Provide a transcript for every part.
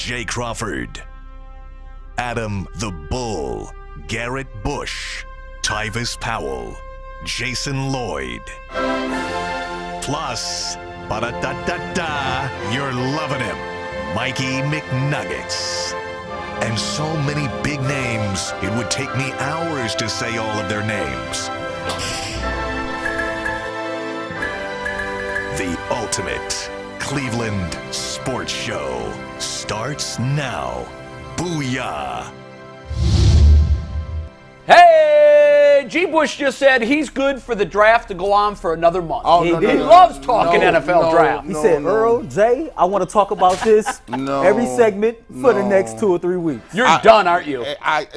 Jay Crawford, Adam the Bull, Garrett Bush, Tyvis Powell, Jason Lloyd. Plus, ba-da-da-da-da, you're loving him, Mikey McNuggets. And so many big names, it would take me hours to say all of their names. The ultimate Cleveland sports show starts now. Booyah! Hey, G. Bush just said he's good for the draft to go on for another month. Oh, he no, loves talking NFL draft. He said, Earl, Jay, I want to talk about this every segment for the next 2 or 3 weeks. You're done, aren't you?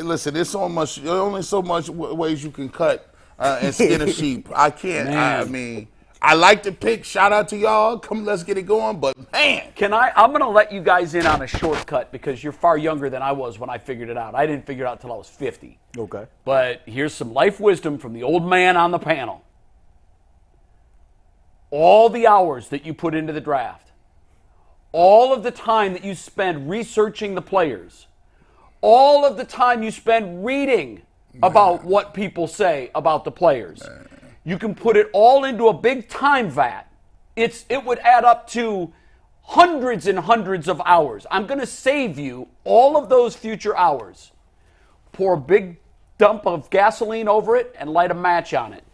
Listen, there's only so much ways you can cut and skin a sheep. I can't. I mean, I like to pick. Shout out to y'all. Come, let's get it going. But man, I'm going to let you guys in on a shortcut because you're far younger than I was when I figured it out. I didn't figure it out until I was 50. Okay. But here's some life wisdom from the old man on the panel. All the hours that you put into the draft, all of the time that you spend researching the players, all of the time you spend reading about what people say about the players, you can put it all into a big time vat. It would add up to hundreds and hundreds of hours. I'm going to save you all of those future hours. Pour a big dump of gasoline over it and light a match on it.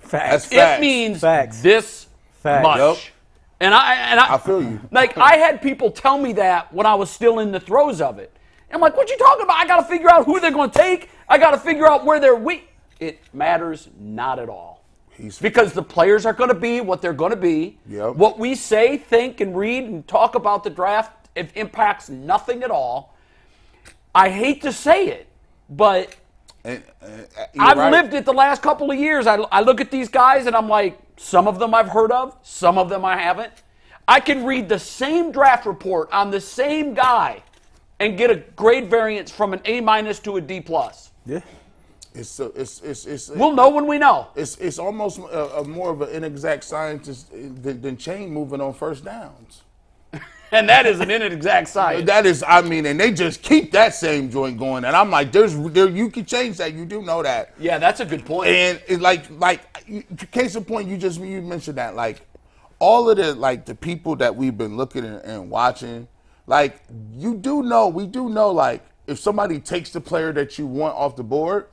Facts. It means this much. Yep. And I feel you. Like, I had people tell me that when I was still in the throes of it. And I'm like, what you talking about? I got to figure out who they're going to take. I got to figure out where they're weak. It matters not at all. Because the players are going to be what they're going to be. Yep. What we say, think, and read and talk about the draft, it impacts nothing at all. I hate to say it, but I've lived it the last couple of years. I look at these guys and I'm like, some of them I've heard of, some of them I haven't. I can read the same draft report on the same guy and get a grade variance from an A- to a D+. Yeah. We'll know when we know. It's almost more of an inexact science than Chain moving on first downs. And that is an inexact science. That is, I mean, and they just keep that same joint going. And I'm like, you can change that. You do know that. Yeah, that's a good point. And it, like, case in point, you mentioned that, like, all of the people that we've been looking and watching, like, we do know, like, if somebody takes the player that you want off the board,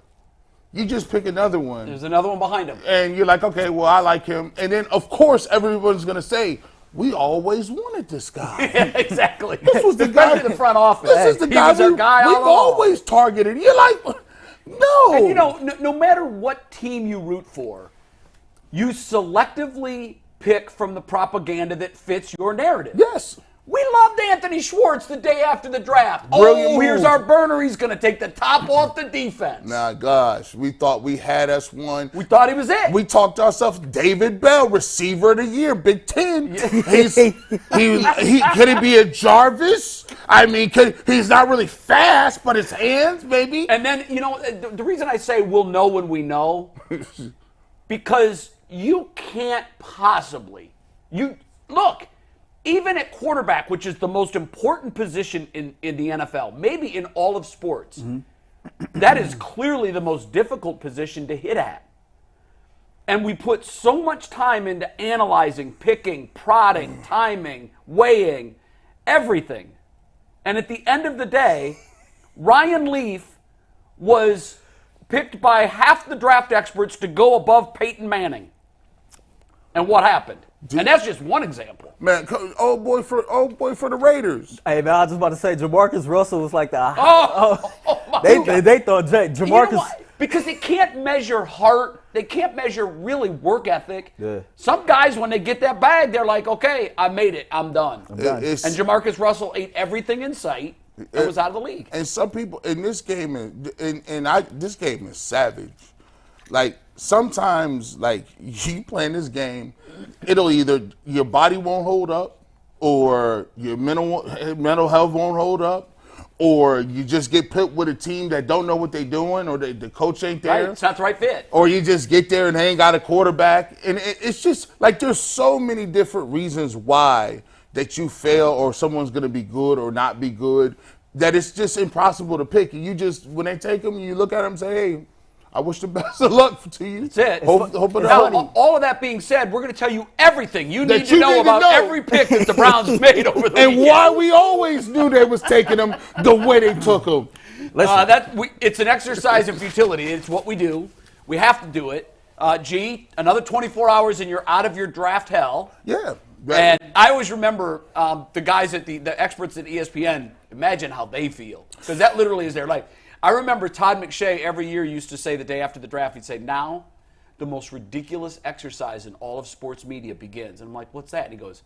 you just pick another one. There's another one behind him. And you're like, okay, well, I like him. And then, of course, everyone's going to say, we always wanted this guy. Yeah, exactly. This was the guy in the front office. This is the guy we've always targeted. You're like, no. And, you know, no matter what team you root for, you selectively pick from the propaganda that fits your narrative. Yes. We loved Anthony Schwartz the day after the draft. Brilliant Here's move. our burner. He's going to take the top off the defense. Nah, gosh, we thought we had us one. We thought he was it. We talked to ourselves, David Bell, receiver of the year, Big Ten. Could he be a Jarvis? I mean, he's not really fast, but his hands, maybe. And then, you know, the reason I say we'll know when we know, because you can't possibly. Look. Even at quarterback, which is the most important position in the NFL, maybe in all of sports, that is clearly the most difficult position to hit at. And we put so much time into analyzing, picking, prodding, timing, weighing, everything. And at the end of the day, Ryan Leaf was picked by half the draft experts to go above Peyton Manning. And what happened? And that's just one example. Man, old boy for the Raiders. Hey, man, I was just about to say, Jamarcus Russell was like the... They thought Jamarcus... You know why? Because they can't measure heart. They can't measure really work ethic. Yeah. Some guys, when they get that bag, they're like, okay, I made it. I'm done. And Jamarcus Russell ate everything in sight and was out of the league. And some people in this game, this game is savage. Like, sometimes, like, you playing this game, it'll either your body won't hold up, or your mental health won't hold up, or you just get put with a team that don't know what they're doing, or the coach ain't there. Right, it's not the right fit. Or you just get there and they ain't got a quarterback. And it's just, like, there's so many different reasons why that you fail or someone's going to be good or not be good, that it's just impossible to pick. And you just, when they take them, you look at them and say, hey, I wish the best of luck to you. That's it. Hope it Now, helps. all of that being said, we're going to tell you everything you That need to you know need to about know. every pick that the Browns made over the And weekend. why we always knew they was taking them the way they took them. It's an exercise in futility. It's what we do. We have to do it. Another 24 hours and you're out of your draft hell. Yeah. And I always remember the guys at the experts at ESPN, imagine how they feel. Because that literally is their life. I remember Todd McShay every year used to say the day after the draft, he'd say, now the most ridiculous exercise in all of sports media begins. And I'm like, what's that? And he goes,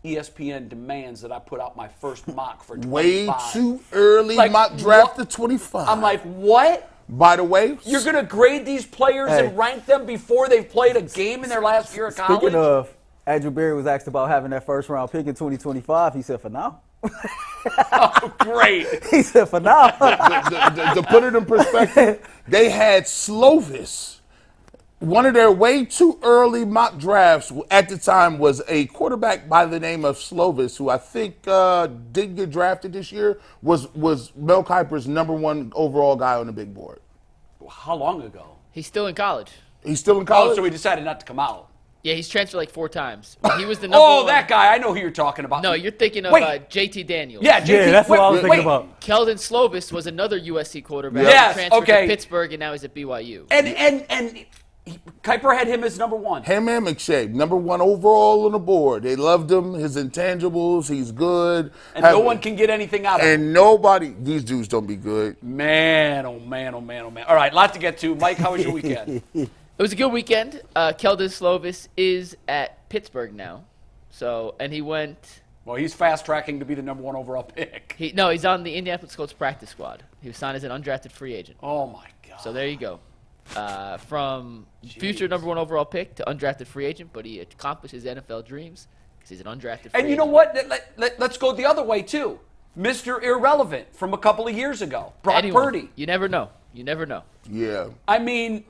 ESPN demands that I put out my first mock for 25. Way too early Like, mock draft to 25. I'm like, what? By the way, You're going to grade these players and rank them before they've played a game in their last year of college? Speaking of, Andrew Berry was asked about having that first round pick in 2025. He said, for now. Oh, great. He said, for now. to put it in perspective, they had Slovis. One of their way too early mock drafts at the time was a quarterback by the name of Slovis, who I think did get drafted this year, was Mel Kiper's #1 overall guy on the big board. How long ago? He's still in college. He's still in Oh, college? so he decided not to come out. Yeah, he's transferred like 4 times. He was the number Oh, one. that guy. I know who you're talking about. No, you're thinking of Wait. JT Daniels. Yeah, JT. Yeah, that's what I was thinking wait. about. Keldon Slovis was another USC quarterback. Yes, He transferred okay. to Pittsburgh, and now he's at BYU. And Kuiper had him as #1. Him and McShay, #1 overall on the board. They loved him, his intangibles, he's good. And no one can get anything out of him. And nobody, these dudes don't be good. Man, oh man, oh man, oh man. All right, lot to get to. Mike, how was your weekend? It was a good weekend. Keldon Slovis is at Pittsburgh now. And he went. Well, he's fast tracking to be the #1 overall pick. He's on the Indianapolis Colts practice squad. He was signed as an undrafted free agent. Oh my God. So there you go. From future #1 overall pick to undrafted free agent, but he accomplished his NFL dreams because he's an undrafted free And you know agent. what? Let's go the other way too. Mr. Irrelevant from a couple of years ago, Brock Anyone. Purdy. You never know. You never know. Yeah. I mean,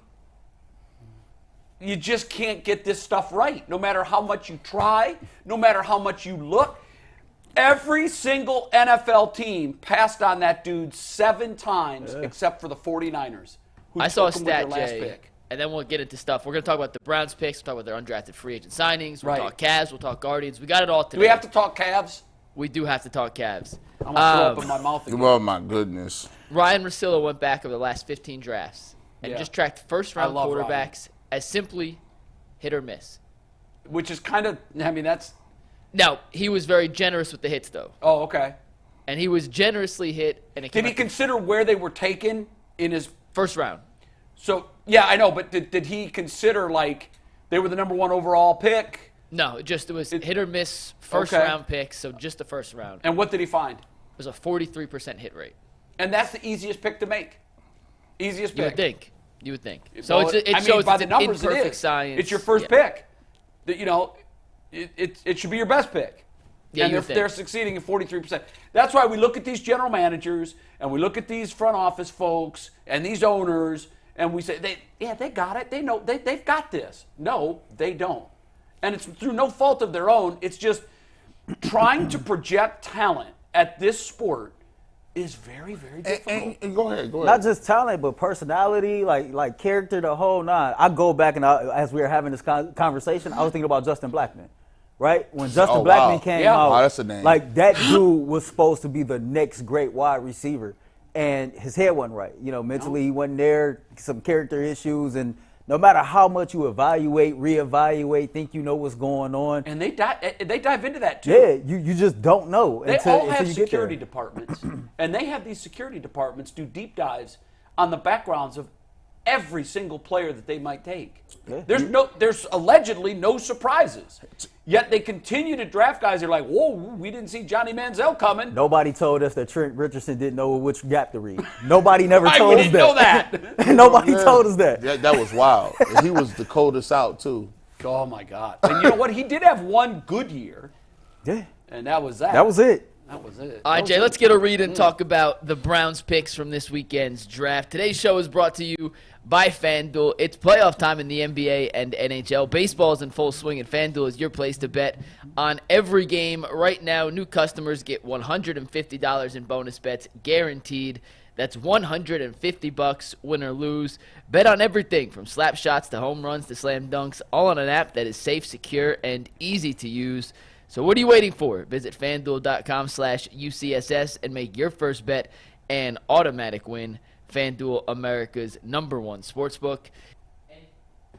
you just can't get this stuff right. No matter how much you try, no matter how much you look. Every single NFL team passed on that dude 7 times except for the 49ers. Who I saw a took him with their stat, last Jay, pick. and then we'll get into stuff. We're going to talk about the Browns picks. We'll talk about their undrafted free agent signings. We'll Right. talk Cavs. We'll talk Guardians. We got it all today. Do we have to talk Cavs? We do have to talk Cavs. I'm going to throw up in my mouth again. Oh, my goodness. Ryan Russillo went back over the last 15 drafts and Yeah. just tracked first-round I love quarterbacks as simply hit or miss. Which is kind of, I mean, that's, Now, he was very generous with the hits, though. oh, okay. And he was generously hit. And it came Did he out consider where they were taken in his, first round. so, yeah, I know, but did he consider, like, they were the #1 overall pick? No, it was hit or miss first-round picks, so just the first round. And what did he find? It was a 43% hit rate. And that's the easiest pick to make. Easiest You pick. would think. You would think. So Well, it I mean, shows by it's the an numbers, imperfect it is. science. It's your first Yeah. pick. It should be your best pick. Yeah, and you they're, would think. they're succeeding at 43%. That's why we look at these general managers and we look at these front office folks and these owners and we say, they got it. They know they've got this. No, they don't. And it's through no fault of their own. It's just trying to project talent at this sport is very, very difficult. And go ahead. Not just talent, but personality, like character, the whole nine. I go back and as we were having this conversation, I was thinking about Justin Blackman, right? When Justin Oh, Blackman wow. came Yeah. out, Wow, that's a name. like that dude was supposed to be the next great wide receiver, and his head wasn't right. You know, mentally he wasn't there, some character issues, and no matter how much you evaluate, reevaluate, think you know what's going on, And they dive into that too. yeah, you just don't know They until all have you get security there. departments, and they have these security departments do deep dives on the backgrounds of every single player that they might take. Yeah. There's allegedly no surprises, yet they continue to draft guys. They're like, whoa, we didn't see Johnny Manziel coming. Nobody told us that Trent Richardson didn't know which gap to read. Nobody never Right, told we us didn't know that. Nobody Yeah. told us that. That was wild. And he was the coldest out, too. Oh my God! And you know what? He did have one good year, Yeah, and that was that. that was it. That was it. All right, Jay, let's get a read and talk about the Browns picks from this weekend's draft. Today's show is brought to you by FanDuel. It's playoff time in the NBA and NHL. Baseball is in full swing, and FanDuel is your place to bet on every game. Right now, new customers get $150 in bonus bets guaranteed. That's $150, win or lose. Bet on everything from slap shots to home runs to slam dunks, all on an app that is safe, secure, and easy to use. So what are you waiting for? Visit FanDuel.com/UCSS and make your first bet an automatic win. FanDuel, America's #1 sportsbook.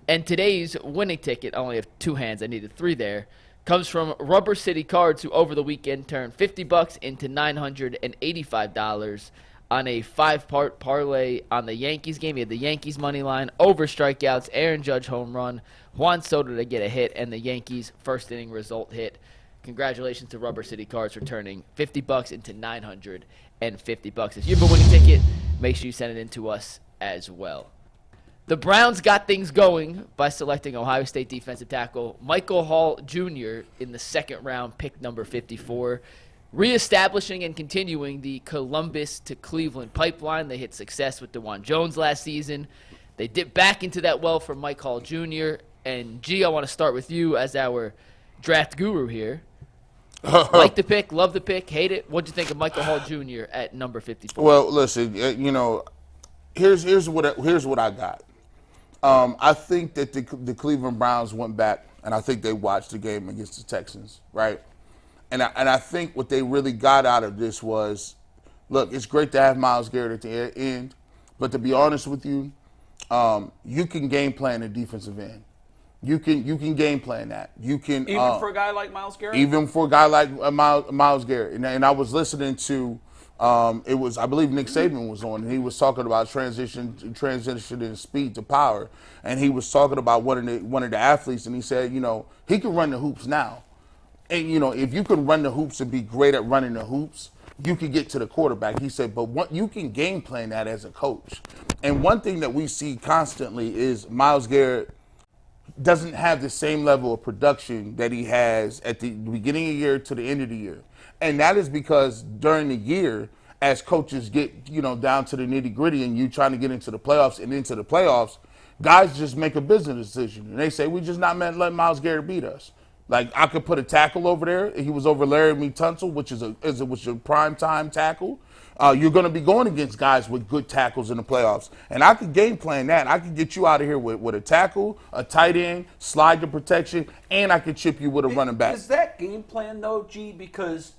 And today's winning ticket, I only have 2 hands, I needed 3 there, comes from Rubber City Cards, who over the weekend turned $50 into $985 on a 5-part parlay on the Yankees game. He had the Yankees money line, over strikeouts, Aaron Judge home run, Juan Soto to get a hit, and the Yankees first inning result hit. Congratulations to Rubber City Cards for turning $50 into $950. If you have a winning ticket, make sure you send it in to us as well. The Browns got things going by selecting Ohio State defensive tackle Michael Hall Jr. in the second round, pick number 54. Reestablishing and continuing the Columbus to Cleveland pipeline. They hit success with DeJuan Jones last season. They dipped back into that well for Mike Hall Jr. And, G, I want to start with you as our draft guru here. Like the pick, love the pick, hate it. What'd you think of Michael Hall Jr. at number 54? Well, listen, here's what I got. I think that the Cleveland Browns went back, and I think they watched the game against the Texans, right? And I think what they really got out of this was, look, it's great to have Myles Garrett at the end, but to be honest with you, you can game plan the defensive end. You can game plan that. You can Even for a guy like Myles Garrett? Even for a guy like Myles Garrett. And I was listening to, it was, I believe Nick Saban was on, and he was talking about transitioning speed to power. And he was talking about one of the athletes, and he said, he can run the hoops now. And, if you can run the hoops and be great at running the hoops, you can get to the quarterback. He said, but you can game plan that as a coach. And one thing that we see constantly is Myles Garrett doesn't have the same level of production that he has at the beginning of the year to the end of the year. And that is because during the year, as coaches get, down to the nitty gritty and you trying to get into the playoffs, guys just make a business decision. And they say, we just not meant to let Myles Garrett beat us. Like, I could put a tackle over there. He was over Laramie Tunsil, which is a prime time tackle. You're going to be going against guys with good tackles in the playoffs. And I could game plan that. I could get you out of here with a tackle, a tight end, slide to protection, and I could chip you with a running back. Is that game plan, though, G? Because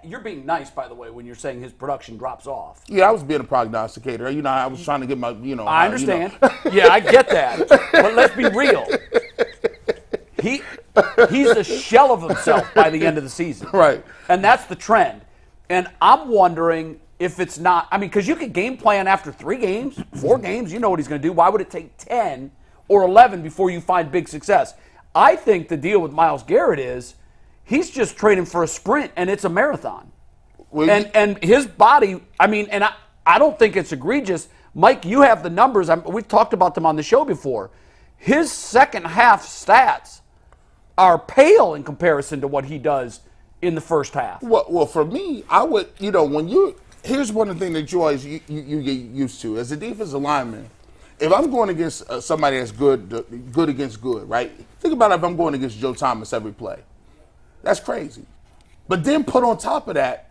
you're being nice, by the way, when you're saying his production drops off. Yeah, I was being a prognosticator. I was trying to get my, I understand. Yeah, I get that. But let's be real. He's a shell of himself by the end of the season. Right. And that's the trend. And I'm wondering if it's not, because you could game plan after 3 games, 4 games, you know what he's going to do. Why would it take 10 or 11 before you find big success? I think the deal with Myles Garrett is he's just training for a sprint, and it's a marathon. Well, and his body, and I don't think it's egregious. Mike, you have the numbers. We've talked about them on the show before. His second half stats are pale in comparison to what he does in the first half. Well, for me, I would, here's one of the things that you always you get used to as a defensive lineman. If I'm going against somebody that's good against good, right? Think about it, if I'm going against Joe Thomas every play. That's crazy. But then put on top of that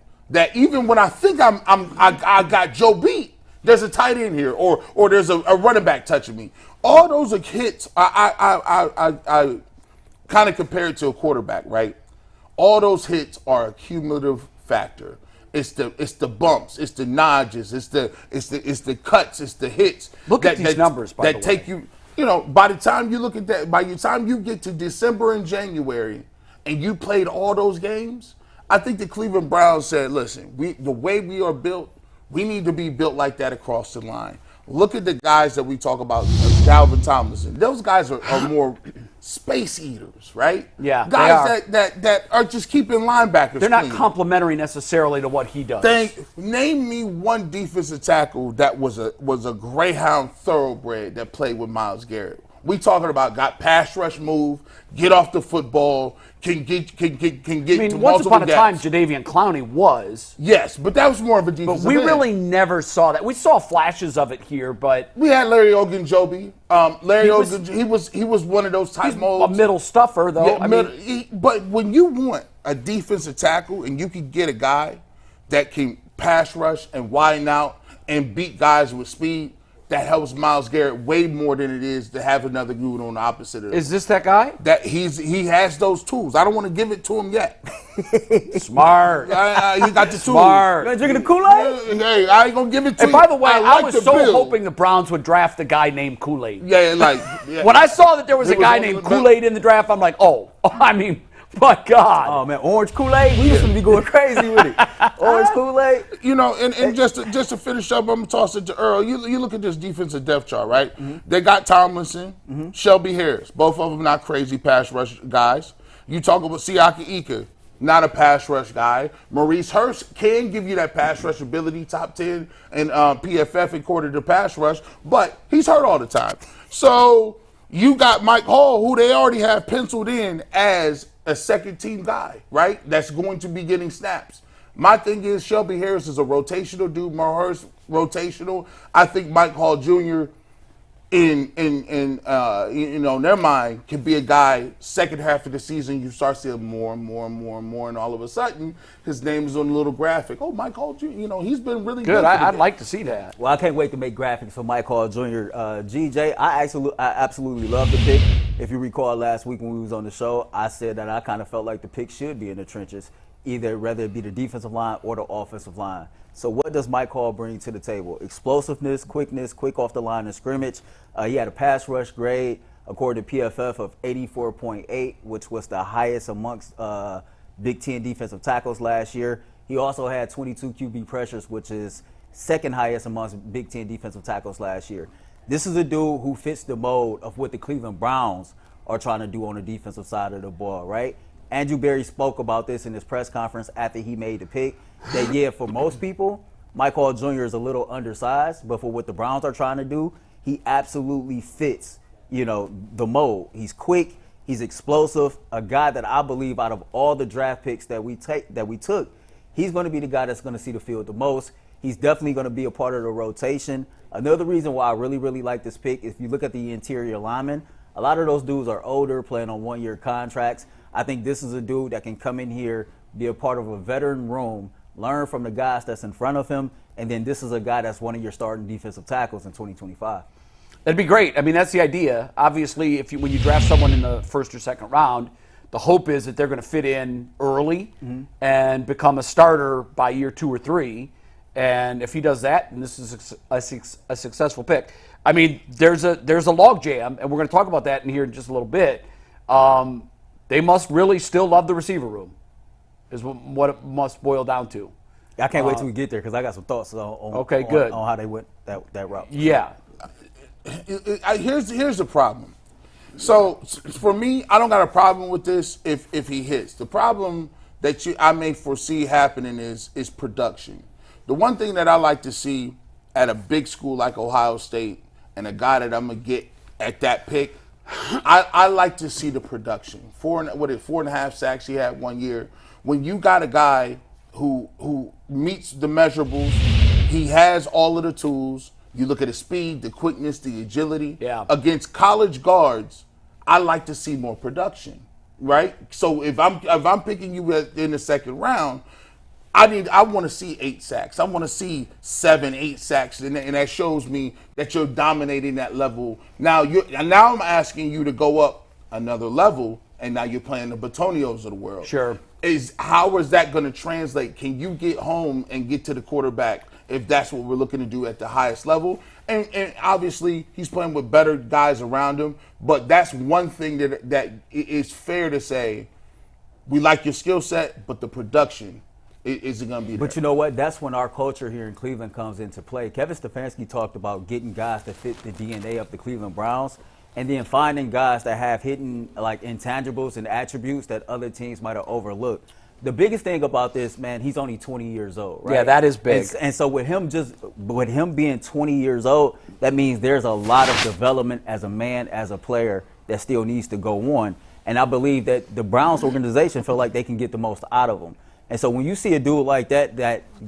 even when I think I got Joe beat, there's a tight end here or there's a running back touching me. All those are hits. I kind of compare it to a quarterback, right? All those hits are a cumulative factor. It's the bumps, it's the nudges, it's the cuts, it's the hits. Look at these numbers, by the way. That take you, by the time you look at that, by the time you get to December and January and you played all those games, I think the Cleveland Browns said, listen, the way we are built, we need to be built like that across the line. Look at the guys that we talk about, Dalvin Tomlinson. Those guys are more space eaters, right? Yeah, guys that are just keeping linebackers. They're not clean. complementary necessarily to what he does. Name me one defensive tackle that was a Greyhound thoroughbred that played with Myles Garrett. We talking about got pass rush move, get off the football, can get I mean, to once upon a time, gaps. Jadeveon Clowney was. Yes, but that was more of a But defensive we end. really never saw that. We saw flashes of it here, but We had Larry Ogunjobi. Larry He was- Ogunjobi, he was one of those tight he's a molds. middle stuffer, though. Yeah, I mean, but when you want a defensive tackle and you can get a guy that can pass rush and widen out and beat guys with speed, that helps Myles Garrett way more than it is to have another dude on the opposite of is this that guy? that. He has those tools. I don't want to give it to him yet. Smart. He got the tools. Smart. You drinking the Kool-Aid? Hey, I ain't gonna give it to And you. by the way, I like was the so build. hoping the Browns would draft a guy named Kool-Aid. Yeah, like yeah. When I saw that there was a It was guy on named the- Kool-Aid in the draft, I'm like, I mean, my God. Oh man, orange Kool-Aid. We used to be going crazy with it. Orange Kool-Aid. You know, and just to finish up, I'm gonna toss it to Earl. You look at this defensive depth chart, right? They got Tomlinson, Shelby Harris, both of them not crazy pass rush guys. You talk about Siaki Ika, not a pass rush guy. Maurice Hurst can give you that pass rush ability, top 10 in PFF according to pass rush, but he's hurt all the time. So you got Mike Hall, who they already have penciled in as a second team guy, right? That's going to be getting snaps. My thing is Shelby Harris is a rotational dude. Hurst rotational. I think Mike Hall Jr. in their mind can be a guy. Second half of the season, you start seeing more and more and more and more, and all of a sudden, his name is on the little graphic. Oh, Mike Hall Jr. He's been really good. Good. for the I'd game. like to see that. Well, I can't wait to make graphics for Mike Hall Jr. GJ, I absolutely love the pick. If you recall last week when we was on the show, I said that I kind of felt like the pick should be in the trenches, whether it be the defensive line or the offensive line. So what does Mike Hall bring to the table? Explosiveness, quickness, quick off the line of scrimmage. He had a pass rush grade, according to PFF, of 84.8, which was the highest amongst Big Ten defensive tackles last year. He also had 22 QB pressures, which is second highest amongst Big Ten defensive tackles last year. This is a dude who fits the mold of what the Cleveland Browns are trying to do on the defensive side of the ball, right? Andrew Berry spoke about this in his press conference after he made the pick, that, yeah, for most people, Mike Hall Jr. is a little undersized, but for what the Browns are trying to do, he absolutely fits, the mold. He's quick, he's explosive, a guy that I believe out of all the draft picks that we took, he's going to be the guy that's going to see the field the most. He's definitely going to be a part of the rotation. Another reason why I really, really like this pick, if you look at the interior linemen, a lot of those dudes are older, playing on one-year contracts. I think this is a dude that can come in here, be a part of a veteran room, learn from the guys that's in front of him, and then this is a guy that's one of your starting defensive tackles in 2025. That'd be great. I mean, that's the idea. Obviously, when you draft someone in the first or second round, the hope is that they're going to fit in early and become a starter by year 2 or 3. And if he does that, then this is a successful pick. I mean, there's a log jam, and we're going to talk about that in here in just a little bit. They must really still love the receiver room, is what it must boil down to. I can't wait till we get there because I got some thoughts on how they went that route. Yeah. Here's the problem. So for me, I don't got a problem with this if he hits. The problem that I may foresee happening is production. The one thing that I like to see at a big school like Ohio State and a guy that I'm gonna get at that pick, I like to see the production. 4.5 sacks he had 1 year. When you got a guy who meets the measurables, he has all of the tools. You look at his speed, the quickness, the agility. Yeah. Against college guards, I like to see more production, right? So if I'm picking you in the second round, I want to see 8 sacks. I want to see 7, 8 sacks, and that shows me that you're dominating that level. Now I'm asking you to go up another level, and now you're playing the Batonios of the world. Sure. How is that going to translate? Can you get home and get to the quarterback if that's what we're looking to do at the highest level? And obviously he's playing with better guys around him, but that's one thing that is fair to say. We like your skill set, but the production isn't going to be there. But you know what? That's when our culture here in Cleveland comes into play. Kevin Stefanski talked about getting guys that fit the DNA of the Cleveland Browns and then finding guys that have hidden like intangibles and attributes that other teams might have overlooked. the biggest thing about this, man, he's only 20 years old, right? Yeah, that is big. And so with him being 20 years old, that means there's a lot of development as a man, as a player that still needs to go on. And I believe that the Browns organization feel like they can get the most out of him. And so when you see a dude like that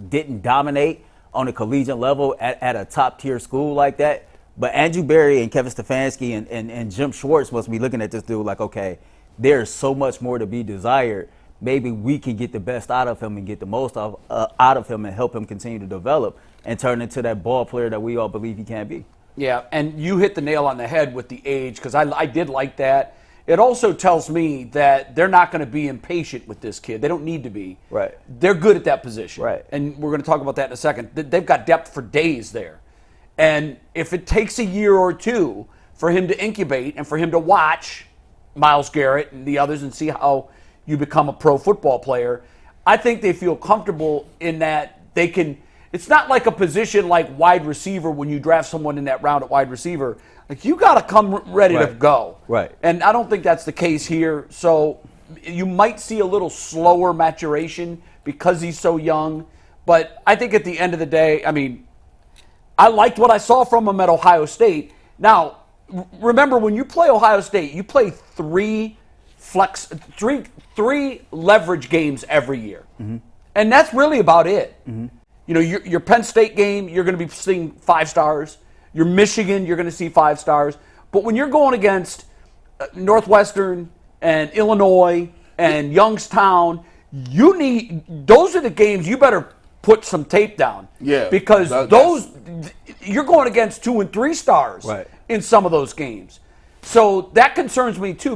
didn't dominate on a collegiate level at a top-tier school like that, but Andrew Berry and Kevin Stefanski and Jim Schwartz must be looking at this dude like, okay, there's so much more to be desired. Maybe we can get the best out of him and get the most out of him and help him continue to develop and turn into that ball player that we all believe he can be. Yeah, and you hit the nail on the head with the age, because I did like that. It also tells me that they're not going to be impatient with this kid. They don't need to be. Right. They're good at that position. Right. And we're going to talk about that in a second. They've got depth for days there. And if it takes a year or two for him to incubate and for him to watch Myles Garrett and the others and see how you become a pro football player, I think they feel comfortable in that they can. It's not like a position like wide receiver when you draft someone in that round at wide receiver. Like, you got to come ready to go. Right. And I don't think that's the case here. So you might see a little slower maturation because he's so young. But I think at the end of the day, I mean, I liked what I saw from him at Ohio State. Now, remember, when you play Ohio State, you play three leverage games every year. Mm-hmm. And that's really about it. Mm-hmm. You know, your Penn State game, you're going to be seeing 5 stars. Your Michigan, you're going to see 5 stars. But when you're going against Northwestern and Illinois and Youngstown, those are the games you better put some tape down. Yeah. Because you're going against 2 and 3 stars in some of those games. So that concerns me too,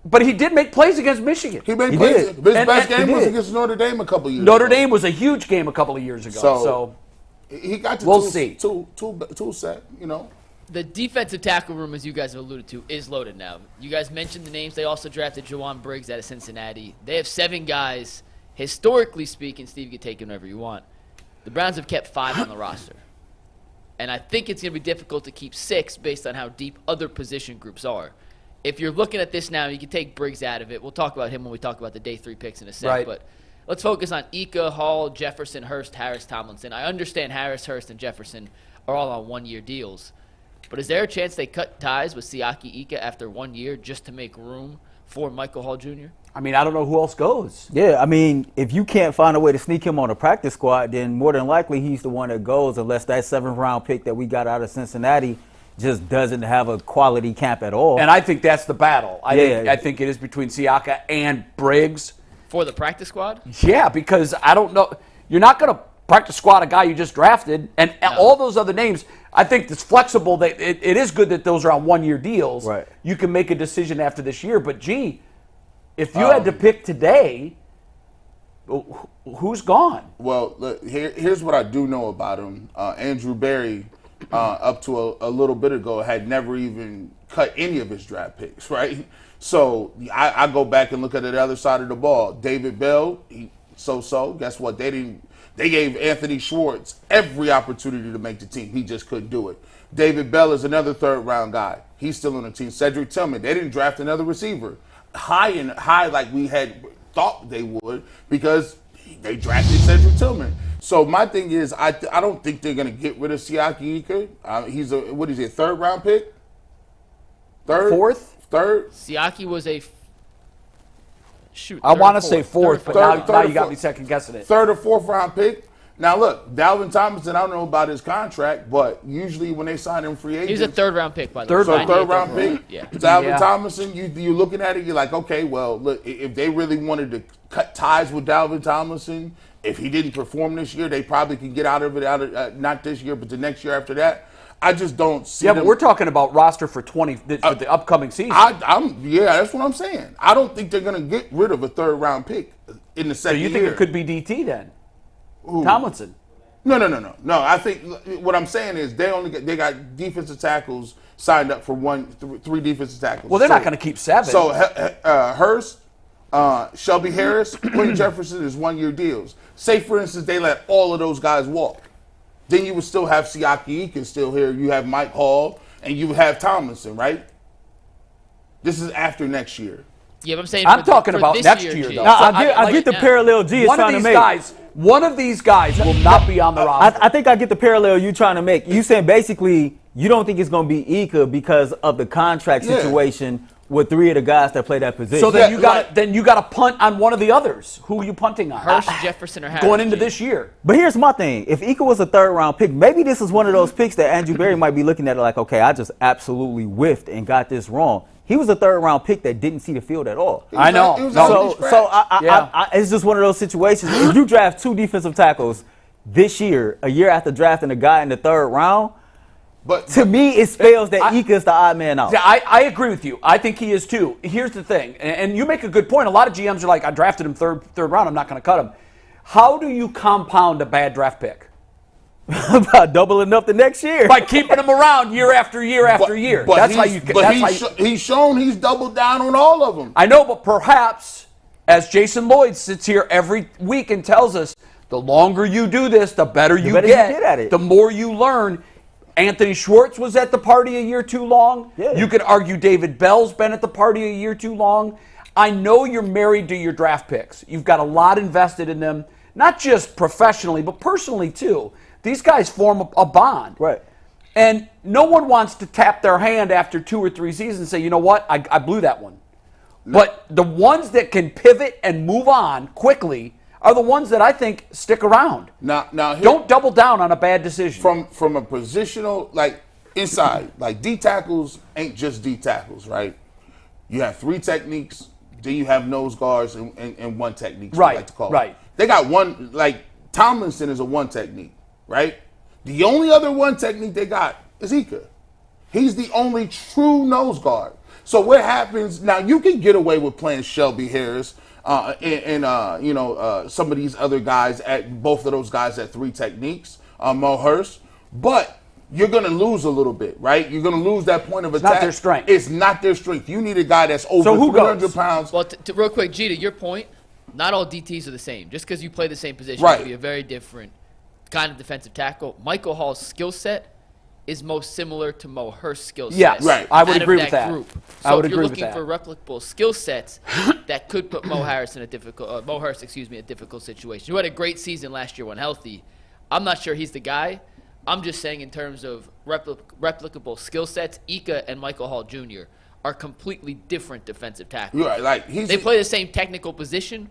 but he did make plays against Michigan. He made plays. His best game was against Notre Dame a couple years ago. Notre Dame was a huge game a couple of years ago. So he got to tool set, you know. The defensive tackle room, as you guys have alluded to, is loaded now. You guys mentioned the names. They also drafted Jawan Briggs out of Cincinnati. They have 7 guys. Historically speaking, Steve, you can take him whenever you want. The Browns have kept 5 on the roster. And I think it's going to be difficult to keep 6 based on how deep other position groups are. If you're looking at this now, you can take Briggs out of it. We'll talk about him when we talk about the day 3 picks in a sec. Right. But let's focus on Ika, Hall, Jefferson, Hurst, Harris, Tomlinson. I understand Harris, Hurst, and Jefferson are all on 1-year deals. But is there a chance they cut ties with Siaki Ika after 1 year just to make room for Michael Hall Jr.? I mean, I don't know who else goes. Yeah, I mean, if you can't find a way to sneak him on a practice squad, then more than likely he's the one that goes, unless that 7th-round pick that we got out of Cincinnati just doesn't have a quality camp at all. And I think that's the battle. I think it is between Siaka and Briggs. For the practice squad? Yeah, because I don't know. You're not going to practice squad a guy you just drafted. And all those other names, I think it's flexible. It is good that those are on 1-year deals. Right. You can make a decision after this year. But, gee, if you had to pick today, who's gone? Well, look, here's what I do know about him. Andrew Berry, up to a little bit ago, had never even cut any of his draft picks, right? So I go back and look at the other side of the ball. David Bell, so. Guess what? They gave Anthony Schwartz every opportunity to make the team. He just couldn't do it. David Bell is another 3rd-round guy. He's still on the team. Cedric Tillman, they didn't draft another receiver. High like we had thought they would, because they drafted Cedric Tillman. So my thing is, I don't think they're going to get rid of Siaki Ika. He's a 3rd-round pick? 3rd? 4th? 3rd? Siaki was a I want to say 4th, but now you got me 2nd guessing it. 3rd or 4th-round pick. Now, look, Dalvin Tomlinson, I don't know about his contract, but usually when they sign him free agents. He was a 3rd-round pick, by the way. So 3rd-round pick. Yeah. Dalvin Tomlinson, you're looking at it, you're like, okay, well, look, if they really wanted to cut ties with Dalvin Tomlinson, if he didn't perform this year, they probably can get out of it, not this year, but the next year after that. I just don't see but we're talking about roster for for the upcoming season. That's what I'm saying. I don't think they're going to get rid of a 3rd-round pick in the second year. So you think it could be DT then? Ooh. Tomlinson? No. I think what I'm saying is they got defensive tackles signed up for 3 defensive tackles. Well, they're not going to keep 7. So Hurst, Shelby Harris, Quentin Jefferson is 1-year deals. Say, for instance, they let all of those guys walk. Then you would still have Siaki Ika still here. You have Mike Hall, and you have Tomlinson, right? This is after next year. Yeah, but I'm saying I'm talking for about this next year, year, G. though. Now, So I get the parallel G is one of trying to these make. guys, one of these guys will not be on the roster. I think I get the parallel you trying to make. You saying basically you don't think it's going to be Ika because of the contract Yeah. situation with 3 of the guys that play that position. So then Yeah, you got to punt on one of the others. Who are you punting on? Hurst, Jefferson, or Harris. Going into G. this year. But here's my thing. If Ika was a 3rd-round pick, maybe this is one of those picks that Andrew Berry might be looking at it like, okay, I just absolutely whiffed and got this wrong. He was a 3rd-round pick that didn't see the field at all. I know. It was No. already So scratched. Yeah. it's just one of those situations. If you draft 2 defensive tackles this year, a year after drafting a guy in the 3rd round, But to me it spells that Ika is the odd man out. Yeah, I agree with you. I think he is too. Here's the thing, and you make a good point. A lot of GMs are like, I drafted him third round. I'm not going to cut him. How do you compound a bad draft pick? About doubling up the next year. By keeping him around year after year after year. But That's how he's- you. But That's how you. he's shown he's doubled down on all of them. I know, but perhaps, as Jason Lloyd sits here every week and tells us, the longer you do this, the better you better you get. get at it. The more you learn. Anthony Schwartz was at the party a year too long. Yeah. You could argue David Bell's been at the party a year too long. I know you're married to your draft picks. You've got a lot invested in them, not just professionally, but personally too. These guys form a bond. Right. And no one wants to tap their hand after 2 or 3 seasons and say, you know what, I blew that one. But the ones that can pivot and move on quickly are the ones that I think stick around. Now here, Don't double down on a bad decision. from a positional, like inside, like D tackles ain't just D tackles, right? You have 3 techniques, then you have nose guards and 1 technique. we Right, like to call it. right. They got one, like Tomlinson is a 1 technique, right? The only other 1 technique they got is Ika. He's the only true nose guard. So what happens now? You can get away with playing Shelby Harris and some of these other guys at both of those guys at 3 techniques, Mo Hurst, but you're going to lose a little bit, right? You're going to lose that point of attack. not their strength. It's not their strength. You need a guy that's over So who 300 goes? pounds. Well, real quick, G, to your point, not all DTs are the same. Just because you play the same position, Right. can be a very different kind of defensive tackle. Michael Hall's skill set is most similar to Mo Hurst's skill set. Yes, Right. I would out of agree with that. Group. So I would if you're agree with looking that. for replicable skill sets that could put Mo Hurst in a difficult situation. You had a great season last year when healthy. I'm not sure he's the guy. I'm just saying in terms of replicable skill sets, Ika and Michael Hall Jr. are completely different defensive tackles. You're right. Like They play the same technical position,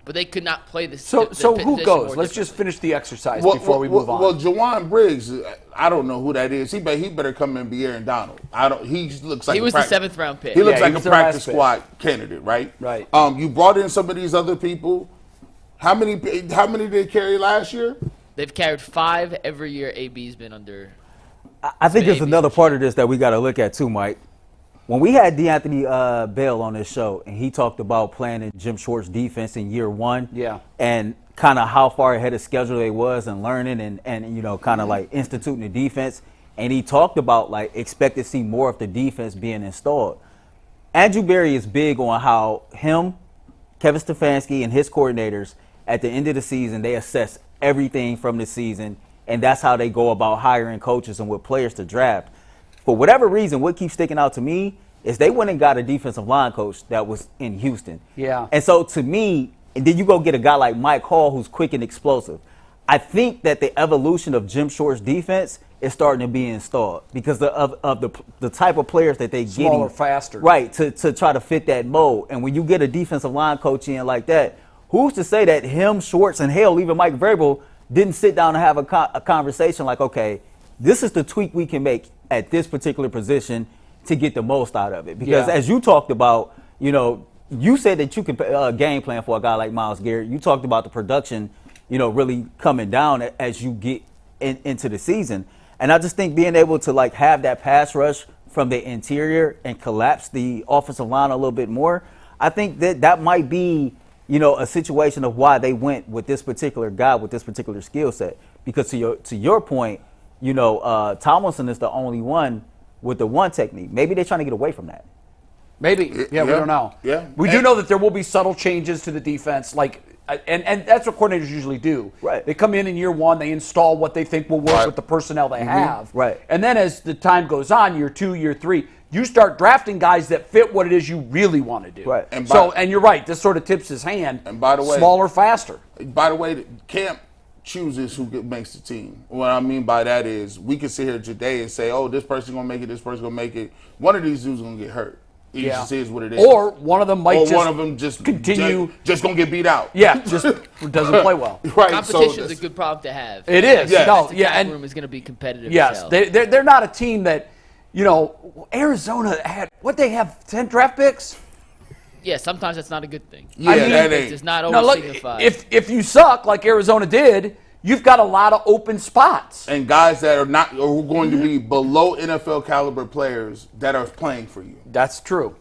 but they could not play the So who position goes? more Let's just differently. finish the exercise before we move on. Well, Jawan Briggs, I don't know who that is. He better come and be Aaron Donald. He looks like He a was the practice- 7th round pick. He looks Yeah, he like a was their practice last pick. squad candidate, right? Right. You brought in some of these other people. How many did they carry last year? They've carried 5 every year AB's been under. I think there's Maybe. another part of this that we got to look at too, Mike. When we had DeAnthony Bell on this show, and he talked about playing in Jim Schwartz's defense in year 1, Yeah. and kind of how far ahead of schedule they was and learning and kind of like instituting the defense, and he talked about like expect to see more of the defense being installed. Andrew Berry is big on how him, Kevin Stefanski, and his coordinators at the end of the season they assess everything from the season, and that's how they go about hiring coaches and what players to draft. For whatever reason, what keeps sticking out to me is they went and got a defensive line coach that was in Houston. Yeah. And so to me, and then you go get a guy like Mike Hall who's quick and explosive. I think that the evolution of Jim Schwartz's defense is starting to be installed because of the type of players that they get. Smaller, faster. Right, to try to fit that mold. And when you get a defensive line coach in like that, who's to say that him, Schwartz, and hell, even Mike Vrabel didn't sit down and have a conversation like, okay, this is the tweak we can make at this particular position to get the most out of it. Because Yeah. as you talked about, you said that you can game plan for a guy like Myles Garrett. You talked about the production, really coming down as you get into the season. And I just think being able to like have that pass rush from the interior and collapse the offensive line a little bit more, I think that might be, a situation of why they went with this particular guy with this particular skill set. Because to your point, Tomlinson is the only one with the 1 technique. Maybe they're trying to get away from that. Maybe. Yeah, we don't know. Yeah. We do know that there will be subtle changes to the defense. Like And that's what coordinators usually do. Right. They come in year one, they install what they think will work with the personnel they have. Right. And then as the time goes on, year 2, year 3, you start drafting guys that fit what it is you really want to do. Right. And you're right, this sort of tips his hand. And by the way, smaller, faster. By the way, camp chooses who makes the team. What I mean by that is we can sit here today and say, oh, this person's going to make it, this person's going to make it. One of these dudes is going to get hurt. It just is what it is. Or one of them might just continue. Just going to get beat out. Yeah, just doesn't play well. Right. Competition is a good problem to have. It is. Yes. No, The yeah, cap and room is going to be competitive. yes, as hell. they're not a team that, Arizona had, they have 10 draft picks? Yeah, sometimes that's not a good thing. Yeah, that It ain't. does not No, always look, signify. if you suck like Arizona did, you've got a lot of open spots. And guys that are going to be below NFL caliber players that are playing for you. That's true.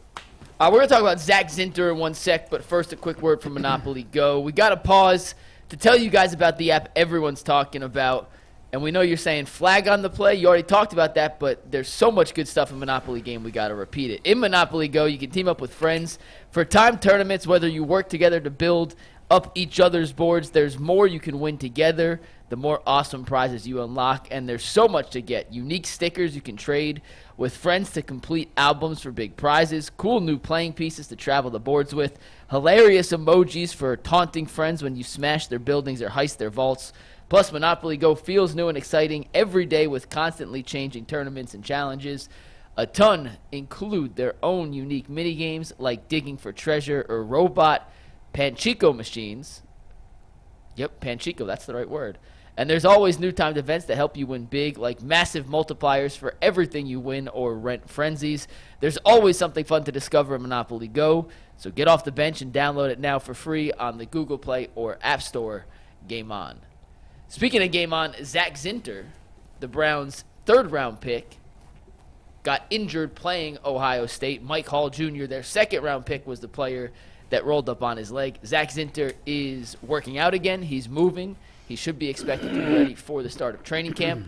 We're going to talk about Zak Zinter in 1 sec, but first a quick word from Monopoly Go. We got to pause to tell you guys about the app everyone's talking about. And we know you're saying flag on the play. You already talked about that, but there's so much good stuff in Monopoly Game, we got to repeat it. In Monopoly Go, you can team up with friends for timed tournaments, whether you work together to build up each other's boards. There's more you can win together, the more awesome prizes you unlock, and there's so much to get. Unique stickers you can trade with friends to complete albums for big prizes, cool new playing pieces to travel the boards with, hilarious emojis for taunting friends when you smash their buildings or heist their vaults. Plus, Monopoly Go feels new and exciting every day with constantly changing tournaments and challenges. A ton include their own unique minigames like digging for treasure or robot Panchico machines. Yep, Panchico, that's the right word. And there's always new timed events that help you win big, like massive multipliers for everything you win or rent frenzies. There's always something fun to discover in Monopoly Go, so get off the bench and download it now for free on the Google Play or App Store. Game on. Speaking of game on, Zak Zinter, the Browns' third-round pick, got injured playing Ohio State. Mike Hall Jr., their second-round pick, was the player that rolled up on his leg. Zak Zinter is working out again. He's moving. He should be expected to be ready for the start of training camp.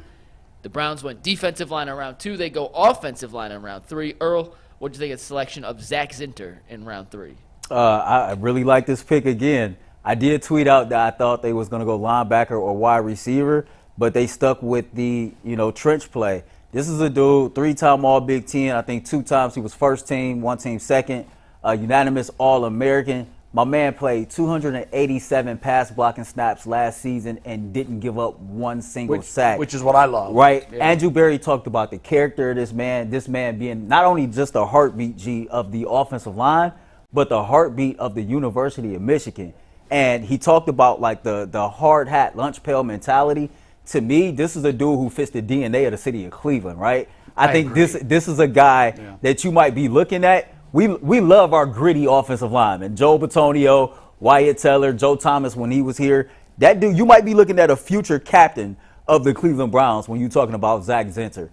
The Browns went defensive line in round 2. They go offensive line in round 3. Earl, what do you think of the selection of Zak Zinter in round 3? I really like this pick again. I did tweet out that I thought they was going to go linebacker or wide receiver, but they stuck with the, trench play. This is a dude, 3-time All-Big Ten. I think 2 times he was first team, 1 team second, unanimous All-American. My man played 287 pass blocking snaps last season and didn't give up one single sack. Which is what I love. Right. Yeah. Andrew Berry talked about the character of this man being not only just the heartbeat of the offensive line, but the heartbeat of the University of Michigan. And he talked about like the hard hat, lunch pail mentality. To me, this is a dude who fits the DNA of the city of Cleveland, right? I think agree. this is a guy that you might be looking at. We love our gritty offensive linemen. Joe Bitonio, Wyatt Teller, Joe Thomas when he was here. That dude, you might be looking at a future captain of the Cleveland Browns when you're talking about Zak Zinter.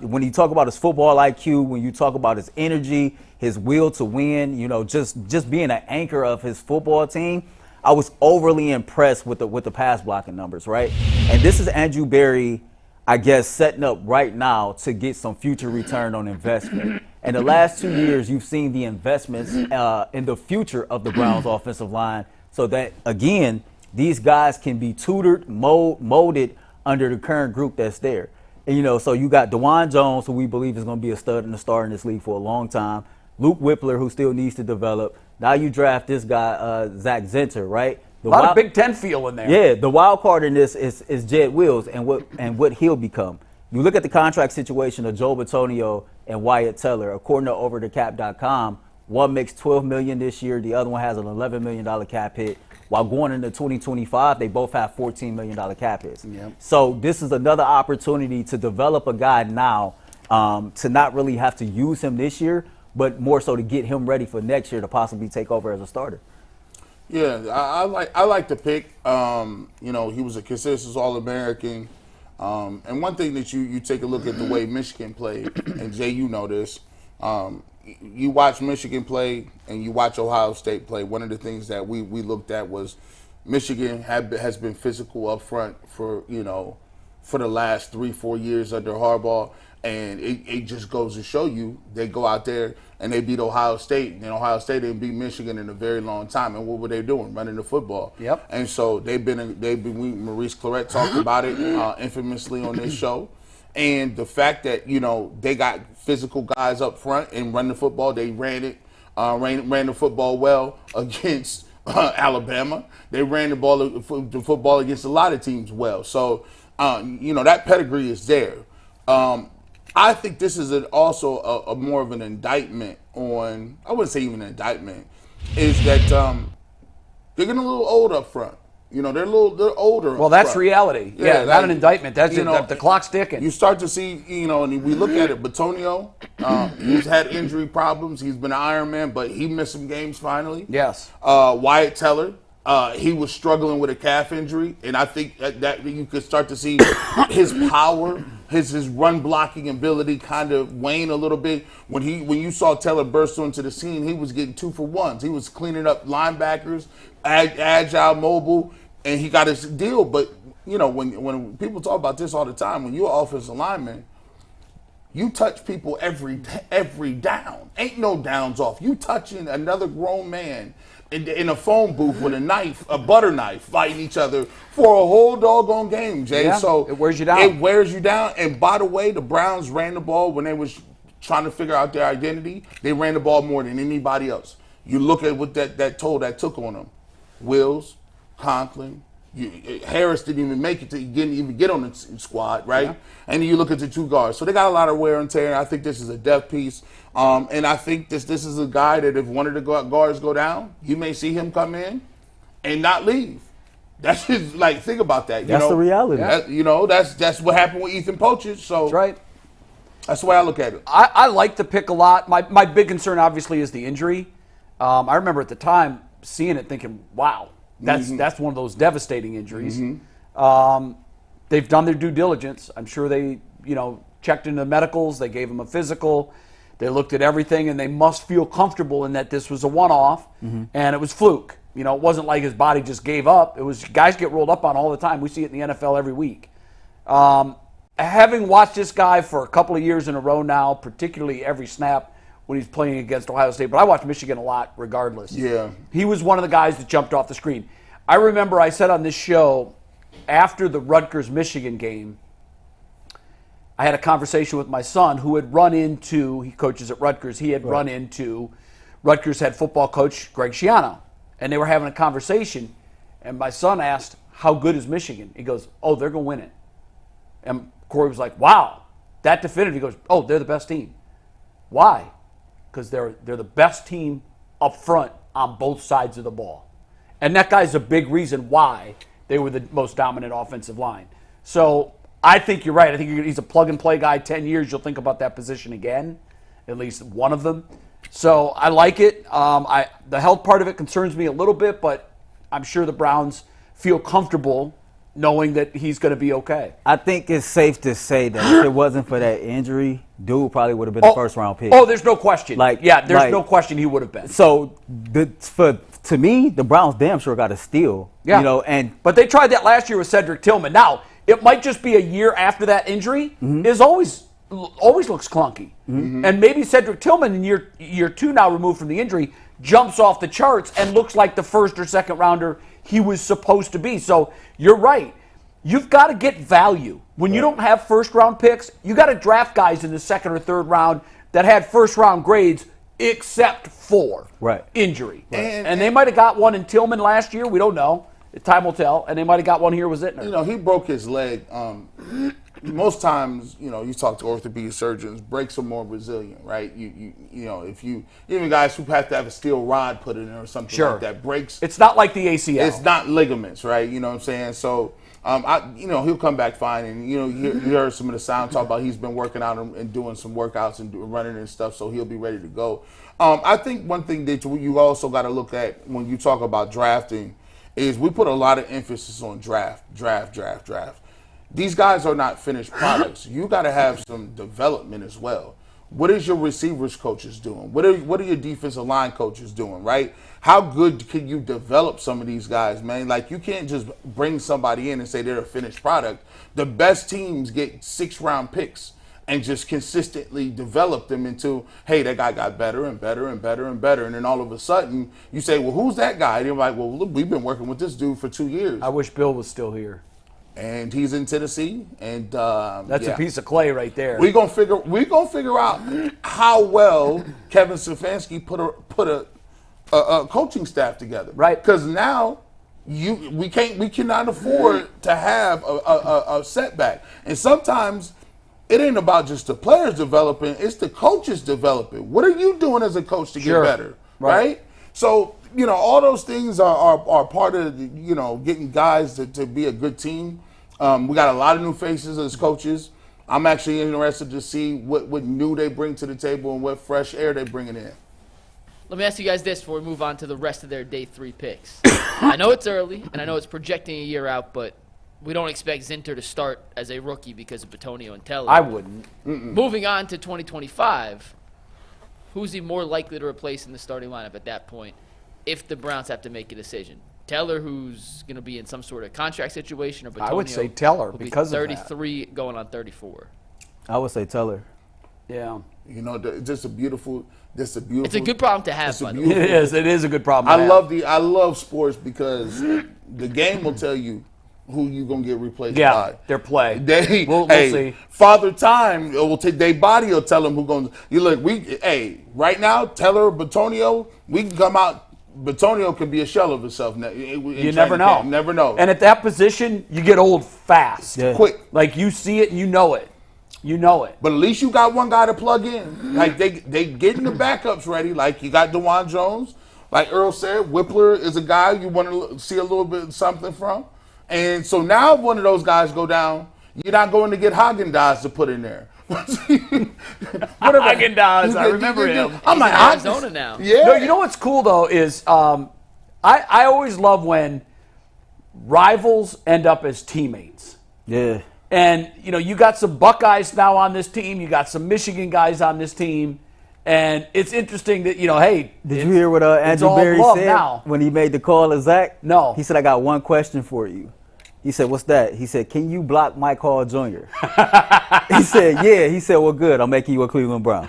When you talk about his football IQ, when you talk about his energy, his will to win, just being an anchor of his football team, I was overly impressed with the pass blocking numbers, right? And this is Andrew Berry, I guess, setting up right now to get some future return on investment. And the last 2 years, you've seen the investments in the future of the Browns offensive line so that, again, these guys can be tutored, molded under the current group that's there. And, so you got DeJuan Jones, who we believe is going to be a stud and a star in this league for a long time. Luke Whippler, who still needs to develop. Now you draft this guy, Zak Zinter, right? A lot of Big Ten feel in there. Yeah, the wild card in this is Jed Wills and what he'll become. You look at the contract situation of Joe Bitonio and Wyatt Teller. According to overthecap.com, one makes $12 million this year. The other one has an $11 million cap hit. While going into 2025, they both have $14 million cap hits. Yep. So this is another opportunity to develop a guy now to not really have to use him this year, but more so to get him ready for next year to possibly take over as a starter. Yeah, I like the pick. He was a consistent All-American. And one thing that you take a look at the way Michigan played, and Jay, you know this, you watch Michigan play and you watch Ohio State play. One of the things that we looked at was Michigan has been physical up front for the last 3-4 years under Harbaugh. And it just goes to show you, they go out there and they beat Ohio State. And Ohio State didn't beat Michigan in a very long time. And what were they doing? Running the football. Yep. And so Maurice Clarett talked about it infamously on this show. And the fact that, they got physical guys up front and run the football, they ran the football well against Alabama. They ran the football against a lot of teams well. So, that pedigree is there. I think this is also a more of an indictment on, I wouldn't say even an indictment, is that they're getting a little old up front. They're older. Well, that's reality. Yeah, not an indictment. That's the clock's ticking. You start to see, and we look at it. Batonio, he's had injury problems. He's been an Iron Man, but he missed some games finally. Yes. Wyatt Teller, he was struggling with a calf injury, and I think that you could start to see his power, his run blocking ability kind of wane a little bit. When you saw Teller burst onto the scene, he was getting 2-for-1s. He was cleaning up linebackers, agile, mobile, and he got his deal. But when people talk about this all the time, when you're an offensive lineman, you touch people every down. Ain't no downs off. You touching another grown man in a phone booth with a knife, a butter knife, fighting each other for a whole doggone game, Jay. Yeah, so it wears you down. It wears you down. And by the way, the Browns ran the ball when they was trying to figure out their identity. They ran the ball more than anybody else. You look at what that toll that took on them. Wills, Conklin, Harris didn't even make it to didn't even get on the squad, right? Yeah. And then you look at the two guards. So they got a lot of wear and tear. I think this is a depth piece. And I think this is a guy that if one of the guards go down, you may see him come in and not leave. That's just think about that. That's the reality. That's what happened with Ethan Pochich. So that's right. That's the way I look at it. I like the pick a lot. My big concern obviously is the injury. I remember at the time seeing it thinking, wow, that's one of those devastating injuries. Mm-hmm. They've done their due diligence. I'm sure they, checked into the medicals. They gave him a physical. They looked at everything, and they must feel comfortable in that this was a one-off, and it was fluke. It wasn't like his body just gave up. It was guys get rolled up on all the time. We see it in the NFL every week. Having watched this guy for a couple of years in a row now, particularly every snap when he's playing against Ohio State, but I watch Michigan a lot regardless. Yeah. He was one of the guys that jumped off the screen. I remember I said on this show, after the Rutgers-Michigan game, I had a conversation with my son who had he coaches at Rutgers, he had run into Rutgers head football coach Greg Schiano, and they were having a conversation, and my son asked, how good is Michigan? He goes, oh, they're going to win it. And Corey was like, wow, that definitive. He goes, oh, they're the best team. Why? Because they're the best team up front on both sides of the ball. And that guy's a big reason why they were the most dominant offensive line. So I think you're right. I think he's a plug-and-play guy. 10 years, you'll think about that position again, at least one of them. So I like it. The health part of it concerns me a little bit, but I'm sure the Browns feel comfortable knowing that he's going to be okay. I think it's safe to say that if it wasn't for that injury, dude probably would have been a first-round pick. Oh, there's no question. There's no question he would have been. So to me, the Browns damn sure got a steal. Yeah. But they tried that last year with Cedric Tillman. Now, it might just be a year after that injury. Is always looks clunky. And maybe Cedric Tillman in year two now removed from the injury jumps off the charts and looks like the first or second rounder he was supposed to be. So you're right. You've got to get value. When you don't have first-round picks, you got to draft guys in the second or third round that had first-round grades except for injury. Right. And they might have got one in Tillman last year. We don't know. Time will tell. And they might have got one here with Zintner. He broke his leg. Most times, you talk to orthopedic surgeons, breaks are more resilient, right? If even guys who have to have a steel rod put in or something like that, breaks. It's not like the ACL. It's not ligaments, right? You know what I'm saying? So, he'll come back fine. And, you heard some of the sound talk about he's been working out and doing some workouts and running and stuff, so he'll be ready to go. I think one thing that you also got to look at when you talk about drafting is we put a lot of emphasis on draft. These guys are not finished products. You got to have some development as well. What is your receivers coaches doing? What are your defensive line coaches doing, right? How good can you develop some of these guys, man? Like, you can't just bring somebody in and say they're a finished product. The best teams get 6-round picks. and just consistently develop them into, hey, that guy got better and better and better and better. And then all of a sudden, you say, well, who's that guy? And you're like, well, look, we've been working with this dude for 2 years. I wish Bill was still here. And he's in Tennessee. And That's a piece of clay right there. We're gonna figure out how well Kevin Stefanski put a coaching staff together. Right. Because now we cannot afford to have a setback. And sometimes it ain't about just the players developing, it's the coaches developing. What are you doing as a coach to get better? Right? So, all those things are part of, getting guys to be a good team. We got a lot of new faces as coaches. I'm actually interested to see what new they bring to the table and what fresh air they bringing in. Let me ask you guys this before we move on to the rest of their day 3 picks. I know it's early, and I know it's projecting a year out, but we don't expect Zinter to start as a rookie because of Bitonio and Teller. I wouldn't. Moving on to 2025, who's he more likely to replace in the starting lineup at that point if the Browns have to make a decision? Teller, who's going to be in some sort of contract situation, or Bitonio? I would say Teller who'll be because of that. 33 going on 34. I would say Teller. Yeah. Just a beautiful. It's a good problem to have, by the way. It is a good problem. I love sports because the game will tell you who you gonna get replaced by. Their play. We'll see. Father Time will take their body. Will tell them who going. You look. Right now, Teller, Bitonio, we can come out. Bitonio could be a shell of himself. You never know. Never know. And at that position, you get old fast. Yeah. Quick. Like you see it, and you know it. You know it. But at least you got one guy to plug in. Like they getting the backups ready. Like you got DeJuan Jones. Like Earl said, Whippler is a guy you want to see a little bit of something from. And so now if one of those guys go down, you're not going to get Haagen-Dazs to put in there. Haagen-Dazs, I remember him. I'm like, Arizona now. Yeah. No, you know what's cool though is I always love when rivals end up as teammates. Yeah. And, you got some Buckeyes now on this team. You got some Michigan guys on this team. And it's interesting that, hey. Did you hear what Andrew Berry said when he made the call to Zach? No. He said, I got one question for you. He said, what's that? He said, can you block Mike Hall Jr.? He said, yeah. He said, well, good. I'm making you a Cleveland Brown.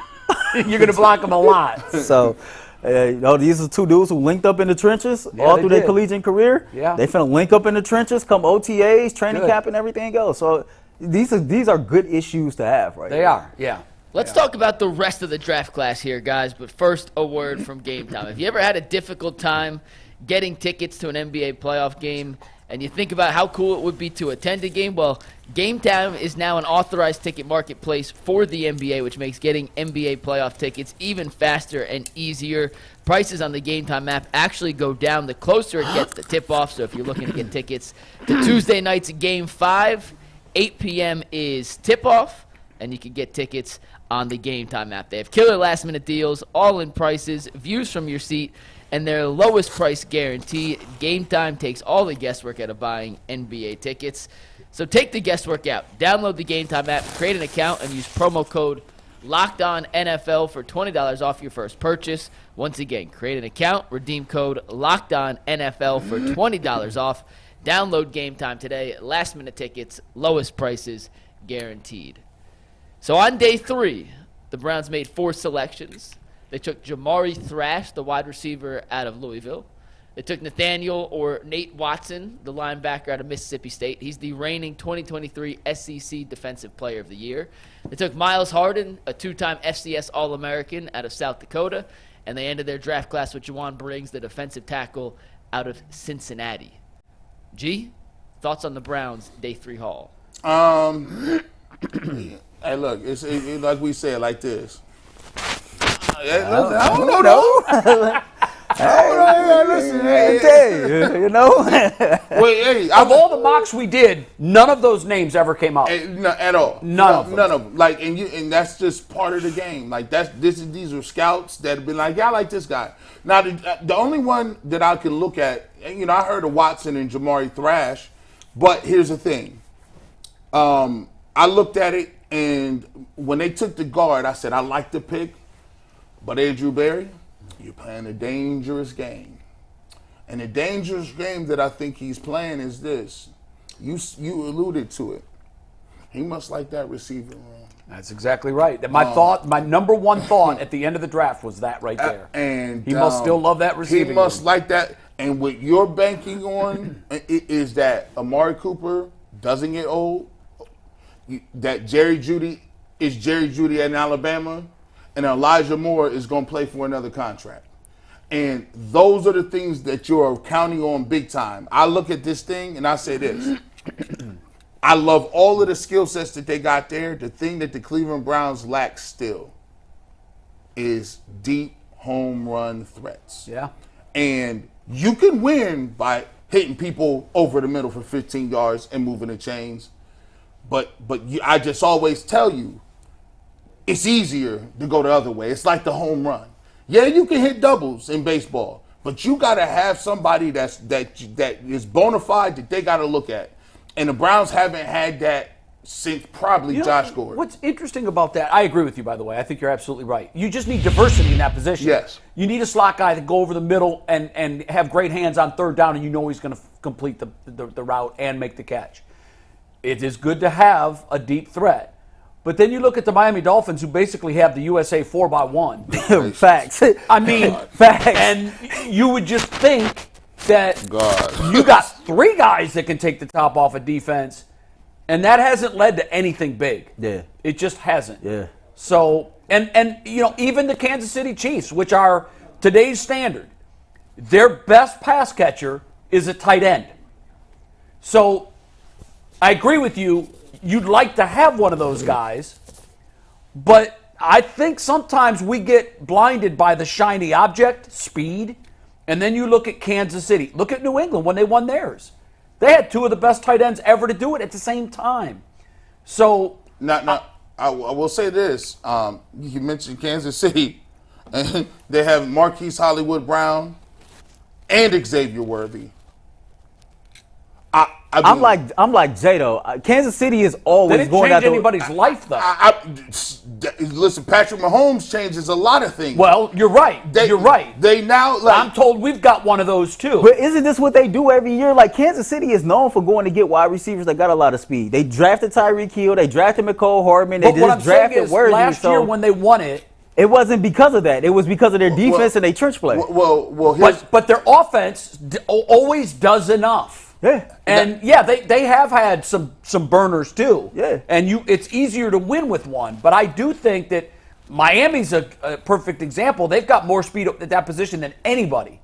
You're going to block him a lot. So, these are two dudes who linked up in the trenches all through their collegiate career. Yeah. They finna link up in the trenches, come OTAs, training camp, and everything else. So these are good issues to have, right? They are, yeah. Let's talk about the rest of the draft class here, guys. But first, a word from Game Time. Have you ever had a difficult time getting tickets to an NBA playoff game, and you think about how cool it would be to attend a game? Well, Game Time is now an authorized ticket marketplace for the NBA, which makes getting NBA playoff tickets even faster and easier. Prices on the Game Time app actually go down the closer it gets to tip-off. So if you're looking to get tickets to Tuesday night's Game 5, 8 p.m. is tip-off, and you can get tickets on the Game Time app. They have killer last-minute deals, all-in prices, views from your seat, and their lowest price guarantee. Game Time takes all the guesswork out of buying NBA tickets. So take the guesswork out. Download the Game Time app, create an account, and use promo code LOCKEDONNFL for $20 off your first purchase. Once again, create an account, redeem code LOCKEDONNFL for $20 off. Download Game Time today. Last-minute tickets, lowest prices guaranteed. So on day 3, the Browns made 4 selections. They took Jamari Thrash, the wide receiver out of Louisville. They took Nathaniel or Nate Watson, the linebacker out of Mississippi State. He's the reigning 2023 SEC Defensive Player of the Year. They took Miles Harden, a 2-time FCS All-American out of South Dakota. And they ended their draft class with Juwan Briggs, the defensive tackle out of Cincinnati. G, thoughts on the Browns' day 3 haul? Hey, look, it's like we said, like this. I don't know. Wait, hey, of all the mocks we did, none of those names ever came out. At all. None of them. None of them. Like, and that's just part of the game. Like, these are scouts that have been like, yeah, I like this guy. Now, the only one that I can look at, I heard of Watson and Jamari Thrash, but here's the thing. I looked at it, and when they took the guard, I said, I like the pick, but Andrew Berry, you're playing a dangerous game. And the dangerous game that I think he's playing is this. You alluded to it. He must like that receiver room. That's exactly right. My number one thought at the end of the draft was that right there. And he must still love that receiving. He must room. like that. And what you're banking on is that Amari Cooper doesn't get old, that Jerry Jeudy is Jerry Jeudy in Alabama, and Elijah Moore is going to play for another contract. And those are the things that you're counting on big time. I look at this thing and I say this. I love all of the skill sets that they got there. The thing that the Cleveland Browns lack still is deep home run threats. Yeah. And you can win by hitting people over the middle for 15 yards and moving the chains. But I just always tell you, it's easier to go the other way. It's like the home run. Yeah, you can hit doubles in baseball, but you got to have somebody that is bona fide that they got to look at. And the Browns haven't had that since probably Josh Gordon. What's interesting about that, I agree with you, by the way. I think you're absolutely right. You just need diversity in that position. Yes. You need a slot guy to go over the middle and have great hands on third down, and you know he's going to complete the route and make the catch. It is good to have a deep threat. But then you look at the Miami Dolphins, who basically have the USA 4x1. Facts. I mean, facts. And you would just think that you got three guys that can take the top off of defense, and that hasn't led to anything big. Yeah. It just hasn't. Yeah. So, and even the Kansas City Chiefs, which are today's standard, their best pass catcher is a tight end. So, I agree with you. You'd like to have one of those guys, but I think sometimes we get blinded by the shiny object, speed, and then you look at Kansas City. Look at New England when they won theirs. They had two of the best tight ends ever to do it at the same time. So, I will say this. You mentioned Kansas City, and they have Marquise Hollywood Brown and Xavier Worthy. I'm like Jay though. Kansas City is they always didn't going change after anybody's life, though. Listen, Patrick Mahomes changes a lot of things. Well, you're right. You're right. They now, I'm told we've got one of those too. But isn't this what they do every year? Like Kansas City is known for going to get wide receivers that got a lot of speed. They drafted Tyreek Hill. They drafted McCole Hardman. They But what I'm just saying drafted is, Worthy. last year when they won it, it wasn't because of that. It was because of their defense and their trench play. but their offense always does enough. Yeah. And they have had some burners too. Yeah. And it's easier to win with one. But I do think that Miami's a perfect example. They've got more speed at that position than anybody.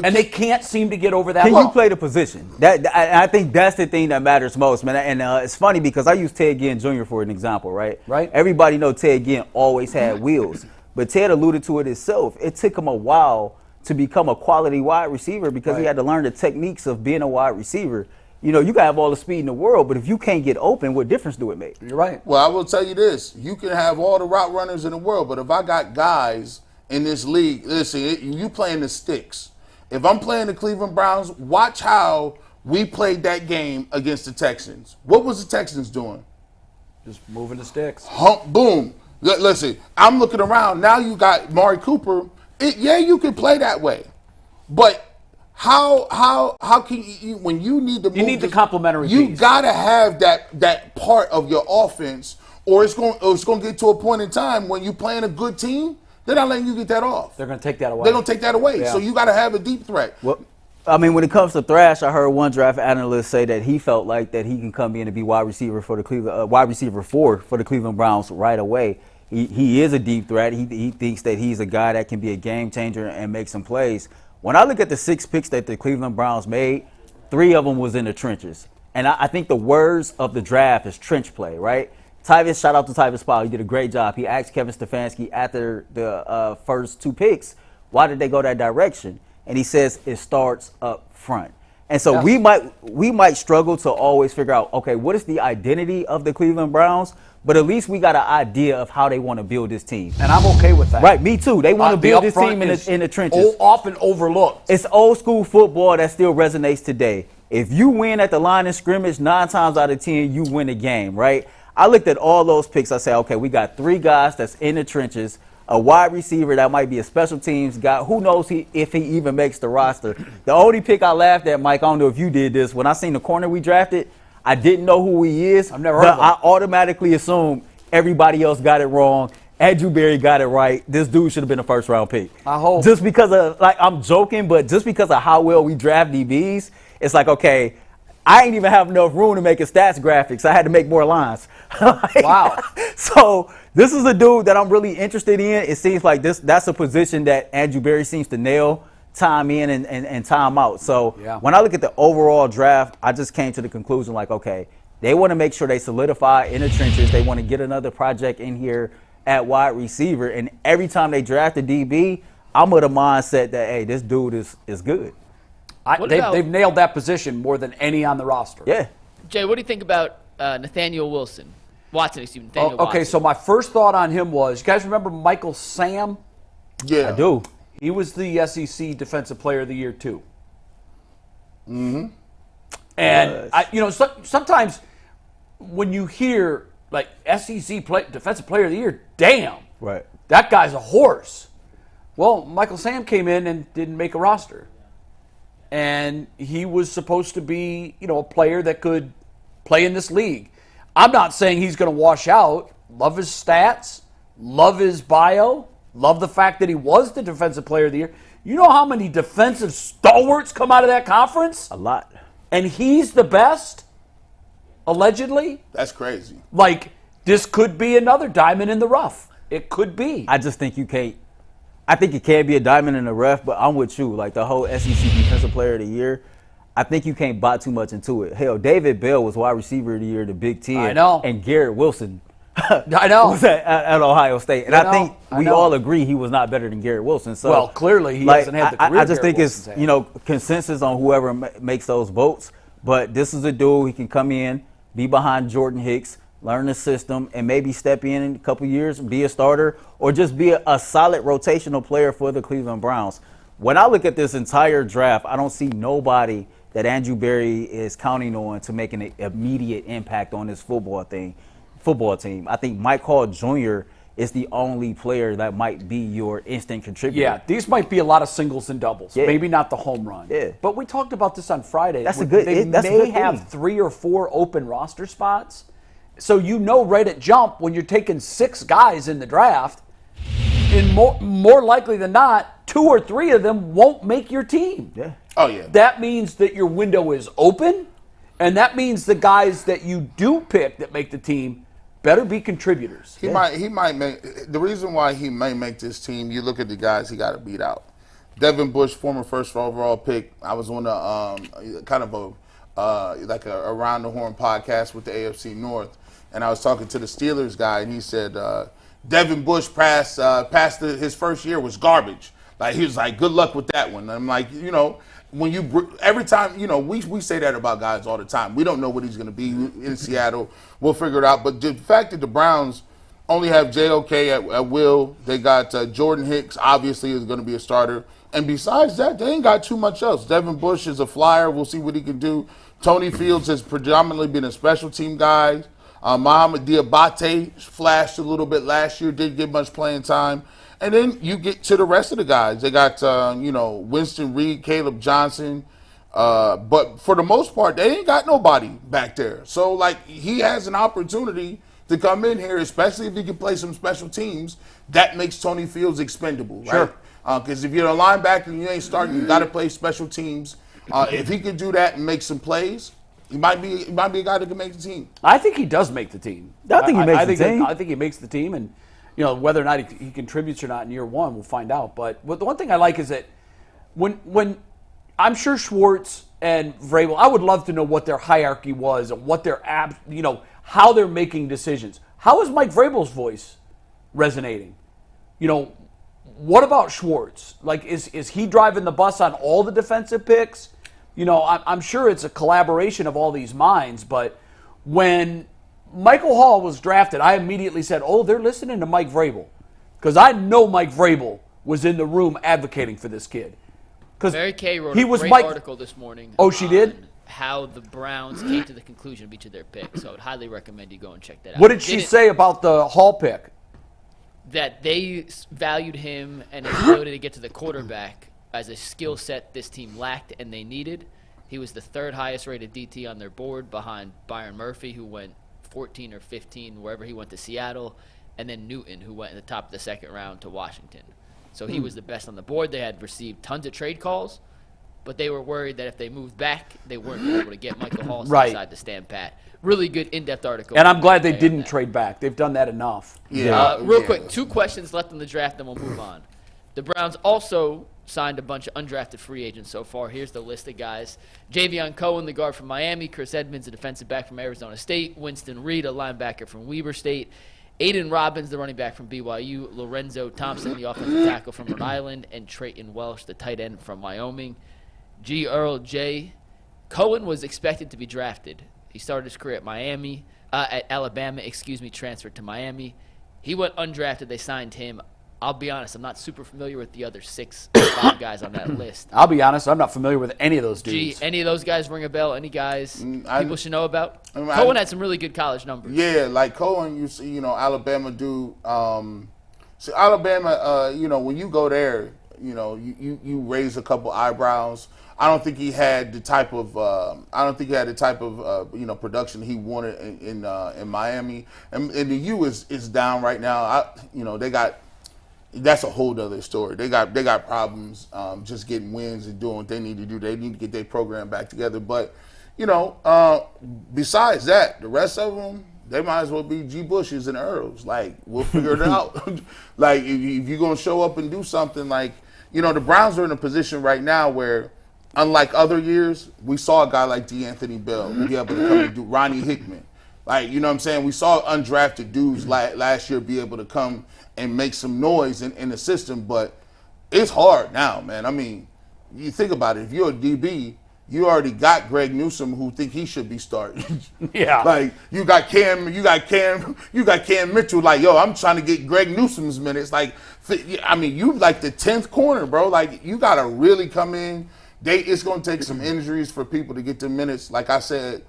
And they can't seem to get over that. Can you play the position? I think that's the thing that matters most, man. And it's funny because I use Ted Ginn Jr. for an example, right? Right. Everybody knows Ted Ginn always had wheels. But Ted alluded to it himself. It took him a while to become a quality wide receiver because he had to learn the techniques of being a wide receiver. You know, you can have all the speed in the world, but if you can't get open, what difference do it make? You're right. Well, I will tell you this. You can have all the route runners in the world, but if I got guys in this league, listen, you playing the sticks. If I'm playing the Cleveland Browns, watch how we played that game against the Texans. What was the Texans doing? Just moving the sticks. Boom. Listen, I'm looking around. Now you got Amari Cooper. You can play that way. But how can you, when you need to move, you need the complementary piece. You got to have that part of your offense, or it's going to get to a point in time when you're playing a good team, they're not letting you get that off. They're going to take that away. They're going to take that away. Yeah. So you got to have a deep threat. Well, I mean, when it comes to Thrash, I heard one draft analyst say that he felt like that he can come in and be wide receiver for the Cleveland Browns right away. He is a deep threat. He thinks that he's a guy that can be a game changer and make some plays. When I look at the 6 picks that the Cleveland Browns made, 3 of them was in the trenches. And I think the words of the draft is trench play, right? Shout out to Tyvis Powell. He did a great job. He asked Kevin Stefanski after the first 2 picks, why did they go that direction? And he says it starts up front. And so we might struggle to always figure out, okay, what is the identity of the Cleveland Browns? But at least we got an idea of how they want to build this team. And I'm okay with that. Right, me too. They want to build this team in the trenches. Often overlooked. It's old school football that still resonates today. If you win at the line of scrimmage, 9 times out of 10, you win a game, right? I looked at all those picks. I said, okay, we got 3 guys that's in the trenches, a wide receiver that might be a special teams guy. Who knows if he even makes the roster. The only pick I laughed at, Mike, I don't know if you did this. When I seen the corner we drafted, I didn't know who he is. I've never heard of him. I automatically assumed Everybody else got it wrong. Andrew Berry got it right. This dude should have been a first-round pick. I hope. Just because of, like, I'm joking, but just because of how well we draft DBs, it's like, okay, I ain't even have enough room to make a stats graphics. I had to make more lines. Wow. So this is a dude that I'm really interested in. It seems like that's a position that Andrew Berry seems to nail time in and time out. So when I look at the overall draft, I just came to the conclusion, like, okay, they want to make sure they solidify in the trenches. They want to get another project in here at wide receiver. And every time they draft a DB, I'm with a mindset that, hey, this dude is good. They've nailed that position more than any on the roster. Yeah. Jay, what do you think about Nathaniel Watson? Nathaniel Okay, Watson. so my first thought on him was, you guys remember Michael Sam? Yeah. I do. He was the SEC Defensive Player of the Year, too. Mm-hmm. And, sometimes when you hear, like, SEC Defensive Player of the Year, damn. Right. That guy's a horse. Well, Michael Sam came in and didn't make a roster. And he was supposed to be, a player that could play in this league. I'm not saying he's going to wash out. Love his stats. Love his bio. Love the fact that he was the Defensive Player of the Year. You know how many defensive stalwarts come out of that conference? A lot. And he's the best, allegedly? That's crazy. Like, this could be another diamond in the rough. It could be. I just think you can't. I think it can be a diamond in the rough, but I'm with you. Like, the whole SEC Defensive Player of the Year, I think you can't buy too much into it. Hell, David Bell was wide receiver of the year, the Big Ten. I know. And Garrett Wilson I know. was at Ohio State. And I think we all agree he was not better than Garrett Wilson. So, well, clearly he hasn't had the career I just think Garrett it's, consensus on whoever makes those votes. But this is a dude, he can come in, be behind Jordan Hicks, learn the system, and maybe step in a couple years, be a starter, or just be a solid rotational player for the Cleveland Browns. When I look at this entire draft, I don't see nobody that Andrew Berry is counting on to make an immediate impact on this football team. I think Mike Hall Jr. is the only player that might be your instant contributor. Yeah, these might be a lot of singles and doubles. Yeah. Maybe not the home run. Yeah. But we talked about this on Friday. That's a They good may have thing. 3 or 4 open roster spots. So right at jump when you're taking 6 guys in the draft, and more likely than not, 2 or 3 of them won't make your team. Yeah. Oh, yeah. That means that your window is open, and that means the guys that you do pick that make the team better be contributors. He might make the reason why he may make this team. You look at the guys he got to beat out. Devin Bush, former first overall pick. I was on a kind of a around the horn podcast with the AFC North, and I was talking to the Steelers guy, and he said Devin Bush past his first year was garbage. Like, he was like, good luck with that one. And I'm like, when every time, we say that about guys all the time. We don't know what he's going to be in Seattle. We'll figure it out. But the fact that the Browns only have JOK at will, they got Jordan Hicks, obviously, is going to be a starter. And besides that, they ain't got too much else. Devin Bush is a flyer. We'll see what he can do. Tony Fields has predominantly been a special team guy. Mohamed Diabate flashed a little bit last year, didn't get much playing time. And then you get to the rest of the guys. They got, Winston Reed, Caleb Johnson. But for the most part, they ain't got nobody back there. So, he has an opportunity to come in here, especially if he can play some special teams. That makes Tony Fields expendable, right? Sure. Because if you're a linebacker and you ain't starting, you got to play special teams. If he can do that and make some plays, he might be a guy that can make the team. I think he does make the team. I think he makes the team. I think he makes the team, and whether or not he contributes or not in year one, we'll find out. But the one thing I like is that when I'm sure Schwartz and Vrabel, I would love to know what their hierarchy was and what their how they're making decisions. How is Mike Vrabel's voice resonating? What about Schwartz? Like, is he driving the bus on all the defensive picks? I'm sure it's a collaboration of all these minds, but when Michael Hall was drafted, I immediately said, oh, they're listening to Mike Vrabel. Because I know Mike Vrabel was in the room advocating for this kid. Mary Kay wrote a great article this morning. Oh, she did? How the Browns came to the conclusion of each of their picks. So I would highly recommend you go and check that out. What did she say about the Hall pick? That they valued him and his ability to get to the quarterback as a skill set this team lacked and they needed. He was the 3rd highest rated DT on their board behind Byron Murphy, who went 14 or 15, wherever he went to Seattle, and then Newton, who went in the top of the second round to Washington. So he was the best on the board. They had received tons of trade calls, but they were worried that if they moved back, they weren't able to get Michael Hall inside to stand pat. Really good in-depth article. And I'm glad they didn't trade back. They've done that enough. Real quick, 2 questions left in the draft, then we'll move on. The Browns also signed a bunch of undrafted free agents so far. Here's the list of guys. Javion Cohen, the guard from Miami. Chris Edmonds, a defensive back from Arizona State. Winston Reed, a linebacker from Weber State. Aiden Robbins, the running back from BYU. Lorenzo Thompson, the offensive tackle from Rhode Island. And Trayton Welsh, the tight end from Wyoming. G. Earl J. Cohen was expected to be drafted. He started his career at Alabama, transferred to Miami. He went undrafted. They signed him. I'll be honest, I'm not super familiar with the other 5 guys on that list. I'll be honest, I'm not familiar with any of those dudes. Any of those guys ring a bell? Any guys people should know about? Cohen had some really good college numbers. Yeah, like Cohen, you see, Alabama do. So Alabama, when you go there, you raise a couple eyebrows. I don't think he had the type of production he wanted in Miami, and the U is down right now. They got. That's a whole other story. They got problems just getting wins and doing what they need to do. They need to get their program back together. But, besides that, the rest of them, they might as well be G. Bushes and Earls. Like, we'll figure it out. Like, if you're going to show up and do something, like, the Browns are in a position right now where, unlike other years, we saw a guy like D'Anthony Bell be able to come and do Ronnie Hickman. Like, you know what I'm saying? We saw undrafted dudes last year be able to come and make some noise in the system, but it's hard now, man. I mean, you think about it. If you're a DB, you already got Greg Newsome who think he should be starting. Yeah. Like, you got Cam Mitchell, like, yo, I'm trying to get Greg Newsome's minutes. Like, I mean, you like the 10th corner, bro. Like, you got to really come in. It's going to take some injuries for people to get the minutes. Like I said,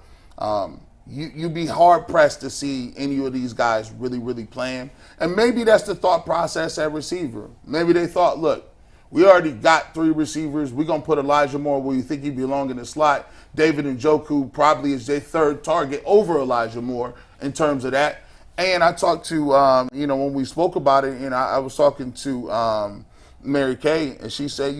you'd be hard-pressed to see any of these guys really, really playing. And maybe that's the thought process at receiver. Maybe they thought, look, we already got 3 receivers. We're going to put Elijah Moore where you think he belong in the slot. David Njoku probably is their 3rd target over Elijah Moore in terms of that. And I talked to, when we spoke about it, and I was talking to Mary Kay, and she said,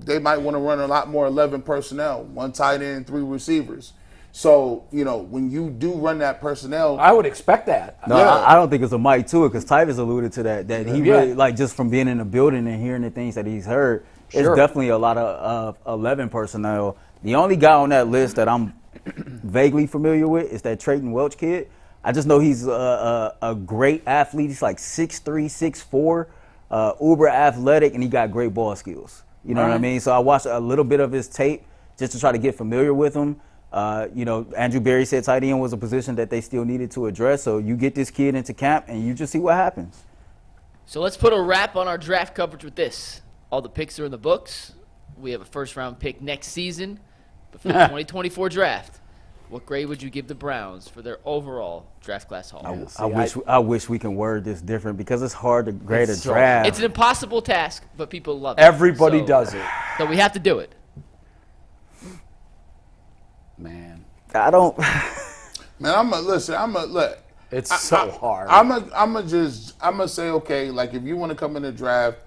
they might want to run a lot more 11 personnel, 1 tight end, 3 receivers. So, when you do run that personnel. I would expect that. No, yeah. I don't think it's a mic to it because Tyvis alluded to that he really, like, just from being in the building and hearing the things that he's heard, it's definitely a lot of 11 personnel. The only guy on that list that I'm vaguely familiar with is that Trayton Welch kid. I just know he's a great athlete. He's like 6'3", 6'4", uber athletic, and he got great ball skills. You know what I mean? So I watched a little bit of his tape just to try to get familiar with him. Andrew Berry said tight end was a position that they still needed to address. So you get this kid into camp and you just see what happens. So let's put a wrap on our draft coverage with this. All the picks are in the books. We have a first-round pick next season. But for the 2024 draft, what grade would you give the Browns for their overall draft class haul? I wish we can word this different because it's hard to grade a draft. It's an impossible task, but people love it. Everybody does it. So we have to do it. Man, I don't. Man, look. It's so hard. I'm gonna say, okay, like if you want to come in the draft,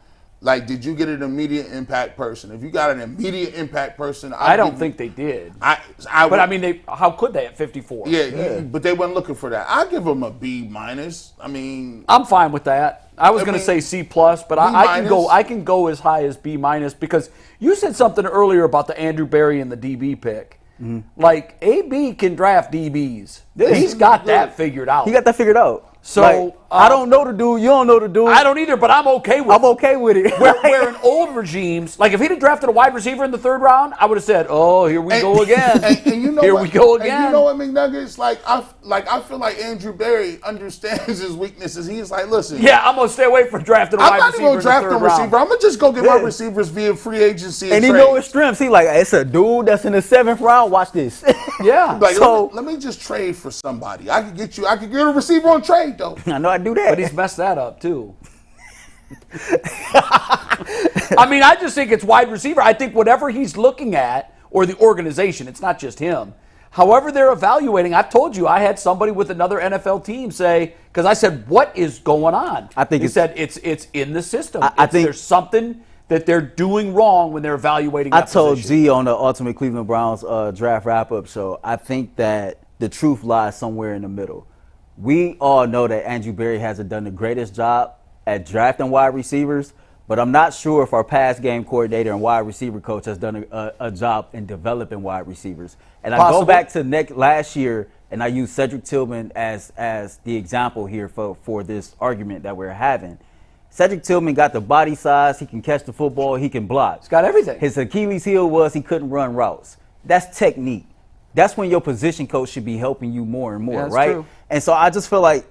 like, did you get an immediate impact person? If you got an immediate impact person, I don't think they did. But I mean, how could they at 54? Yeah, but they weren't looking for that. I give them a B-. I mean, I'm fine with that. I was going to say C+, but I can go as high as B- because you said something earlier about the Andrew Berry and the DB pick. Mm-hmm. Like, AB can draft DBs. He's got that figured out. He got that figured out. So like, I don't know the dude. You don't know the dude. I don't either, but I'm okay with it. I'm okay with it. Where in old regimes, like if he'd have drafted a wide receiver in the 3rd round, I would have said, "Oh, here we go again." And you know here what? we go again. And you know what, McNuggets? I feel like Andrew Berry understands his weaknesses. He's like, listen. Yeah, I'm gonna stay away from drafting a wide receiver. I'm not even gonna draft a receiver. I'm gonna just go get my receivers via free agency. And he know his strengths. He like, it's a dude that's in the 7th round. Watch this. Yeah. Like, so let me just trade for somebody. I could get a receiver on trade though. I know I do that. But he's messed that up too. I mean, I just think it's wide receiver. I think whatever he's looking at, or the organization, it's not just him. However they're evaluating, I've told you, I had somebody with another NFL team say, because I said, what is going on? I think he said it's in the system. I think there's something that they're doing wrong when they're evaluating that I told position. Z on the Ultimate Cleveland Browns draft wrap-up show, I think that the truth lies somewhere in the middle. We all know that Andrew Berry hasn't done the greatest job at drafting wide receivers, but I'm not sure if our pass game coordinator and wide receiver coach has done a job in developing wide receivers. And I go back to last year, and I use Cedric Tillman as the example here for this argument that we're having. Cedric Tillman got the body size. He can catch the football. He can block. He's got everything. His Achilles heel was he couldn't run routes. That's technique. That's when your position coach should be helping you more and more, that's right? true. And so I just feel like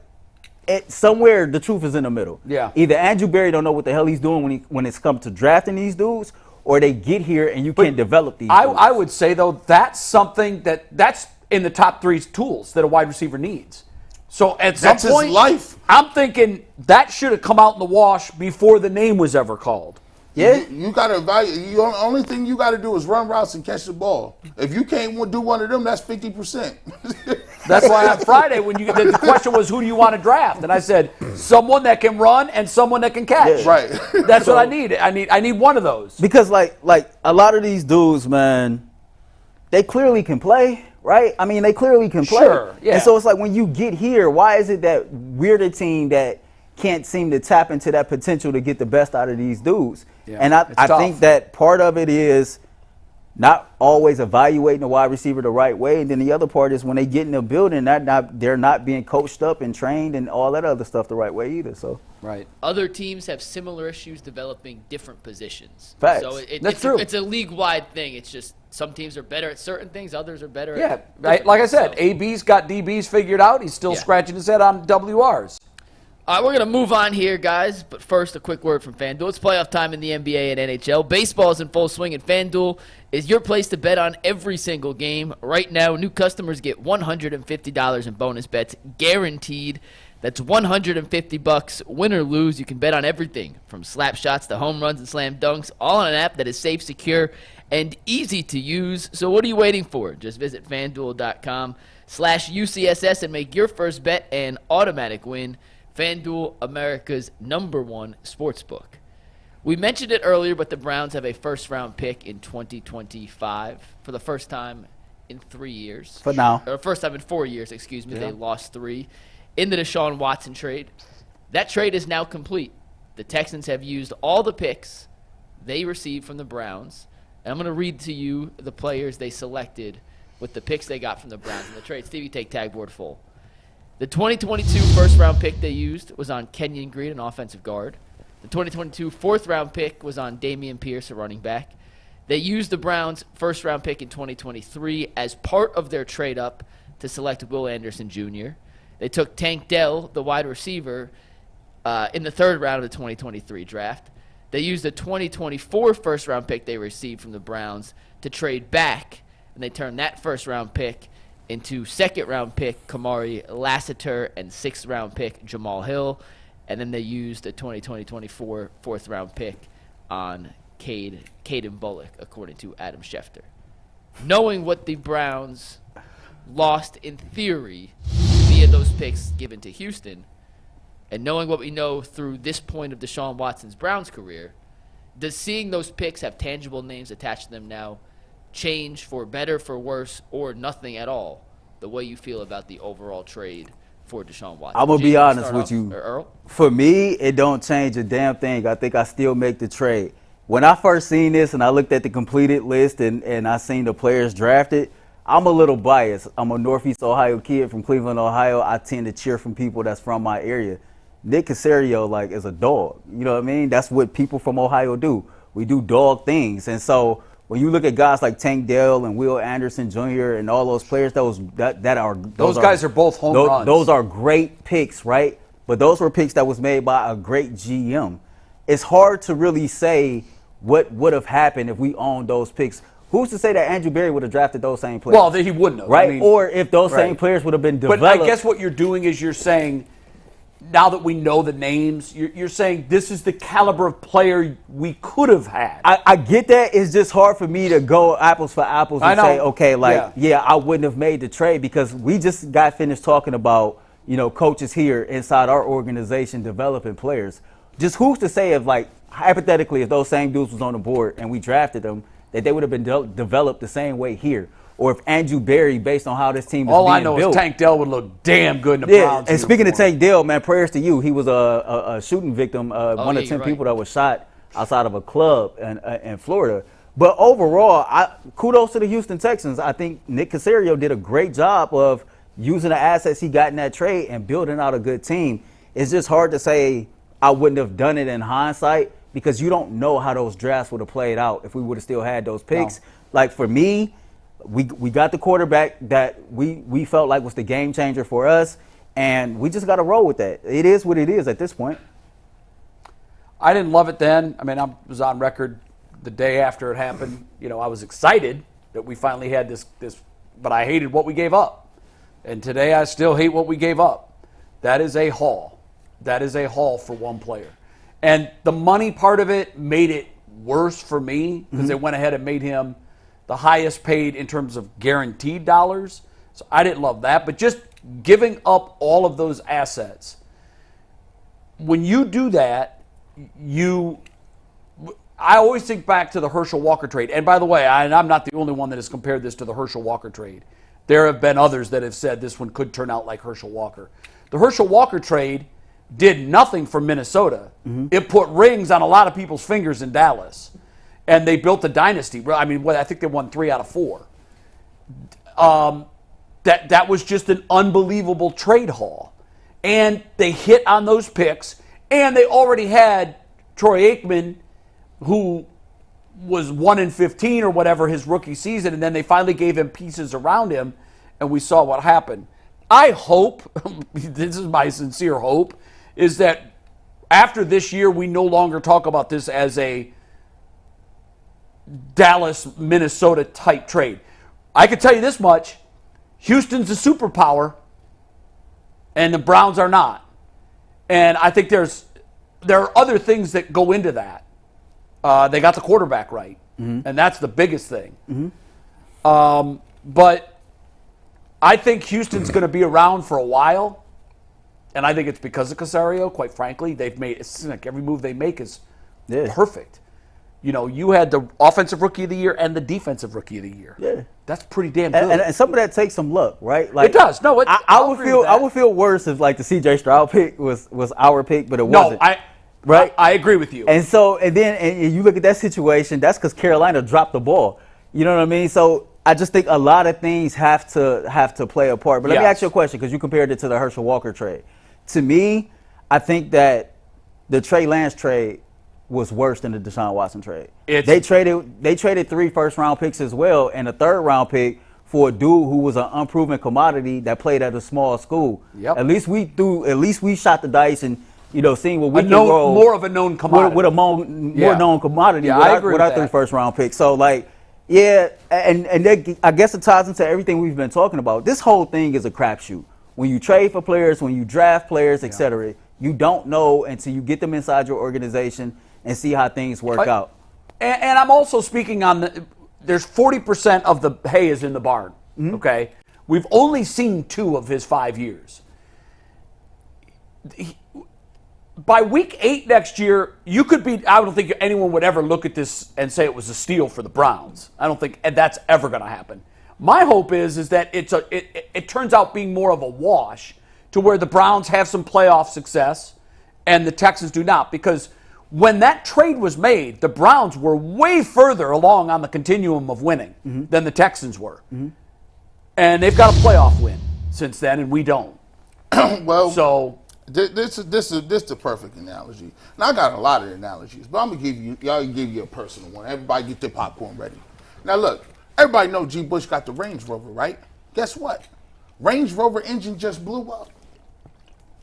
somewhere the truth is in the middle. Yeah. Either Andrew Berry don't know what the hell he's doing when it's come to drafting these dudes, or they get here and you can't develop these dudes. I would say, though, that's something that's in the top 3 tools that a wide receiver needs. So at some That's his point, life. I'm thinking that should have come out in the wash before the name was ever called. Yeah. You got to evaluate. The only thing you got to do is run routes and catch the ball. If you can't do one of them, that's 50%. That's why on Friday, when the question was, who do you want to draft? And I said, someone that can run and someone that can catch. Yeah. Right. That's what I need. I need one of those. Because like a lot of these dudes, man, they clearly can play, right? I mean, they clearly can play. Sure, yeah. And so it's like when you get here, why is it that we're the team that can't seem to tap into that potential to get the best out of these dudes? Yeah, and I think that part of it is not always evaluating the wide receiver the right way. And then the other part is when they get in the building, they're not being coached up and trained and all that other stuff the right way either. So Right. Other teams have similar issues developing different positions. Facts. So That's true. It's a league-wide thing. It's just some teams are better at certain things, others are better Yeah, at right. Like I said, so. AB's got DBs figured out. He's still Yeah. scratching his head on WRs. All right, we're going to move on here, guys. But first, a quick word from FanDuel. It's playoff time in the NBA and NHL. Baseball is in full swing, and FanDuel is your place to bet on every single game. Right now, new customers get $150 in bonus bets guaranteed. That's $150, win or lose. You can bet on everything from slap shots to home runs and slam dunks, all on an app that is safe, secure, and easy to use. So what are you waiting for? Just visit FanDuel.com/UCSS and make your first bet an automatic win. FanDuel, America's #1 sportsbook. We mentioned it earlier, but the Browns have a first-round pick in 2025 for the first time in 3 years. For now. Or first time in 4 years, excuse me. Yeah. They lost 3 in the Deshaun Watson trade. That trade is now complete. The Texans have used all the picks they received from the Browns. And I'm going to read to you the players they selected with the picks they got from the Browns in the trade. Stevie, take tagboard full. The 2022 first-round pick they used was on Kenyon Green, an offensive guard. The 2022 fourth-round pick was on Dameon Pierce, a running back. They used the Browns' first-round pick in 2023 as part of their trade-up to select Will Anderson Jr. They took Tank Dell, the wide receiver, in the third round of the 2023 draft. They used the 2024 first-round pick they received from the Browns to trade back, and they turned that first-round pick into second-round pick Kamari Lassiter and sixth-round pick Jamal Hill. And then they used a 2024 fourth-round pick on Caden Bullock, according to Adam Schefter. Knowing what the Browns lost in theory via those picks given to Houston, and knowing what we know through this point of Deshaun Watson's Browns career, does seeing those picks have tangible names attached to them now change for better, for worse, or nothing at all, the way you feel about the overall trade for Deshaun Watson? I'm going to be honest with you. Earl? For me, it don't change a damn thing. I think I still make the trade. When I first seen this and I looked at the completed list and I seen the players drafted, I'm a little biased. I'm a Northeast Ohio kid from Cleveland, Ohio. I tend to cheer from people that's from my area. Nick Caserio, is a dog. You know what I mean? That's what people from Ohio do. We do dog things. And so when you look at guys like Tank Dell and Will Anderson Jr. and all those players, those guys are both home runs. Those are great picks, right? But those were picks that was made by a great GM. It's hard to really say what would have happened if we owned those picks. Who's to say that Andrew Berry would have drafted those same players? Well, he wouldn't have. Right? Or if those same players would have been developed. But I guess what you're doing is you're saying now that we know the names, you're saying this is the caliber of player we could have had. I get that. It's just hard for me to go apples for apples and say, okay, I wouldn't have made the trade, because we just got finished talking about, coaches here inside our organization developing players. Just who's to say if, hypothetically, if those same dudes was on the board and we drafted them, that they would have been developed the same way here? Or if Andrew Berry, based on how this team is all being I know built, is Tank Dell would look damn good in the Browns. And speaking of Tank Dell, man, prayers to you. He was a shooting victim, one of 10 people that was shot outside of a club in Florida. But overall, kudos to the Houston Texans. I think Nick Caserio did a great job of using the assets he got in that trade and building out a good team. It's just hard to say I wouldn't have done it in hindsight, because you don't know how those drafts would have played out if we would have still had those picks. No. Like for me, we got the quarterback that we felt like was the game changer for us, and we just got to roll with that. It is what it is at this point. I didn't love it then. I mean, I was on record the day after it happened. I was excited that we finally had this, but I hated what we gave up. And today I still hate what we gave up. That is a haul. That is a haul for one player. And the money part of it made it worse for me, because they went ahead and made him the highest paid in terms of guaranteed dollars. So I didn't love that. But just giving up all of those assets, when you do that, I always think back to the Herschel Walker trade. And by the way, I'm not the only one that has compared this to the Herschel Walker trade. There have been others that have said this one could turn out like Herschel Walker. The Herschel Walker trade did nothing for Minnesota. It put rings on a lot of people's fingers in Dallas. And they built a dynasty. I mean, I think they won 3 out of 4. That was just an unbelievable trade haul. And they hit on those picks. And they already had Troy Aikman, who was 1-15 or whatever his rookie season. And then they finally gave him pieces around him. And we saw what happened. I hope, this is my sincere hope, is that after this year, we no longer talk about this as a Dallas-Minnesota type trade. I can tell you this much. Houston's a superpower, and the Browns are not. And I think there are other things that go into that. They got the quarterback right, and that's the biggest thing. But I think Houston's going to be around for a while. And I think it's because of Caserio, quite frankly. It seems like every move they make is perfect. You had the offensive rookie of the year and the defensive rookie of the year. Yeah. That's pretty damn good. And some of that takes some luck, right? It does. No, I would feel worse if the C.J. Stroud pick was our pick, but it wasn't. Right? I agree with you. And so, and you look at that situation, that's because Carolina dropped the ball. You know what I mean? So I just think a lot of things have to play a part. But let me ask you a question, because you compared it to the Herschel Walker trade. To me, I think that the Trey Lance trade was worse than the Deshaun Watson trade. They traded 3 first-round picks as well, and a 3rd-round pick for a dude who was an unproven commodity that played at a small school. Yep. At least we shot the dice and seeing what we can roll. More of a known commodity. With a more known commodity I agree with our 3 first-round picks. So and that, I guess it ties into everything we've been talking about. This whole thing is a crapshoot. When you trade for players, when you draft players, etc., you don't know until you get them inside your organization and see how things work out. And I'm also speaking on there's 40% of the hay is in the barn, okay? We've only seen 2 of his 5 years. By week 8 next year, I don't think anyone would ever look at this and say it was a steal for the Browns. I don't think that's ever going to happen. My hope is that it turns out being more of a wash, to where the Browns have some playoff success and the Texans do not. Because when that trade was made, the Browns were way further along on the continuum of winning than the Texans were. And they've got a playoff win since then, and we don't. Well, so this is the perfect analogy. Now, I got a lot of analogies, but I'm gonna give you a personal one. Everybody get their popcorn ready. Now, look, everybody know G. Bush got the Range Rover, right? Guess what? Range Rover engine just blew up.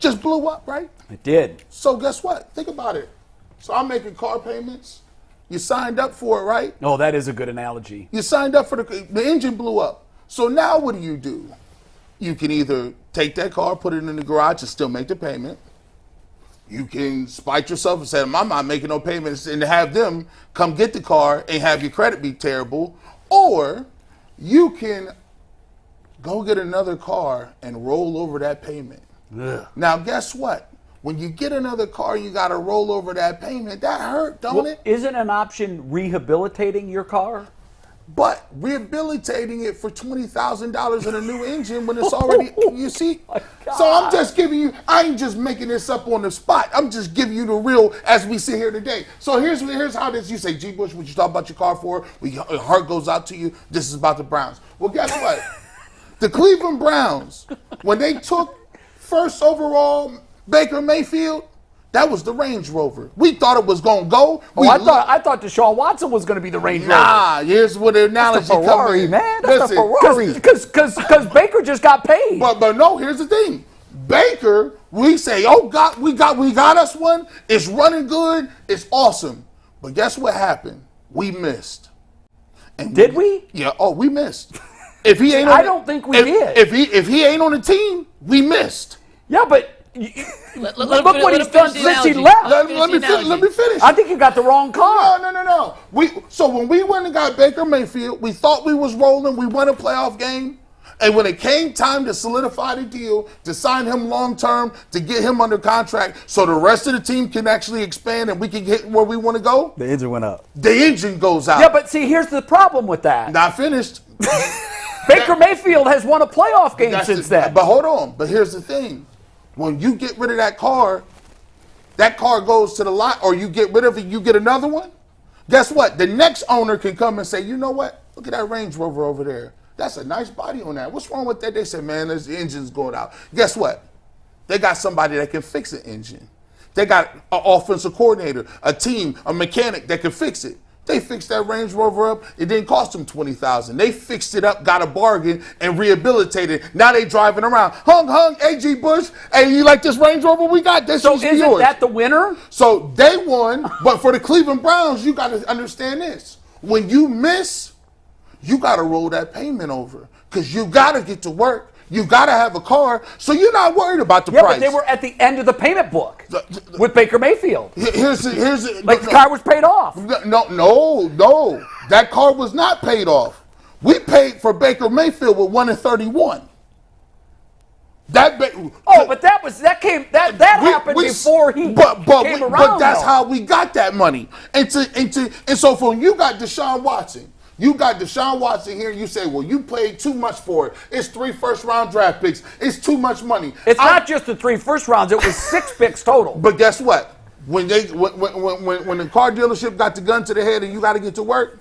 Just blew up, right? It did. So guess what? Think about it. So I'm making car payments. You signed up for it, right? Oh, that is a good analogy. You signed up for the engine blew up. So now what do? You can either take that car, put it in the garage and still make the payment, You can spite yourself and say, I'm not making no payments, and have them come get the car and have your credit be terrible. Or you can go get another car and roll over that payment. Ugh. Now, guess what? When you get another car, you got to roll over that payment. That hurt, don't it? Isn't an option rehabilitating your car? But rehabilitating it for $20,000 in a new engine when it's already, you see? My God. So I'm just giving you, I ain't just making this up on the spot. I'm just giving you the real as we sit here today. So here's how this, you say, G. Bush, what you talk about your car for? Your heart goes out to you. This is about the Browns. Well, guess what? The Cleveland Browns, when they took first overall Baker Mayfield, that was the Range Rover. We thought it was going to go. I thought Deshaun Watson was going to be the Range Rover. Nah, here's where the analogy That's the Ferrari, comes in. man. That's the Ferrari. Because Baker just got paid. But no, here's the thing. Baker, we say, oh God, we got us one. It's running good. It's awesome. But guess what happened? We missed. And Did we? Yeah. Oh, we missed. If he ain't, I don't think we did. If he ain't on the team, we missed. Yeah, but Look look what he's done since he left. Let me finish. I think you got the wrong car. No. So when we went and got Baker Mayfield, we thought we was rolling. We won a playoff game. And when it came time to solidify the deal, to sign him long term, to get him under contract so the rest of the team can actually expand and we can get where we want to go, The engine went up. the engine goes out. Yeah, but see, here's the problem with that. Not finished. Baker Mayfield has won a playoff game since then. But hold on. But here's the thing. When you get rid of that car goes to the lot, or you get rid of it, you get another one. Guess what? The next owner can come and say, you know what? Look at that Range Rover over there. That's a nice body on that. What's wrong with that? They said, man, the engine's going out. Guess what? They got somebody that can fix the engine. They got an offensive coordinator, a team, a mechanic that can fix it. They fixed that Range Rover up. It didn't cost them $20,000. They fixed it up, got a bargain, and rehabilitated. Now they driving around. Hung, AG Bush. Hey, you like this Range Rover we got? This So is isn't yours. that the winner? So they won, but for the Cleveland Browns, you got to understand this. When you miss, you got to roll that payment over because you got to get to work. You got to have a car, so you're not worried about the Yeah, price. but they were at the end of the payment book with Baker Mayfield. Here's Like the car was paid off. No. That car was not paid off. We paid for Baker Mayfield with 1-31. That happened before he came around. But that's though. how we got that money. And so when you got Deshaun Watson, here, and you say, well, you paid too much for it. It's 3 first-round draft picks. It's too much money. It's not just the 3 first rounds. It was 6 picks total. But guess what? When the car dealership got the gun to the head and you got to get to work,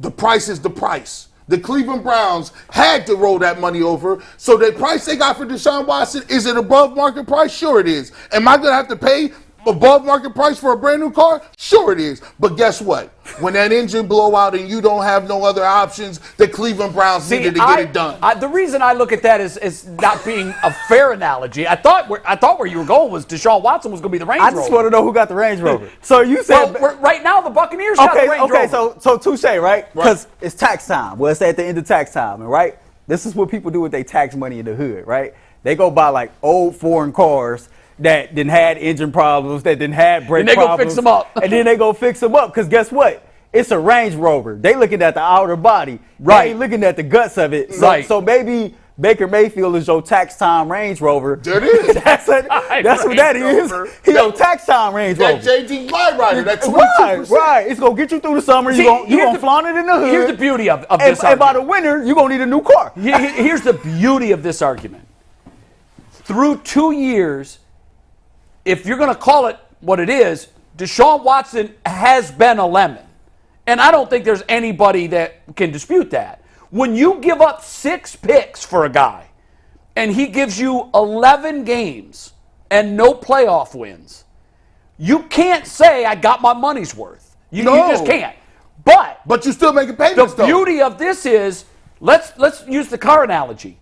the price is the price. The Cleveland Browns had to roll that money over. So the price they got for Deshaun Watson, is it above market price? Sure it is. Am I going to have to pay above market price for a brand new car? Sure it is. But guess what? When that engine blow out and you don't have no other options, the Cleveland Browns needed to get it done. The reason I look at that is not being a fair analogy. I thought where you were going was Deshaun Watson was going to be the Range Rover. I just want to know who got the Range Rover. So you said right now the Buccaneers got the Range Rover. Okay, so touche, right? Because it's tax time. Well, it's at the end of tax time, and right? This is what people do with their tax money in the hood, right? They go buy like old foreign cars that didn't had engine problems, that didn't have brake problems. And they go fix them up. And then they go fix them up, because guess what? It's a Range Rover. They looking at the outer body. Right. They ain't looking at the guts of it. Right. So maybe Baker Mayfield is your tax time Range Rover. There it is. That's what that is. He's your tax time Range Rover. That JD Rider, that 22%. Right. It's going to get you through the summer. You're going to flaunt it in the hood. Here's the beauty of this And by argument. the winter, you're going to need a new car. Here's the beauty of this argument. Through 2 years, if you're going to call it what it is, Deshaun Watson has been a lemon. And I don't think there's anybody that can dispute that. When you give up 6 picks for a guy and he gives you 11 games and no playoff wins, you can't say I got my money's worth. You just can't. But you still making payments, the beauty of this is, let's use the car analogy.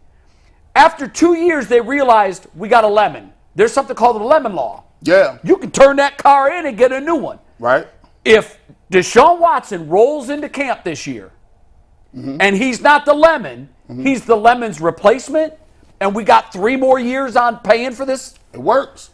After 2 years, they realized we got a lemon. There's something called the lemon law. Yeah. You can turn that car in and get a new one. Right. If Deshaun Watson rolls into camp this year and he's not the lemon, he's the lemon's replacement, and we got 3 more years on paying for this, It works.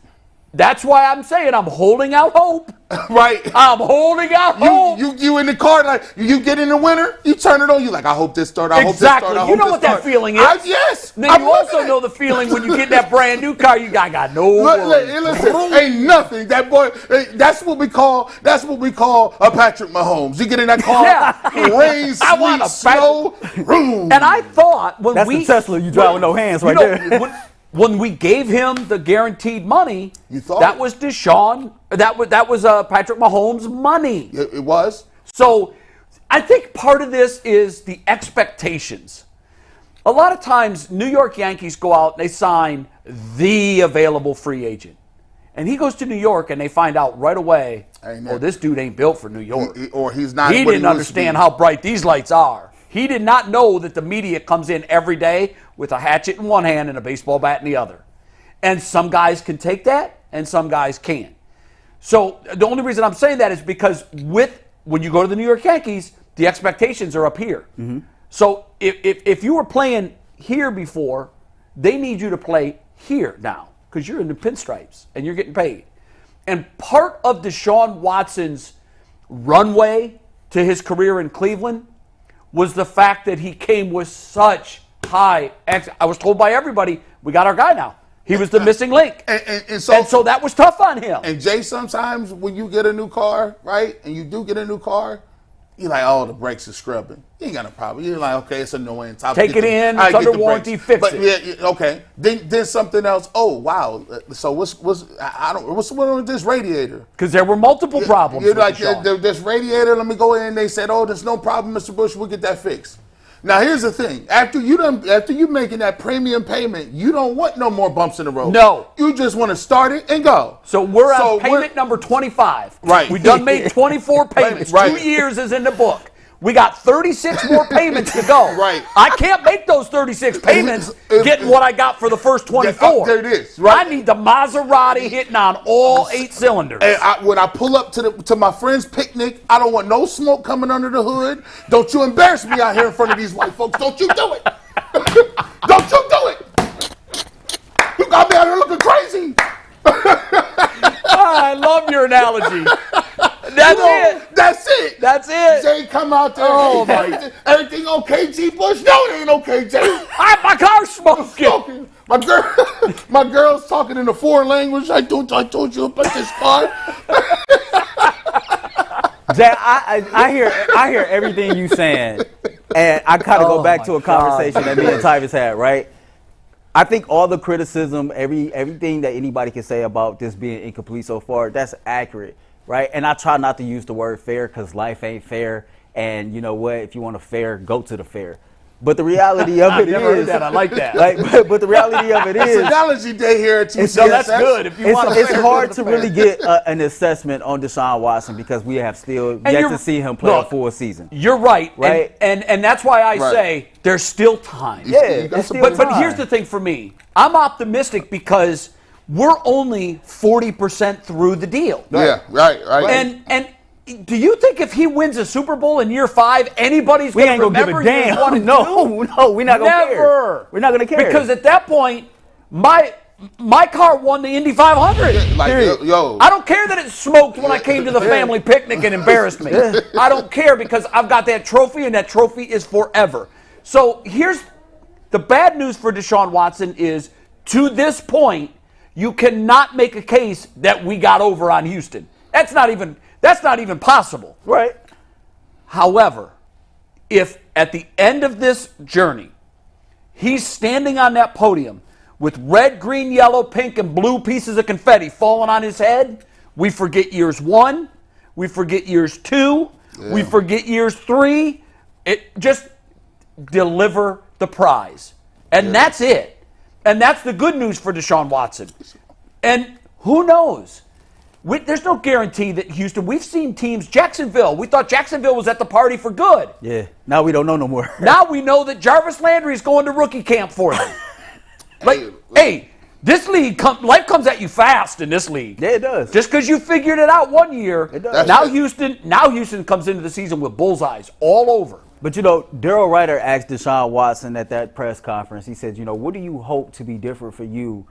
That's why I'm saying I'm holding out hope. Right. I'm holding out hope. You in the car, like, you get in the winter, you turn it on, you like, I hope this start, I hope this start, I hope You know this what that start. feeling is. Yes. Then you also know the feeling when you get that brand new car, you got no worries. Listen, ain't nothing. That boy, that's what we call a Patrick Mahomes. You get in that car, rain, I want sleet, a snow, room. And I thought when That's the Tesla you drive with no hands right there. When we gave him the guaranteed money, You thought that it? was Deshaun. That was Patrick Mahomes' money. It was. So I think part of this is the expectations. A lot of times, New York Yankees go out and they sign the available free agent. And he goes to New York and they find out right away, oh, this dude ain't built for New York. Or he's not. He didn't understand how bright these lights are. He did not know that the media comes in every day with a hatchet in one hand and a baseball bat in the other. And some guys can take that and some guys can't. So the only reason I'm saying that is because when you go to the New York Yankees, the expectations are up here. Mm-hmm. So if you were playing here before, they need you to play here now because you're in the pinstripes and you're getting paid. And part of Deshaun Watson's runway to his career in Cleveland was the fact that he came with such high I was told by everybody, we got our guy now. He was the missing link. And so that was tough on him. And Jay, sometimes when you get a new car, right, and you do get a new car, you're like, oh, the brakes are scrubbing. You ain't got no problem. You're like, okay, it's annoying. Take it in, it's under warranty, fix it. Yeah, okay. Then something else. Oh, wow. So what's wrong with this radiator? Because there were multiple problems. You're like, this radiator, let me go in. They said, oh, there's no problem, Mr. Bush. We'll get that fixed. Now, here's the thing. After you making that premium payment, you don't want no more bumps in the road. No. You just want to start it and go. So we're on payment number 25. Right. We done made 24 payments. Right. 2 years is in the book. We got 36 more payments to go. Right. I can't make those 36 payments getting what I got for the first 24. There it is. Right. I need the Maserati hitting on all 8 cylinders. And when I pull up to my friend's picnic, I don't want no smoke coming under the hood. Don't you embarrass me out here in front of these white folks. Don't you do it. Don't you do it. You got me out here looking crazy. I love your analogy. That's it. That's it. Jay come out there. Oh, everything okay, G. Bush? No, it ain't okay, Jay. My car's smoking. My girl's talking in a foreign language. I told you about this car. Jay, I hear everything you saying, and I kind of go back to a conversation that me and Tyvis had, right? I think all the criticism, everything that anybody can say about this being incomplete so far, that's accurate, right? And I try not to use the word fair because life ain't fair. And you know what? If you want a fair, go to the fair. But the reality of it never heard is, that. I like that. But the reality of it is, It's analogy day here at TCSS. So that's good. If you want it's hard to really get an assessment on Deshaun Watson because we have still yet to see him play a full season. You're right. Right? And that's why I say there's still time. Yeah, there's still time. But here's the thing for me. I'm optimistic because we're only 40% through the deal. Yeah, right. And do you think if he wins a Super Bowl in year 5, anybody's going to remember give a damn? years 1 and 2? No, we're not going to care. Never. We're not going to care. Because at that point, my car won the Indy 500. I don't care that it smoked when I came to the family picnic and embarrassed me. I don't care because I've got that trophy and that trophy is forever. So here's the bad news for Deshaun Watson is to this point, you cannot make a case that we got over on Houston. That's not even possible. Right. However, if at the end of this journey, he's standing on that podium with red, green, yellow, pink, and blue pieces of confetti falling on his head, we forget years 1, we forget years 2, we forget years 3. It just deliver the prize. And that's it. And that's the good news for Deshaun Watson. And who knows? There's no guarantee that Houston, we've seen teams, Jacksonville, we thought Jacksonville was at the party for good. Yeah, now we don't know no more. Now we know that Jarvis Landry is going to rookie camp for them. Hey, this league, life comes at you fast in this league. Yeah, it does. Just because you figured it out one year, it does. Now Houston comes into the season with bullseyes all over. But, Daryl Ryder asked Deshaun Watson at that press conference, he said, what do you hope to be different for you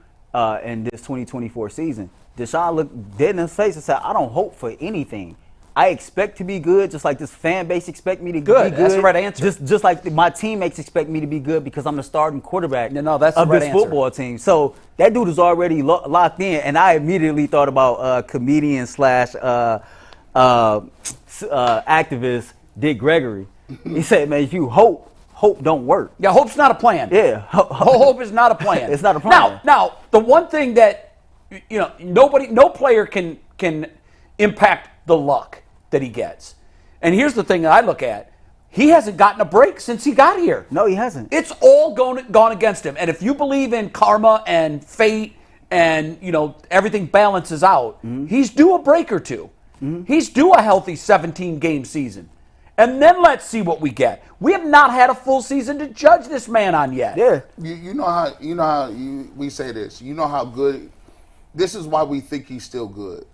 in this 2024 season? Deshaun looked dead in his face and said, I don't hope for anything. I expect to be good, just like this fan base expect me to be good. That's the right answer. Just like my teammates expect me to be good because I'm the starting quarterback that's the of right this answer. football team. So that dude is already locked in, and I immediately thought about comedian slash activist Dick Gregory. He said, man, if you hope don't work. Yeah, hope's not a plan. Yeah. Hope is not a plan. It's not a plan. Now, the one thing that, no player can impact the luck that he gets. And here's the thing that I look at. He hasn't gotten a break since he got here. No, he hasn't. It's all gone against him. And if you believe in karma and fate and, everything balances out, he's due a break or two. He's due a healthy 17-game season. And then let's see what we get. We have not had a full season to judge this man on yet. Yeah. You know how we say this. You know how good. This is why we think he's still good,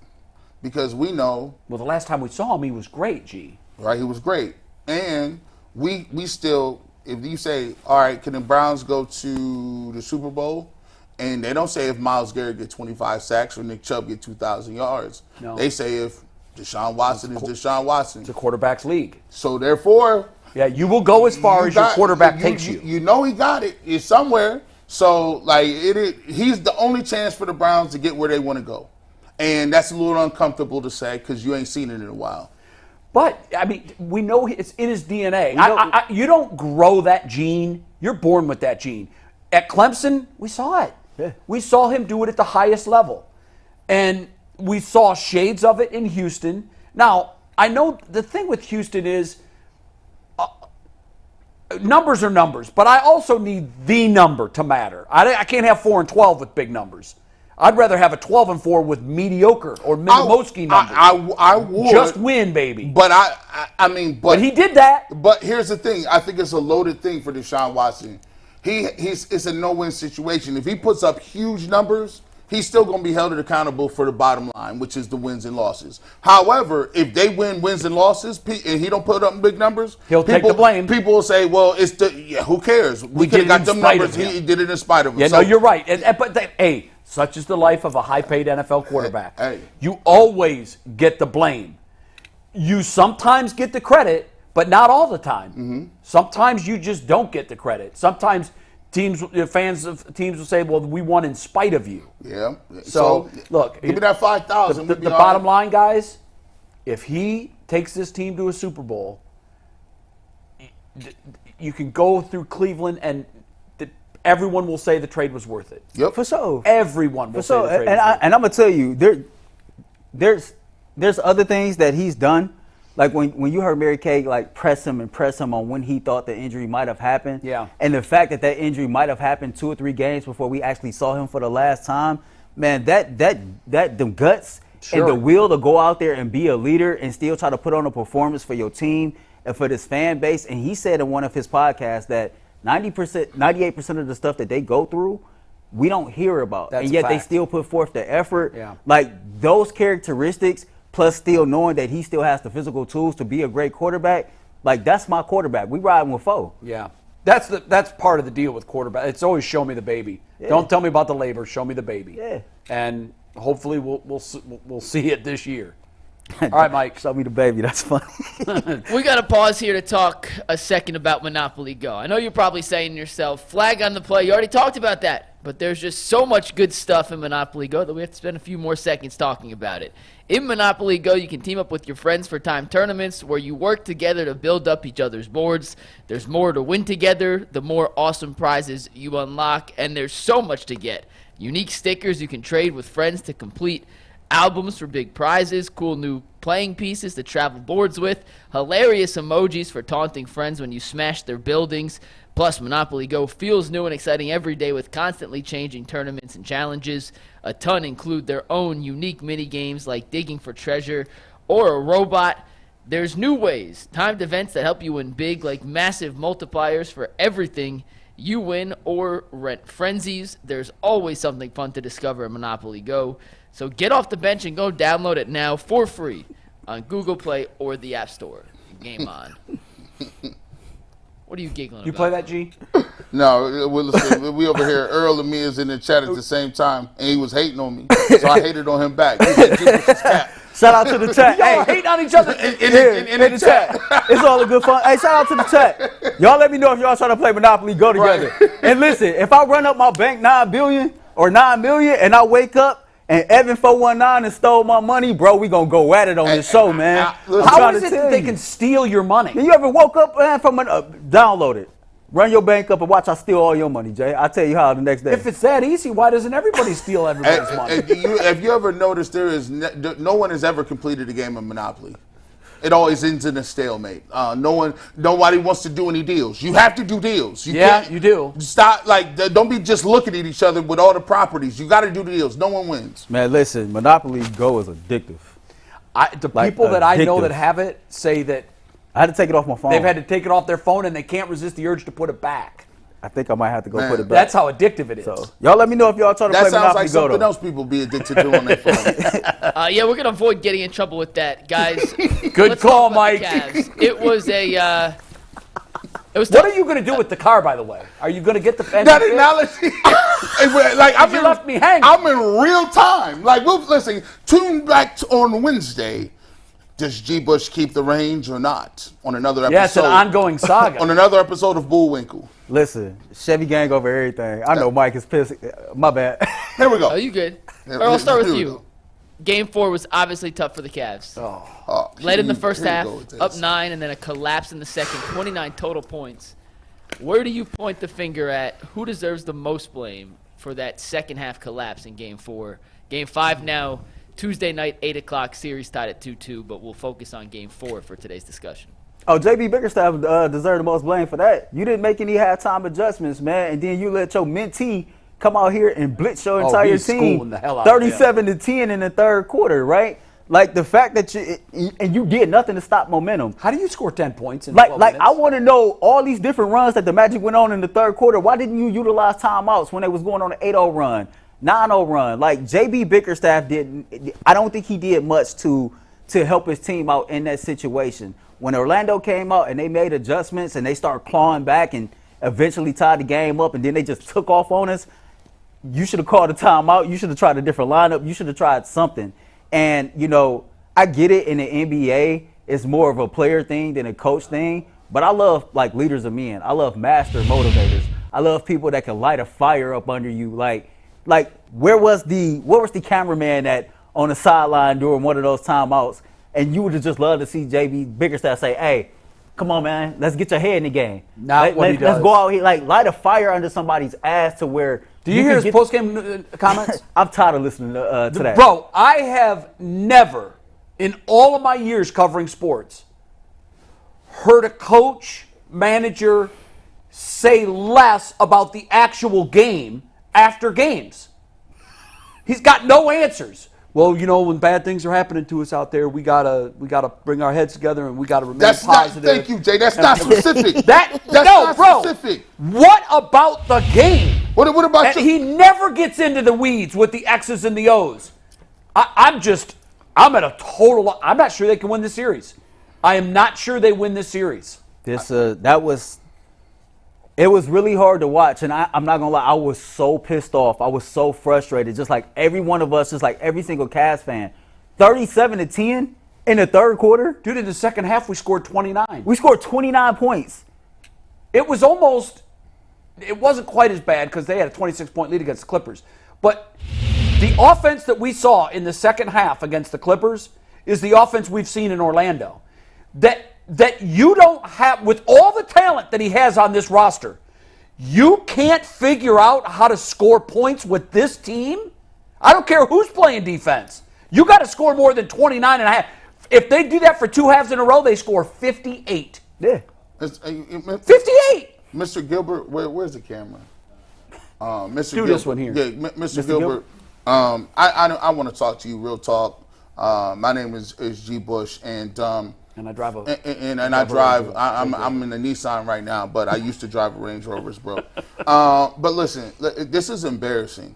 because we know. Well, the last time we saw him, he was great. G. Right, he was great, and we still. If you say, all right, can the Browns go to the Super Bowl? And they don't say if Myles Garrett get 25 sacks or Nick Chubb get 2,000 yards. No. They say if Deshaun Watson is Deshaun Watson. It's a quarterback's league. So therefore, yeah, you will go as far as your quarterback takes you. You know he got it. It's somewhere. So he's the only chance for the Browns to get where they want to go, and that's a little uncomfortable to say because you ain't seen it in a while. But I mean, we know it's in his DNA. You don't grow that gene. You're born with that gene. At Clemson, we saw it. Yeah. We saw him do it at the highest level, and we saw shades of it in Houston. Now, I know the thing with Houston is numbers are numbers, but I also need the number to matter. I can't have 4-12 with big numbers. I'd rather have a 12-4 with mediocre or Minimowski numbers. I would just win, baby. But but he did that. But here's the thing: I think it's a loaded thing for Deshaun Watson. It's a no-win situation. If he puts up huge numbers, he's still going to be held accountable for the bottom line, which is the wins and losses. However, if they wins and losses, and he don't put up big numbers, he'll take the blame. People will say, "Well, who cares? We could have got them numbers. He did it in spite of him." Yeah, no, you're right. But such is the life of a high-paid NFL quarterback. Hey. You always get the blame. You sometimes get the credit, but not all the time. Mm-hmm. Sometimes you just don't get the credit. Sometimes fans of teams will say, well, we won in spite of you. Yeah. So look. Give me that 5,000. The bottom line, guys, if he takes this team to a Super Bowl, you can go through Cleveland and everyone will say the trade was worth it. Yep. For sure. Everyone will say the trade was worth it. And I'm going to tell you, there's other things that he's done. Like when you heard Mary Kay press him on when he thought the injury might have happened. Yeah. And the fact that injury might have happened 2 or 3 games before we actually saw him for the last time, man, that the guts and the will to go out there and be a leader and still try to put on a performance for your team and for this fan base. And he said in one of his podcasts that 98% of the stuff that they go through, we don't hear about. That's and yet a they fact. still put forth the effort. Yeah. Like those characteristics, plus still knowing that he still has the physical tools to be a great quarterback, like that's my quarterback. We riding with foe. Yeah. That's part of the deal with quarterback. It's always show me the baby. Yeah. Don't tell me about the labor. Show me the baby. Yeah. And hopefully we'll see it this year. All right, Mike. Show me the baby. That's funny. We got to pause here to talk a second about Monopoly Go. I know you're probably saying to yourself, flag on the play. You already talked about that. But there's just so much good stuff in Monopoly Go that we have to spend a few more seconds talking about it. In Monopoly Go, you can team up with your friends for time tournaments where you work together to build up each other's boards. There's more to win together, the more awesome prizes you unlock, and there's so much to get. Unique stickers you can trade with friends to complete, albums for big prizes, cool new playing pieces to travel boards with, hilarious emojis for taunting friends when you smash their buildings. Plus, Monopoly Go feels new and exciting every day with constantly changing tournaments and challenges. A ton include their own unique mini games like digging for treasure or a robot. There's new ways, timed events that help you win big, like massive multipliers for everything you win or rent frenzies. There's always something fun to discover in Monopoly Go. So get off the bench and go download it now for free on Google Play or the App Store. Game on. What are you giggling about? You play that, G? No, listen, we over here. Earl and me is in the chat at the same time, and he was hating on me, so I hated on him back. He said, "Give us his cap." Shout out to the chat. Y'all hate on each other. In the chat. It's all a good fun. Hey, shout out to the chat. Y'all let me know if y'all trying to play Monopoly. Go together. Right. And listen, if I run up my bank $9 billion or $9 million, and I wake up and Evan 419 and stole my money, bro, we gonna go at it on this show, man. How is it that they can steal your money? You ever woke up, man, from download it? Run your bank up and watch I steal all your money, Jay. I'll tell you how the next day. If it's that easy, why doesn't everybody steal everybody's money? Have you ever noticed there is no one has ever completed a game of Monopoly? It always ends in a stalemate. Nobody wants to do any deals. You have to do deals. You do. Stop, don't be just looking at each other with all the properties. You got to do deals. No one wins. Man, listen, Monopoly Go is addictive. People that I know that have it say that I had to take it off my phone. they've had to take it off their phone and they can't resist the urge to put it back. I think I might have to go put it back. That's how addictive it is. So, y'all let me know if y'all trying to play That sounds Monopoly like Go, something though. else people be addicted to on their phone. Yeah, we're gonna avoid getting in trouble with that, guys. Good Let's call, talk about the Mike. Cavs. It was a. It was What tough. are you going to do with the car, by the way? Are you going to get the fence? Now you left me hanging. I'm in real time. Listen, tune back on Wednesday. Does G. Bush keep the range or not? On another episode. Yeah, it's an ongoing saga. On another episode of Bullwinkle. Listen, Chevy gang over everything. I know Mike is pissed. My bad. Here we go. Oh, you good? Yeah, Or I'll start with here we you. go. Game 4 was obviously tough for the Cavs. Led in the first half, up 9, and then a collapse in the second. 29 total points. Where do you point the finger at? Who deserves the most blame for that second half collapse in Game 4? Game 5 now, Tuesday night, 8 o'clock, series tied at 2-2, but we'll focus on Game 4 for today's discussion. Oh, JB Bickerstaff deserved the most blame for that. You didn't make any halftime adjustments, man, and then you let your mentee come out here and blitz your entire he's team schooling the hell out of him. 37-10 in the third quarter, right? Like the fact that you did nothing to stop momentum. How do you score 10 points in 12 minutes? I want to know all these different runs that the Magic went on in the third quarter. Why didn't you utilize timeouts when they was going on an 8-0 run, 9-0 run? Like JB Bickerstaff I don't think he did much to help his team out in that situation. When Orlando came out and they made adjustments and they started clawing back and eventually tied the game up and then they just took off on us, you should have called a timeout. You should have tried a different lineup. You should have tried something. And, I get it in the NBA. It's more of a player thing than a coach thing. But I love, leaders of men. I love master motivators. I love people that can light a fire up under you. Where was the cameraman at on the sideline during one of those timeouts? And you would have just loved to see JB Bickerstaff say, hey, come on, man, let's get your head in the game. Not what he does. Let's go out here, light a fire under somebody's ass to where. Do you hear his post-game comments? I'm tired of listening to that. Bro, I have never, in all of my years covering sports, heard a coach, manager say less about the actual game after games. He's got no answers. Well, when bad things are happening to us out there, we gotta bring our heads together and we gotta remain positive. Thank you, Jay. That's not specific. That's not bro. specific. What about the game? What about you? He never gets into the weeds with the X's and the O's. I'm at a total. I'm not sure they can win the series. I am not sure they win this series. It was really hard to watch, and I'm not gonna lie, I was so pissed off. I was so frustrated, just like every one of us, just like every single Cavs fan. 37-10 in the third quarter. Dude, in the second half, we scored 29. We scored 29 points. It wasn't quite as bad because they had a 26-point lead against the Clippers. But the offense that we saw in the second half against the Clippers is the offense we've seen in Orlando. That you don't have, with all the talent that he has on this roster, you can't figure out how to score points with this team? I don't care who's playing defense. You got to score more than 29 and a half. If they do that for two halves in a row, they score 58. Yeah. 58! Mr. Gilbert, where's the camera? Mr. Do Gilbert, this one here. Yeah, Mr. Gilbert. I want to talk to you, real talk. My name is G. Bush, and I drive a. I'm in a Nissan right now, but I used to drive a Range Rovers, bro. But listen, this is embarrassing,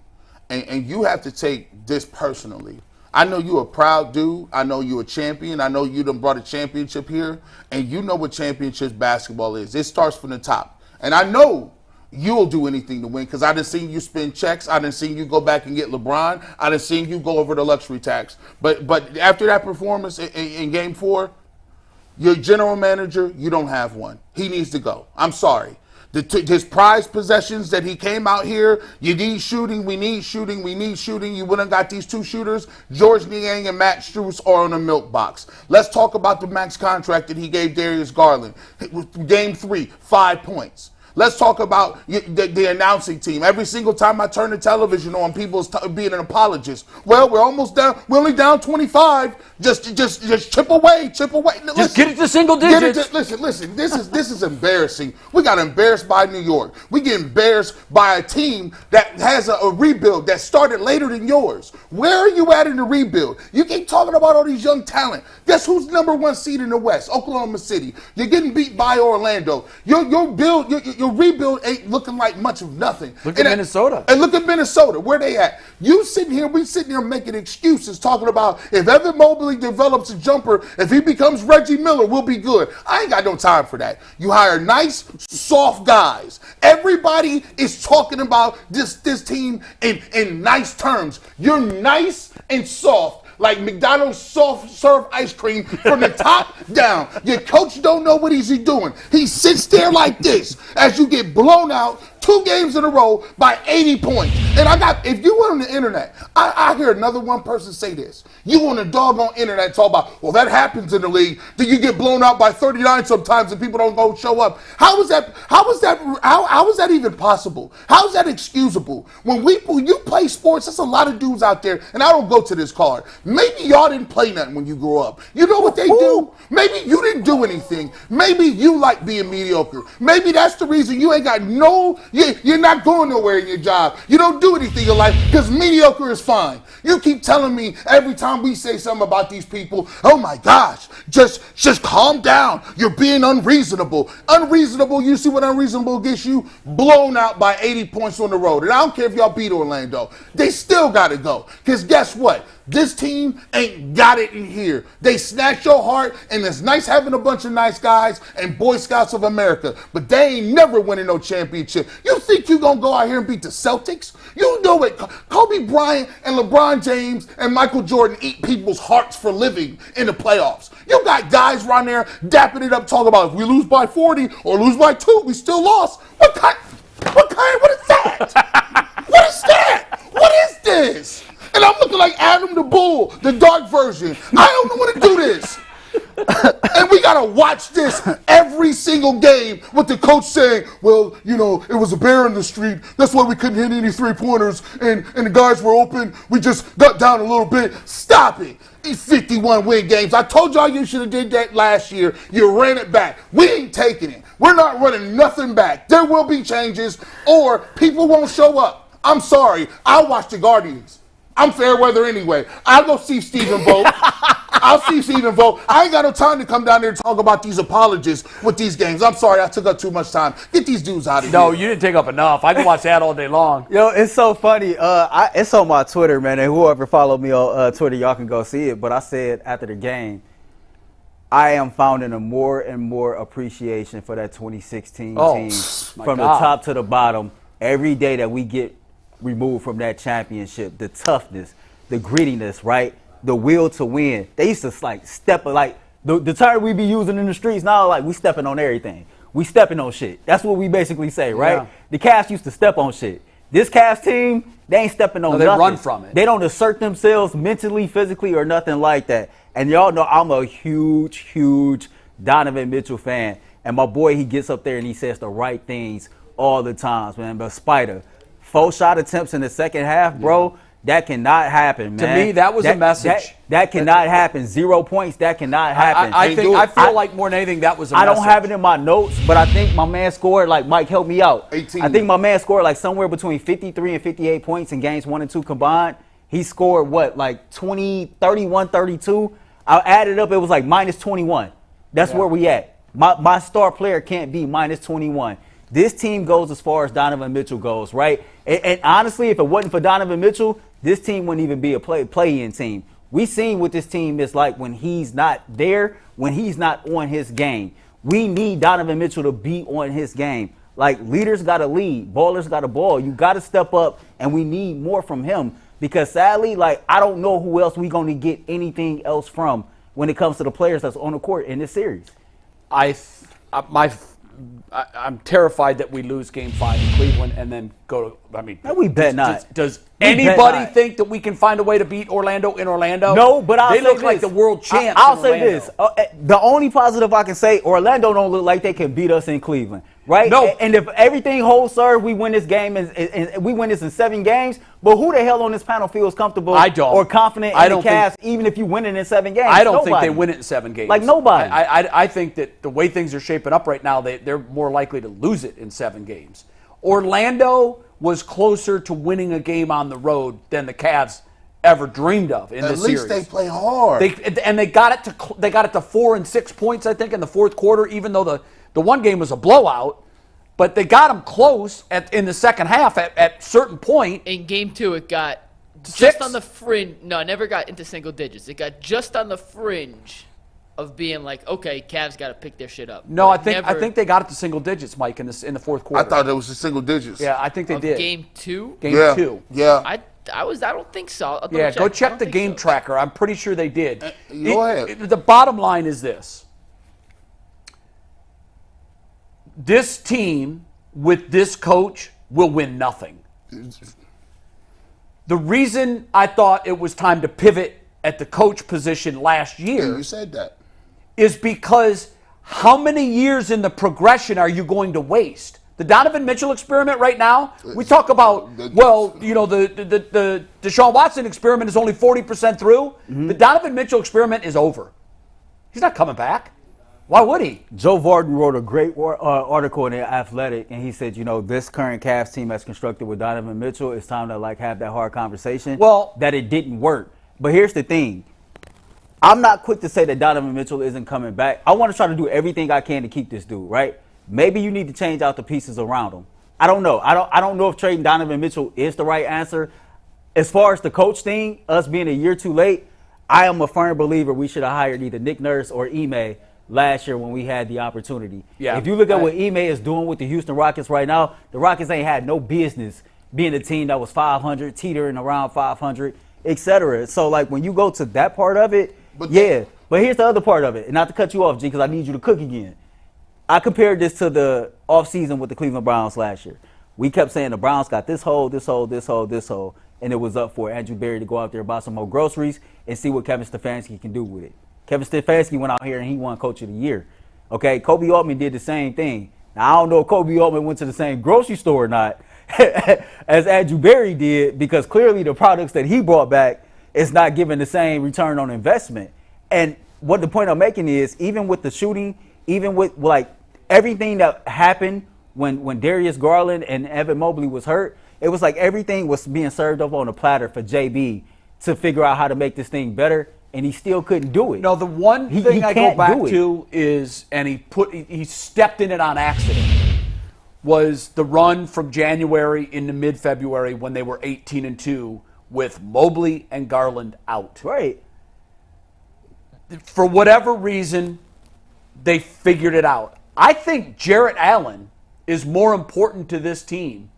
and you have to take this personally. I know you're a proud dude. I know you're a champion. I know you done brought a championship here, and you know what championships basketball is. It starts from the top, and I know you'll do anything to win because I done seen you spend checks. I done seen you go back and get LeBron. I done seen you go over the luxury tax. But after that performance in Game 4, your general manager, you don't have one. He needs to go. I'm sorry. His prized possessions that he came out here, you need shooting, we need shooting, we need shooting. You wouldn't got these two shooters. George Niang and Matt Strus are on a milk box. Let's talk about the max contract that he gave Darius Garland. Game 3, 5 points. Let's talk about the announcing team. Every single time I turn the television on, people's being an apologist. Well, we're almost down. We're only down 25. Just chip away, chip away. Just get it to single digits. Listen. This is embarrassing. We got embarrassed by New York. We get embarrassed by a team that has a rebuild that started later than yours. Where are you at in the rebuild? You keep talking about all these young talent. Guess who's #1 seed in the West? Oklahoma City. You're getting beat by Orlando. Your rebuild ain't looking like much of nothing. Look at Minnesota. And look at Minnesota. Where they at? We sitting here making excuses talking about if Evan Mobley develops a jumper, if he becomes Reggie Miller, we'll be good. I ain't got no time for that. You hire nice, soft guys. Everybody is talking about this team in nice terms. You're nice and soft. Like McDonald's soft serve ice cream from the top down. Your coach don't know what he's doing. He sits there like this as you get blown out 2 games in a row by 80 points. And if you went on the internet, I hear another one person say this. You on the doggone internet talk about, well, that happens in the league. Then you get blown out by 39 sometimes and people don't go show up. How is that even possible? How is that excusable? When you play sports, there's a lot of dudes out there, and I don't go to this card. Maybe y'all didn't play nothing when you grew up. You know what they do? Maybe you didn't do anything. Maybe you like being mediocre. Maybe that's the reason you ain't got you're not going nowhere in your job. You don't do anything in life because mediocre is fine. You keep telling me every time we say something about these people, oh my gosh, just calm down. You're being unreasonable. Unreasonable, you see what unreasonable gets you? Blown out by 80 points on the road. And I don't care if y'all beat Orlando. They still got to go. Because guess what? This team ain't got it in here. They snatch your heart, and it's nice having a bunch of nice guys and Boy Scouts of America, but they ain't never winning no championship. You think you gonna go out here and beat the Celtics? You know it. Kobe Bryant and LeBron James and Michael Jordan eat people's hearts for living in the playoffs. You got guys around there dapping it up, talking about if we lose by 40 or lose by 2, we still lost. What is that? What is that? What is this? And I'm looking like Adam the Bull, the dark version. I don't know what to do this. And we got to watch this every single game with the coach saying, well, it was a bear in the street. That's why we couldn't hit any 3-pointers. And the guys were open. We just got down a little bit. Stop it. These 51 win games. I told y'all you should have did that last year. You ran it back. We ain't taking it. We're not running nothing back. There will be changes or people won't show up. I'm sorry. I'll watch the Guardians. I'm fair weather anyway. I'll go see Stephen vote. I ain't got no time to come down there and talk about these apologists with these games. I'm sorry, I took up too much time. Get these dudes out of here. No, you didn't take up enough. I can watch that all day long. It's so funny. It's on my Twitter, man, and whoever followed me on Twitter, y'all can go see it. But I said after the game, I am finding a more and more appreciation for that 2016 team from the top to the bottom. Every day that we get removed from that championship, the toughness, the grittiness, right? The will to win. They used to step the term we be using in the streets now, we stepping on everything. We stepping on shit. That's what we basically say, right? Yeah. The Cavs used to step on shit. This Cavs team, they ain't stepping on nothing. They run from it. They don't assert themselves mentally, physically, or nothing like that. And y'all know I'm a huge, huge Donovan Mitchell fan. And my boy, he gets up there and he says the right things all the times, man. But Spider, 4 shot attempts in the second half, bro. That cannot happen, man. To me, that was a message. That cannot happen. 0 points, that cannot happen. I feel like more than anything, that was a message. I don't have it in my notes, but I think my man scored, Mike, help me out. 18. I think my man scored somewhere between 53 and 58 points in games 1 and 2 combined. He scored 20, 31, 32. I added up, it was minus 21. That's where we at. My star player can't be minus 21. This team goes as far as Donovan Mitchell goes, right? And honestly, if it wasn't for Donovan Mitchell, this team wouldn't even be a play-in team. We seen what this team is like when he's not there, when he's not on his game. We need Donovan Mitchell to be on his game. Like, leaders got to lead. Ballers got to ball. You got to step up, and we need more from him because, sadly, like, I don't know who else we going to get anything else from when it comes to the players that's on the court in this series. I'm terrified that we lose Game 5 in Cleveland and then go to. I mean, No, we bet not. Does We bet anybody not. think that we can find a way to beat Orlando in Orlando? No, but I'll they say look like this. the world champs. I'll in say Orlando. this: the only positive I can say, Orlando don't look like they can beat us in Cleveland, right? No. And if everything holds serve, we win this game, and we win this in 7 games. But who the hell on this panel feels comfortable I don't. or confident I in the don't think- Cavs, even if you win it in 7 games? I don't think Nobody. they win it in 7 games. Like, nobody. I think that the way things are shaping up right now, they're more likely to lose it in 7 games. Orlando was closer to winning a game on the road than the Cavs ever dreamed of in At this least series. they play hard. They got it to 4 and 6 points, I think, in the fourth quarter. Even though the one game was a blowout, but they got them close in the second half at certain point. In Game 2, it got just 6? on the fringe. No, it never got into single digits. It got just on the fringe of being like, okay, Cavs got to pick their shit up. No, But I think they got it to single digits, Mike, in the fourth I quarter. thought it was the single digits. Yeah, I think they of did. Game 2. Game yeah. 2. Yeah. I don't think so. I'll double Yeah, go I check don't the think game so. tracker. I'm pretty sure they did. Go ahead. The bottom line is this. This team with this coach will win nothing. The reason I thought it was time to pivot at the coach position last year You said that. is because how many years in the progression are you going to waste? The Donovan Mitchell experiment right now, we talk about, well, you know, the Deshaun Watson experiment is only 40% through. The Donovan Mitchell experiment is over. He's not coming back. Why would he? Joe Varden wrote a great article in The Athletic, and he said, you know, this current Cavs team that's constructed with Donovan Mitchell, it's time to, like, have that hard conversation. Well, that it didn't work. But here's the thing. I'm not quick to say that Donovan Mitchell isn't coming back. I want to try to do everything I can to keep this dude, right? Maybe you need to change out the pieces around him. I don't know. I don't know if trading Donovan Mitchell is the right answer. As far as the coach thing, us being a year too late, I am a firm believer we should have hired either Nick Nurse or Ime last year when we had the opportunity. Yeah. If you look at what Ime is doing with the Houston Rockets right now, the Rockets ain't had no business being a team that was 500, teetering around 500, etc. So, like, when you go to that part of it, But here's the other part of it. And not to cut you off, G, because I need you to cook again. I compared this to the offseason with the Cleveland Browns last year. We kept saying the Browns got this hole, this hole, this hole, this hole, and it was up for Andrew Berry to go out there and buy some more groceries and see what Kevin Stefanski can do with it. Kevin Stefanski went out here and he won Coach of the Year. Okay, Kobe Altman did the same thing. Now, I don't know if Kobe Altman went to the same grocery store or not as Andrew Berry did, because clearly the products that he brought back is not giving the same return on investment. And what the point I'm making is, even with the shooting, even with, like, everything that happened when Darius Garland and Evan Mobley was hurt, it was like everything was being served up on a platter for JB to figure out how to make this thing better, and he still couldn't do it. No, the one thing I go back to is, and he stepped in it on accident, was the run from January into mid-February when they were 18-2 with Mobley and Garland out. Right. For whatever reason, they figured it out. I think Jarrett Allen is more important to this team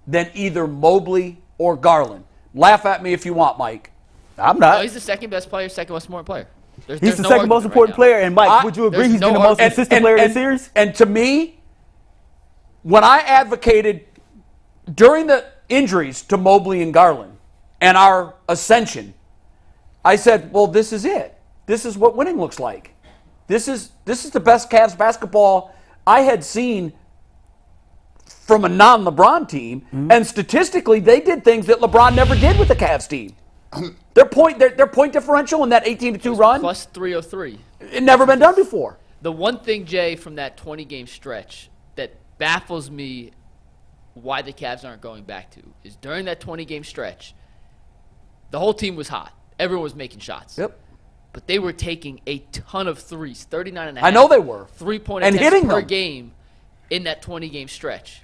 than either Mobley or Garland. Laugh at me if you want, Mike. I'm not. No, he's the second best player, second most important player. He's the second most important player. And, Mike, would you agree he's been the most consistent player in the series? And to me, when I advocated during the injuries to Mobley and Garland and our ascension, I said, well, this is it. This is what winning looks like. This is the best Cavs basketball I had seen from a non-LeBron team. Mm-hmm. And statistically, they did things that LeBron never did with the Cavs team. Their point differential in that 18-2 run, plus 303. It never been done before. The one thing, Jay, from that 20-game stretch that baffles me why the Cavs aren't going back to is during that 20-game stretch, the whole team was hot. Everyone was making shots. Yep. But they were taking a ton of threes, 39.5. I know they were. 3-point and attempts hitting per them. game in that 20-game stretch.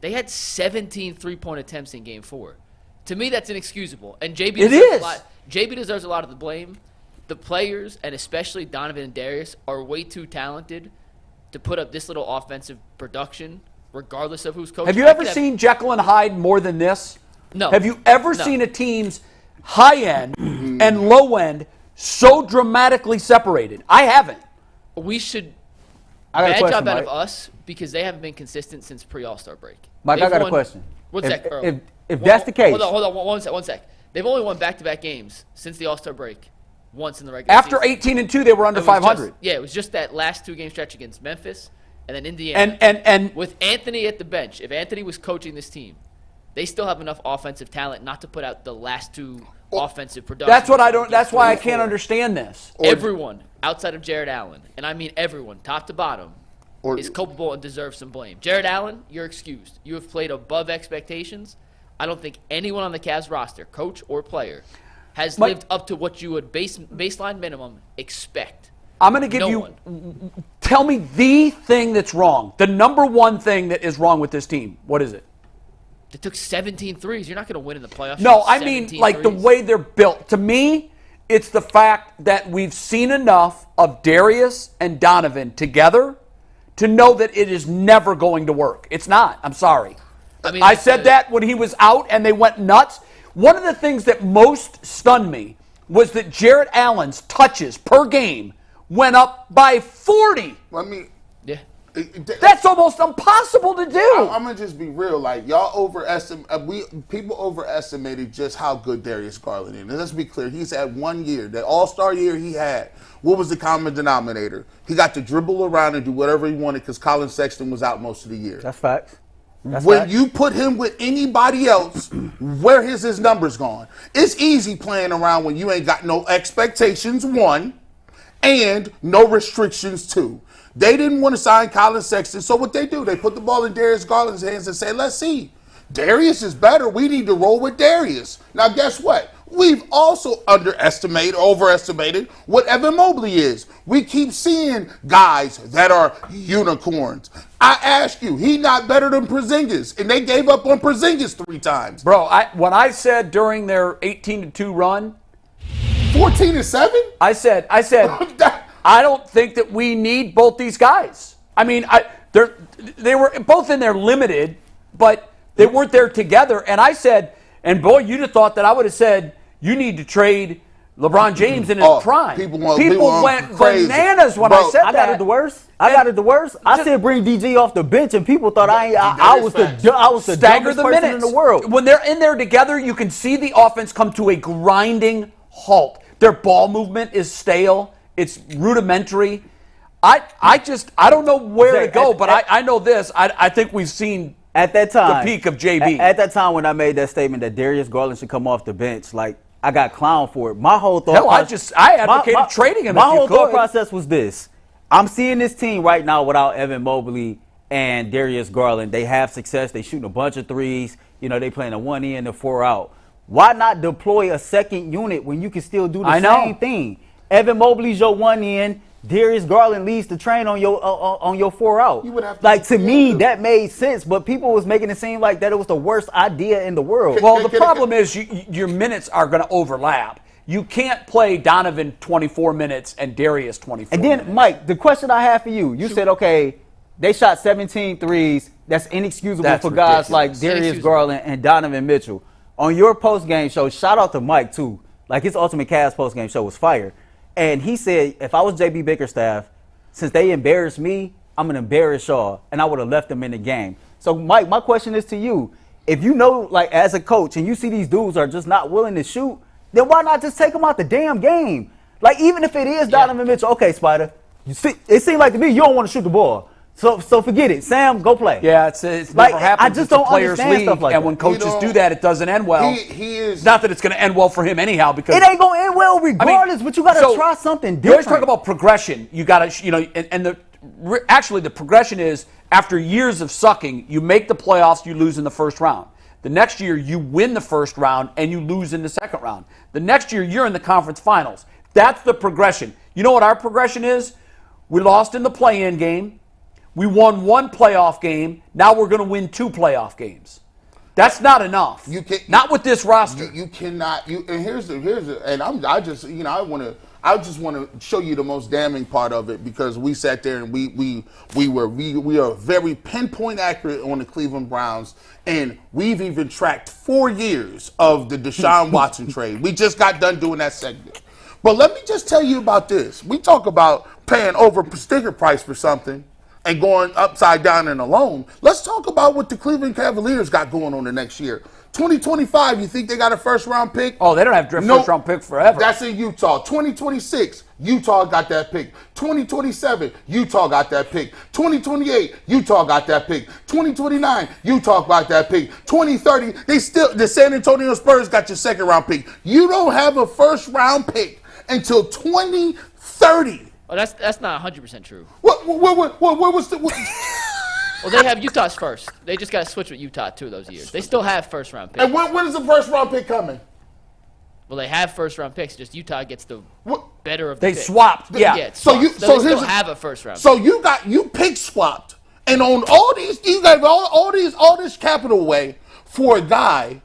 They had 17 3-point attempts in Game 4. To me, that's inexcusable. And JB deserves a lot of the blame. The players, and especially Donovan and Darius, are way too talented to put up this little offensive production regardless of who's coaching. Have you ever seen Jekyll and Hyde more than this? No. Have you ever seen a team's high end and low end so dramatically separated? I haven't. We should I got a bad question, job out of Mike. us because they haven't been consistent since pre-All-Star break. Mike, I got a question. One sec, bro. If that's the case. Hold on, one sec. They've only won back-to-back games since the All-Star break, once in the regular After season. 18-2, they were under 500. It was just that last 2-game stretch against Memphis and then Indiana. And with Anthony at the bench, if Anthony was coaching this team, they still have enough offensive talent not to put out the last two offensive production. that's what I don't. That's why I can't understand this. Everyone outside of Jared Allen, and I mean everyone, top to bottom, is culpable and deserves some blame. Jared Allen, you're excused. You have played above expectations. I don't think anyone on the Cavs roster, coach or player, has lived up to what you would baseline minimum expect. I'm going to give you. Tell me the thing that's wrong. The number one thing that is wrong with this team. What is it? They took 17 threes. You're not going to win in the playoffs. No, I mean like the way they're built. To me, it's the fact that we've seen enough of Darius and Donovan together to know that it is never going to work. It's not. I'm sorry. I said that when he was out and they went nuts. One of the things that most stunned me was that Jared Allen's touches per game went up by 40. Yeah. That's almost impossible to do. I'm gonna just be real. Like people overestimated just how good Darius Garland is. And let's be clear, he's had 1 year, that All-Star year he had. What was the common denominator? He got to dribble around and do whatever he wanted because Colin Sexton was out most of the year. That's facts. When you put him with anybody else, where is his numbers gone? It's easy playing around when you ain't got no expectations, one, and no restrictions, two. They didn't want to sign Colin Sexton, so what they do, they put the ball in Darius Garland's hands and say, let's see. Darius is better. We need to roll with Darius. Now, guess what? We've also overestimated what Evan Mobley is. We keep seeing guys that are unicorns. I ask you, he not better than Porzingis, and they gave up on Porzingis 3 times. Bro, when I said during their 18-2 run, 14-7? I said, I don't think that we need both these guys. I mean, they were both in there limited, but they weren't there together. And I said, and boy, you'd have thought that I would have said, you need to trade LeBron James in his prime. People went crazy. Bananas when I said that. I got it the worst. I said bring DG off the bench, and people thought I was the dumbest person in the world. When they're in there together, you can see the offense come to a grinding halt. Their ball movement is stale. It's rudimentary. I don't know where to go, but I know this. I think we've seen at that time the peak of JB. At that time when I made that statement that Darius Garland should come off the bench, like I got clowned for it. My whole thought I advocated trading him. My whole thought process was this. I'm seeing this team right now without Evan Mobley and Darius Garland. They have success. They shooting a bunch of threes. You know, they playing a 1 in and 4 out. Why not deploy a second unit when you can still do the same thing? Evan Mobley's your 1 in. Darius Garland leads the train on your 4 out. To me, that made sense, but people was making it seem like that it was the worst idea in the world. Well, the problem is your minutes are going to overlap. You can't play Donovan 24 minutes and Darius 24 And then, minutes. Mike, the question I have for you, you said, okay, they shot 17 threes. That's inexcusable for guys like Darius Garland and Donovan Mitchell. On your post-game show, shout out to Mike, too. Like, his Ultimate Cavs post-game show was fire. And he said, if I was JB Bickerstaff, since they embarrassed me, I'm going to embarrass y'all. And I would have left them in the game. So, Mike, my question is to you. If you know, like, as a coach, and you see these dudes are just not willing to shoot, then why not just take them out the damn game? Like, even if it is Donovan Mitchell, okay, Spider, you see, it seems like to me you don't want to shoot the ball. So forget it. Sam, go play. Yeah, it's like, never happens. I just don't understand stuff like that. And when coaches do that, it doesn't end well. He is not that it's going to end well for him anyhow, because it ain't going to end well regardless. But you got to try something different. You always talk about progression. You got to, actually the progression is after years of sucking, you make the playoffs, you lose in the first round. The next year, you win the first round and you lose in the second round. The next year, you're in the conference finals. That's the progression. You know what our progression is? We lost in the play-in game. We won 1 playoff game. Now we're going to win 2 playoff games. That's not enough. Not with this roster. You cannot. And I I just want to show you the most damning part of it because we sat there and we are very pinpoint accurate on the Cleveland Browns, and we've even tracked 4 years of the Deshaun Watson trade. We just got done doing that segment. But let me just tell you about this. We talk about paying over sticker price for something and going upside down and alone. Let's talk about what the Cleveland Cavaliers got going on the next year. 2025, you think they got a first-round pick? Oh, they don't have first-round pick forever. That's in Utah. 2026, Utah got that pick. 2027, Utah got that pick. 2028, Utah got that pick. 2029, Utah got that pick. 2030, the San Antonio Spurs got your second-round pick. You don't have a first-round pick until 2030. Oh, that's not 100% true. What was the... Well, they have Utah's first. They just got to switch with Utah 2 of those years. They still have first-round picks. And when is the first-round pick coming? Well, they have first-round picks. Just Utah gets the better of the They pick. swapped. Yeah. Yeah, So they still have a first-round So you pick swapped and on all these, you got all this capital away for a guy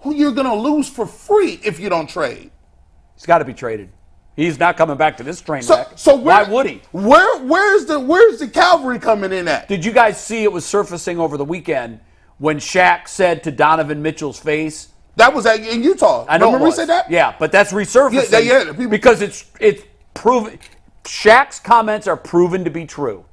who you're gonna lose for free if you don't trade. He's got to be traded. He's not coming back to this train So, wreck. so Why would he? Where's the Calvary coming in at? Did you guys see it was surfacing over the weekend when Shaq said to Donovan Mitchell's face? That was in Utah. I know. Remember we said that? Yeah, but that's resurfacing. Yeah, because it's proven. Shaq's comments are proven to be true.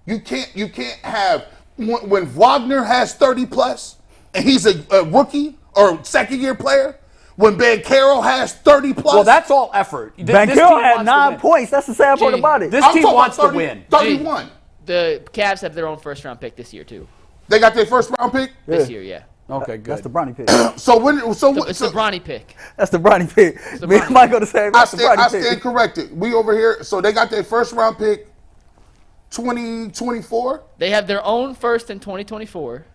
You can't have when Wagner has 30 plus and he's a rookie or second year player. When Banchero has 30 plus. Well, that's all effort. Banchero had 9 points. That's the sad part about it. This team wants to win. 31. The Cavs have their own first-round pick this year, too. They got their first round pick? This year, yeah. Okay, good. That's the Bronny pick. It's the Bronny pick. That's the Bronny pick. Me and Mike go the same. I That's the Bronny stand pick. corrected. We over here. So they got their first round pick 2024. They have their own first in 2024.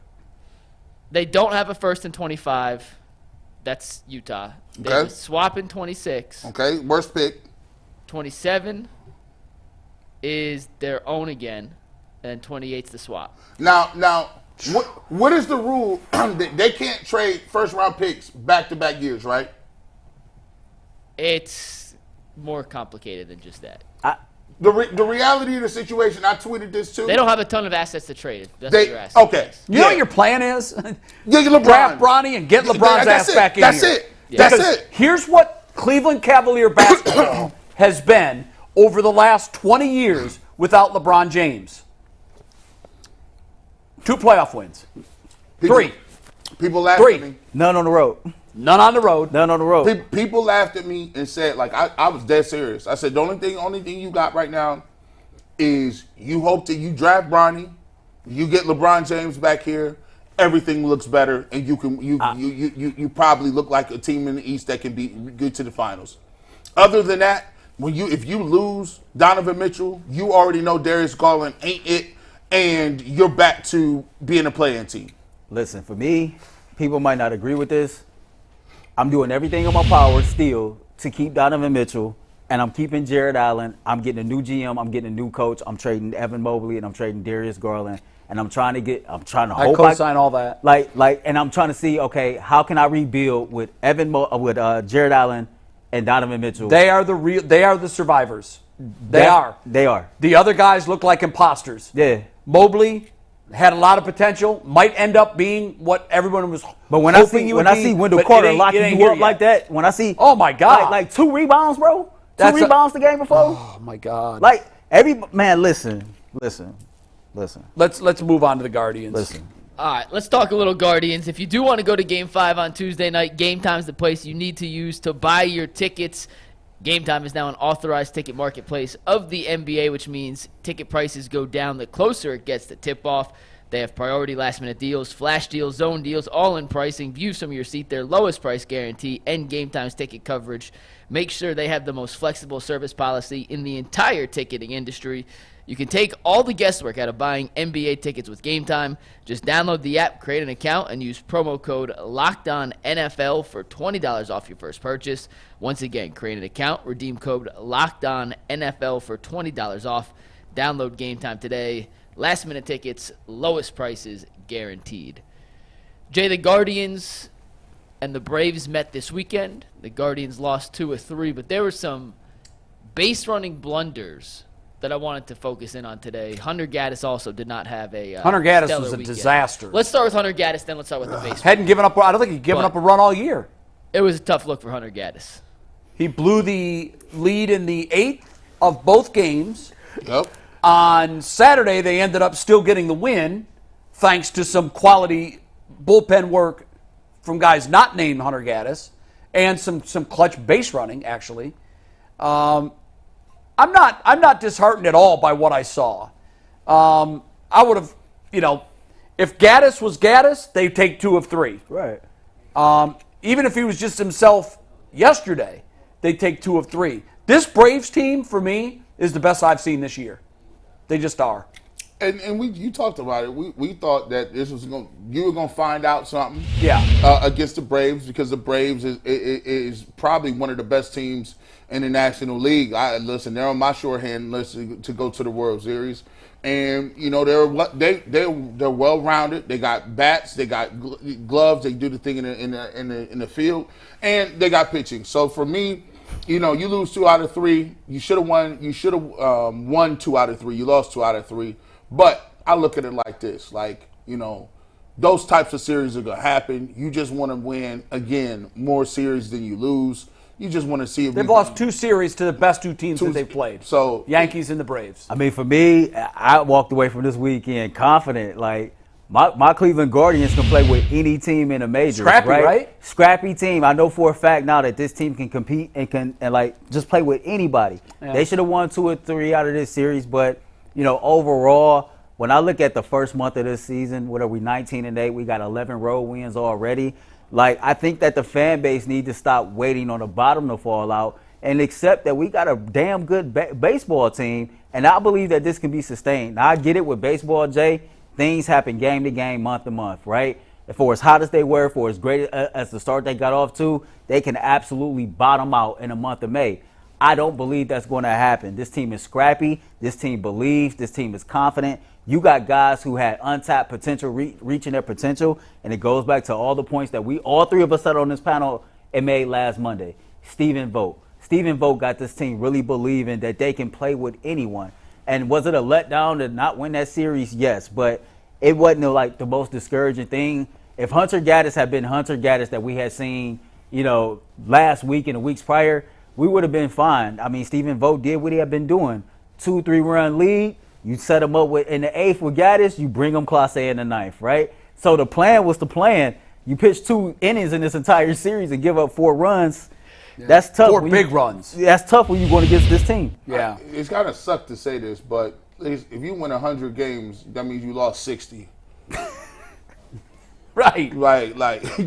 They don't have a first in 25. That's Utah. They Okay. swap in 26. Okay, worst pick. 27 is their own again, and 28's the swap. Now, what is the rule? They can't trade first round picks back-to-back years, right? It's more complicated than just that. The reality of the situation, I tweeted this too. They don't have a ton of assets to trade. That's what you're asking. Okay. You know what your plan is? Get LeBron. Draft Bronny and get LeBron's ass back in That's here. it. That's Because it. here's what Cleveland Cavalier basketball has been over the last 20 years without LeBron James. 2 playoff wins. 3. People laughed 3. at me. None on the road. None on the road. None on the road. People laughed at me and said, like, I was dead serious. I said, the only thing you got right now is you hope that you draft Bronny, you get LeBron James back here, everything looks better, and you probably look like a team in the East that can be good to the finals. Other than that, if you lose Donovan Mitchell, you already know Darius Garland ain't it, and you're back to being a playing team. Listen, for me, people might not agree with this. I'm doing everything in my power still to keep Donovan Mitchell, and I'm keeping Jared Allen. I'm getting a new GM. I'm getting a new coach. I'm trading Evan Mobley, and I'm trading Darius Garland. And I'm trying to I hope co-sign all that. And I'm trying to see, okay, how can I rebuild with Jared Allen and Donovan Mitchell? They are the survivors. They are. The other guys look like imposters. Yeah. Mobley had a lot of potential, might end up being what everyone was But when hoping I see Wendell Carter locking you up like that, when I see oh my God, like 2 rebounds, bro, That's rebounds the game before. Oh my God, Like listen. Let's move on to the Guardians. Listen. All right, let's talk a little Guardians. If you do want to go to Game 5 on Tuesday night, Game Time's the place you need to use to buy your tickets. Game Time is now an authorized ticket marketplace of the NBA, which means ticket prices go down the closer it gets to tip-off. They have priority last-minute deals, flash deals, zone deals, all-in pricing, views from your seat, their lowest price guarantee, and Game Time's ticket coverage. Make sure they have the most flexible service policy in the entire ticketing industry. You can take all the guesswork out of buying NBA tickets with Game Time. Just download the app, create an account, and use promo code LOCKEDONNFL for $20 off your first purchase. Once again, create an account, redeem code LOCKEDONNFL for $20 off. Download Game Time today. Last-minute tickets, lowest prices guaranteed. Jay, the Guardians, and the Braves met this weekend. The Guardians lost 2 of 3, but there were some base running blunders that I wanted to focus in on today. Hunter Gaddis also did not have a Hunter Gaddis stellar was a weekend. disaster. Let's start with Hunter Gaddis, then let's start with the base. Hadn't given up. I don't think he'd given up a run all year. It was a tough look for Hunter Gaddis. He blew the lead in the 8th of both games. Yep. On Saturday, they ended up still getting the win thanks to some quality bullpen work from guys not named Hunter Gaddis and some clutch base running, actually. I'm not disheartened at all by what I saw. I would have, if Gaddis was Gaddis, they'd take 2 of 3. Right. Even if he was just himself yesterday, they'd take 2 of 3. This Braves team, for me, is the best I've seen this year. They just are. And you talked about it. We thought that you were gonna find out something. Yeah. Against the Braves, because the Braves is probably one of the best teams in the National League. Listen, they're on my shorthand list to go to the World Series, and they're well rounded. They got bats, they got gloves, they do the thing in the field, and they got pitching. So for me, you lose 2 out of 3. You should have won. You should have won 2 out of 3. You lost 2 out of 3. But I look at it like this, those types of series are gonna happen. You just want to win again more series than you lose. You just want to see if they've lost 2 series to the best 2 teams that they've played. So Yankees and the Braves. I mean, for me, I walked away from this weekend confident. Like, my Cleveland Guardians can play with any team in a major. Scrappy, right? Scrappy team. I know for a fact now that this team can compete and just play with anybody. Yeah. They should have won 2 or 3 out of this series, but overall, when I look at the first month of this season, what are we, 19-8? We got 11 road wins already. I think that the fan base needs to stop waiting on the bottom to fall out and accept that we got a damn good baseball team, and I believe that this can be sustained. Now, I get it with baseball, Jay. Things happen game to game, month to month, right? For as hot as they were, for as great as the start they got off to, they can absolutely bottom out in the month of May. I don't believe that's going to happen. This team is scrappy. This team believes. This team is confident. You got guys who had untapped potential, reaching their potential, and it goes back to all the points that all 3 of us said on this panel and made last Monday. Stephen Vogt. Stephen Vogt got this team really believing that they can play with anyone. And was it a letdown to not win that series? Yes, but it wasn't the most discouraging thing. If Hunter Gaddis had been Hunter Gaddis that we had seen, last week and the weeks prior, we would have been fine. I mean, Stephen Vogt did what he had been doing. 2-3 run lead. You set him up in the 8th with Gaddis. You bring him Clase in the 9th, right? So the plan was the plan. You pitch 2 innings in this entire series and give up 4 runs. Yeah. That's tough. 4 big runs. That's tough when you're going against this team. Yeah. It's kind of suck to say this, but if you win 100 games, that means you lost 60. Right.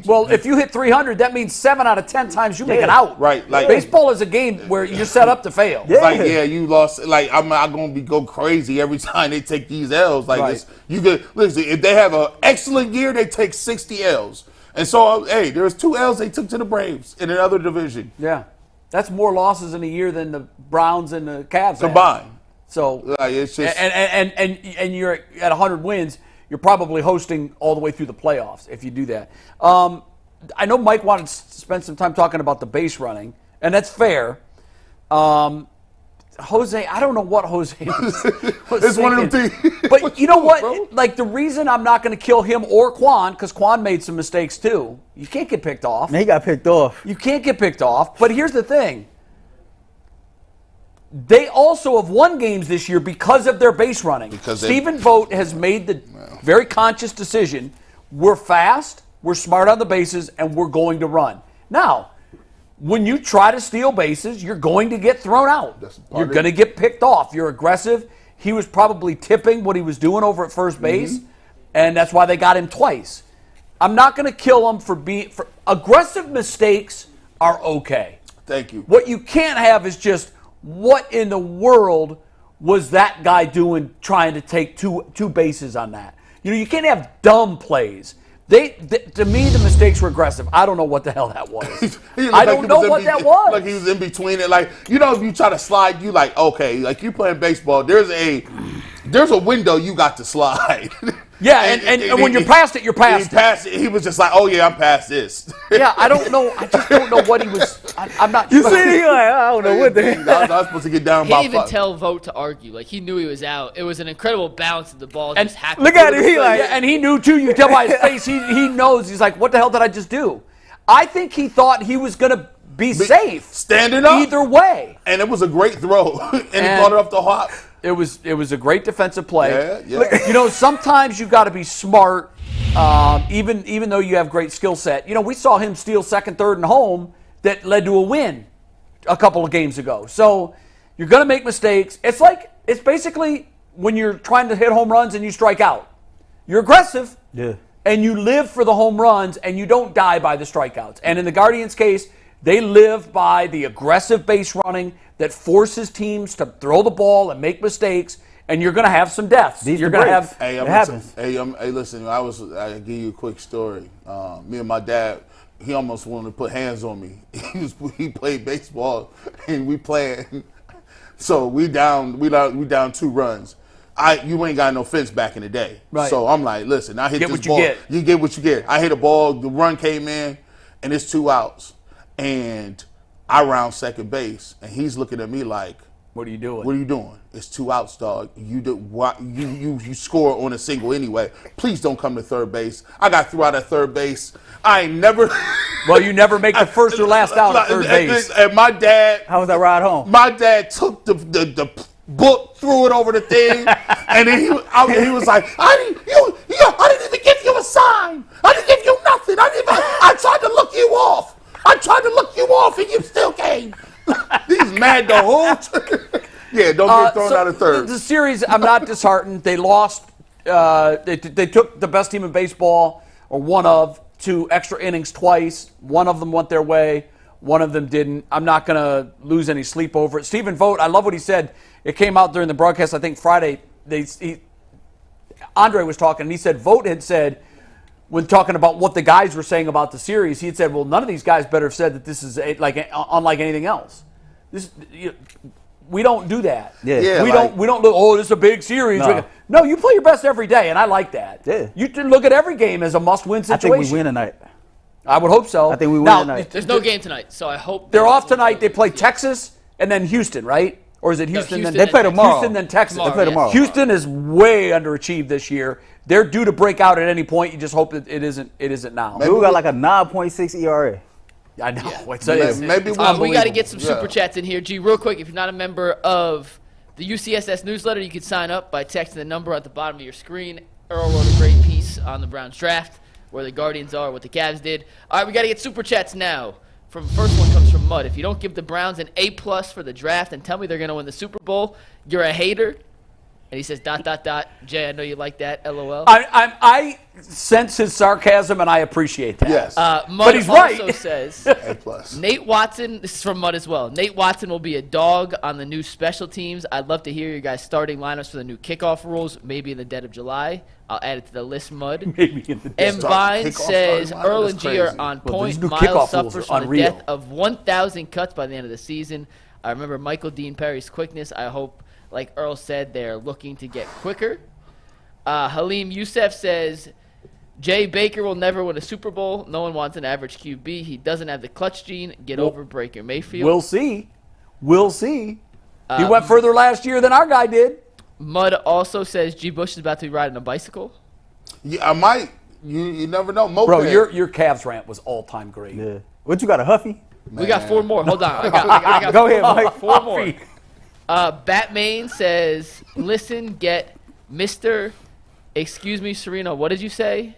Well, if you hit 300, that means 7 out of 10 times you make it out. Right. Baseball is a game where you're set up to fail. Yeah. You lost. I'm not going to go crazy every time they take these L's. You could listen. If they have an excellent year, they take 60 L's. And so, there's 2 L's they took to the Braves in another division. Yeah, that's more losses in a year than the Browns and the Cavs combined. Had. So it's just and you're at 100 wins. You're probably hosting all the way through the playoffs if you do that. I know Mike wanted to spend some time talking about the base running, and that's fair. Jose, I don't know what Jose was it's one of them things. But you know what? The reason I'm not going to kill him or Quan, because Quan made some mistakes too. You can't get picked off. He got picked off. You can't get picked off. But here's the thing. They also have won games this year because of their base running. Stephen Vogt has made the very conscious decision. We're fast, we're smart on the bases, and we're going to run. Now, when you try to steal bases, you're going to get thrown out. You're going to get picked off. You're aggressive. He was probably tipping what he was doing over at first base, and that's why they got him twice. I'm not going to kill him for aggressive mistakes are okay. Thank you. What you can't have is just, what in the world was that guy doing trying to take two bases on that? You can't have dumb plays. To me, the mistakes were aggressive. I don't know what the hell that was. I don't know what that was. Like he was in between it. If you try to slide, you you playing baseball. There's a window you got to slide. Yeah, and when you're past it, you're past it. He was just like, oh yeah, I'm past this. Yeah, I don't know. I just don't know what he was. I'm not You sure. see, he like, I don't know what the I was supposed to get down He by didn't even 5. tell Vogt to argue. Like, he knew he was out. It was an incredible bounce of the ball. And Just happened. look at him. He like, Yeah, and he knew too. You can tell by his face. He knows. He's like, what the hell did I just do? I think he thought he was going to be safe. Standing up. Either way. And it was a great throw. and he caught it off the hop. It was a great defensive play. Yeah. You know, sometimes you got to be smart, even though you have great skill set. You know, we saw him steal second, third, and home that led to a win a couple of games ago. So you're going to make mistakes. It's basically when you're trying to hit home runs and you strike out. You're aggressive. yeah. And you live for the home runs, and you don't die by the strikeouts. And in the Guardians' case, they live by the aggressive base running that forces teams to throw the ball and make mistakes, and you're going to have some deaths. These You're the going to breaks. have. Hey, It happens. Hey, listen. I give you a quick story. Me and my dad, he almost wanted to put hands on me. He played baseball, and we playing. So we down 2 runs. You ain't got no fence back in the day. Right. So I'm like, listen, I hit Get this what you ball. get. You get what you get. I hit a ball. The run came in, and it's 2 outs, and I round second base, and he's looking at me like, What are you doing? what are you doing? It's 2 outs, dog. You score on a single anyway. Please don't come to third base. I got through out at third base. I ain't never. Well, you never make the first or last out at third base. And my dad. How was that ride home? My dad took the book, threw it over the thing, and then he was like, I didn't even give you a sign. I didn't give you nothing. I tried to look you off. And you still came. He's mad the whole time. Yeah, don't get thrown out of third. The series, I'm not disheartened. They lost. They took the best team in baseball, or one of, to extra innings twice. One of them went their way. One of them didn't. I'm not going to lose any sleep over it. Stephen Vogt, I love what he said. It came out during the broadcast, I think Friday. Andre was talking, and he said Vogt had said, when talking about what the guys were saying about the series, he had said, well, none of these guys better have said that this is unlike anything else. We don't do that. Yeah. We don't look, oh, this is a big series. No. No, you play your best every day, and I like that. Yeah. You can look at every game as a must-win I situation. think we win tonight. I would hope so. I think we win now, tonight. There's no game tonight, so I hope They're off tonight. They play Texas and then Houston, right? Or is it Houston? Houston then They play tomorrow. Houston, then Texas. Tomorrow, They play tomorrow. Houston is way underachieved this year. They're due to break out at any point. You just hope that it isn't now. Maybe We got like a 9.6 ERA. I know. Yeah. It's Maybe we got to unbelievable. get some super chats in here. G, real quick, if you're not a member of the UCSS newsletter, you can sign up by texting the number at the bottom of your screen. Earl wrote a great piece on the Browns draft, where the Guardians are, what the Cavs did. All right, we got to get super chats now. First one comes from Mud. If you don't give the Browns an A+ for the draft and tell me they're going to win the Super Bowl, you're a hater. And he says, ... Jay, I know you like that, LOL. I sense his sarcasm, and I appreciate that. Yes. Mud But he's also right. says, A+. Nate Watson, this is from Mud as well. Nate Watson will be a dog on the new special teams. I'd love to hear your guys' starting lineups for the new kickoff rules, maybe in the dead of July. I'll add it to the list, Mud. Maybe in the M. Vine Kickoff says starting lineup, Earl that's and G are crazy. on Well, these point. new Miles kickoff rules suffers are from the unreal. death of 1,000 cuts by the end of the season. I remember Michael Dean Perry's quickness. I hope, like Earl said, they're looking to get quicker. Halim Youssef says, Jay Baker will never win a Super Bowl. No one wants an average QB. He doesn't have the clutch gene. Get over Baker Mayfield. We'll see. He went further last year than our guy did. Mud also says G. Bush is about to be riding a bicycle. Yeah, I might. You never know. Moped. Bro, your Cavs rant was all-time great. Yeah. What you got, a Huffy? We got 4 more. Hold on. I got Go ahead, Mike. 4 more. Batman says, listen, get Mr. Excuse me, Serena, what did you say?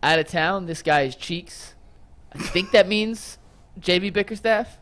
Out of town, this guy is cheeks. I think that means JB Bickerstaff.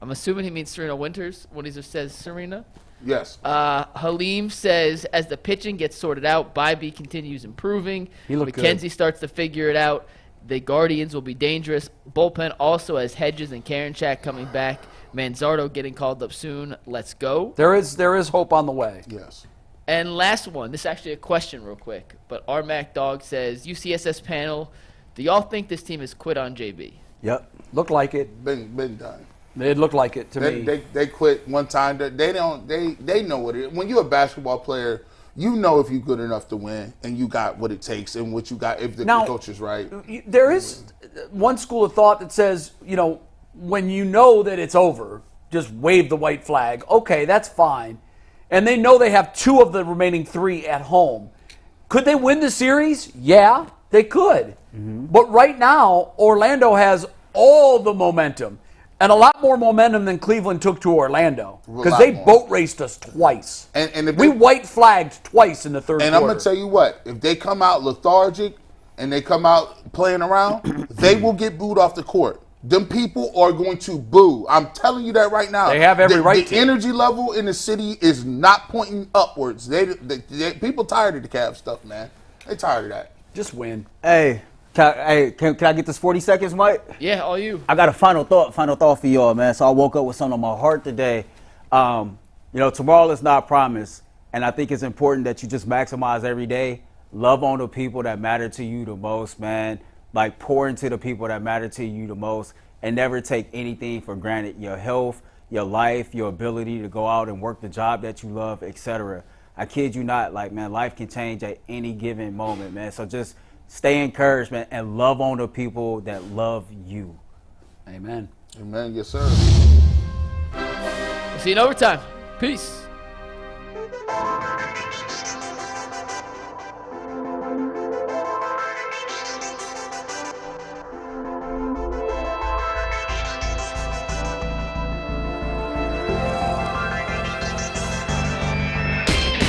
I'm assuming he means Serena Winters when he says Serena. Yes. Halim says, as the pitching gets sorted out, Bybee continues improving. He looked good. McKenzie starts to figure it out. The Guardians will be dangerous. Bullpen also has Hedges and Karinchak coming back. Manzardo getting called up soon. Let's go. There is hope on the way. Yes. And last one. This is actually a question real quick. But RMAC Dog says, UCSS panel, do y'all think this team has quit on JB? Yep. Looked like it. Been done. It looked like it to me. They quit one time. They know what it is. When you're a basketball player, you know if you're good enough to win and you got what it takes and what you got if the Now, coach is right. There is one school of thought that says, when you know that it's over, just wave the white flag. Okay, that's fine. And they know they have 2 of the remaining 3 at home. Could they win the series? Yeah, they could. But right now, Orlando has all the momentum. And a lot more momentum than Cleveland took to Orlando. Because they boat raced us twice. And if we white flagged twice in the third quarter. And I'm going to tell you what, if they come out lethargic and they come out playing around, they will get booed off the court. Them people are going to boo. I'm telling you that right now. They have every right to. The energy level in the city is not pointing upwards. People tired of the Cavs stuff, man. They tired of that. Just win. Hey, can I get this 40 seconds, Mike? Yeah, all you. I got a final thought for y'all, man. So I woke up with something on my heart today. Tomorrow is not promised, and I think it's important that you just maximize every day. Love on the people that matter to you the most, man. Like, pour into the people that matter to you the most, and never take anything for granted. Your health, your life, your ability to go out and work the job that you love, etc. I kid you not, man, life can change at any given moment, man. So just stay encouraged, man, and love on the people that love you. Amen. Amen, yes, sir. We'll see you in overtime. Peace.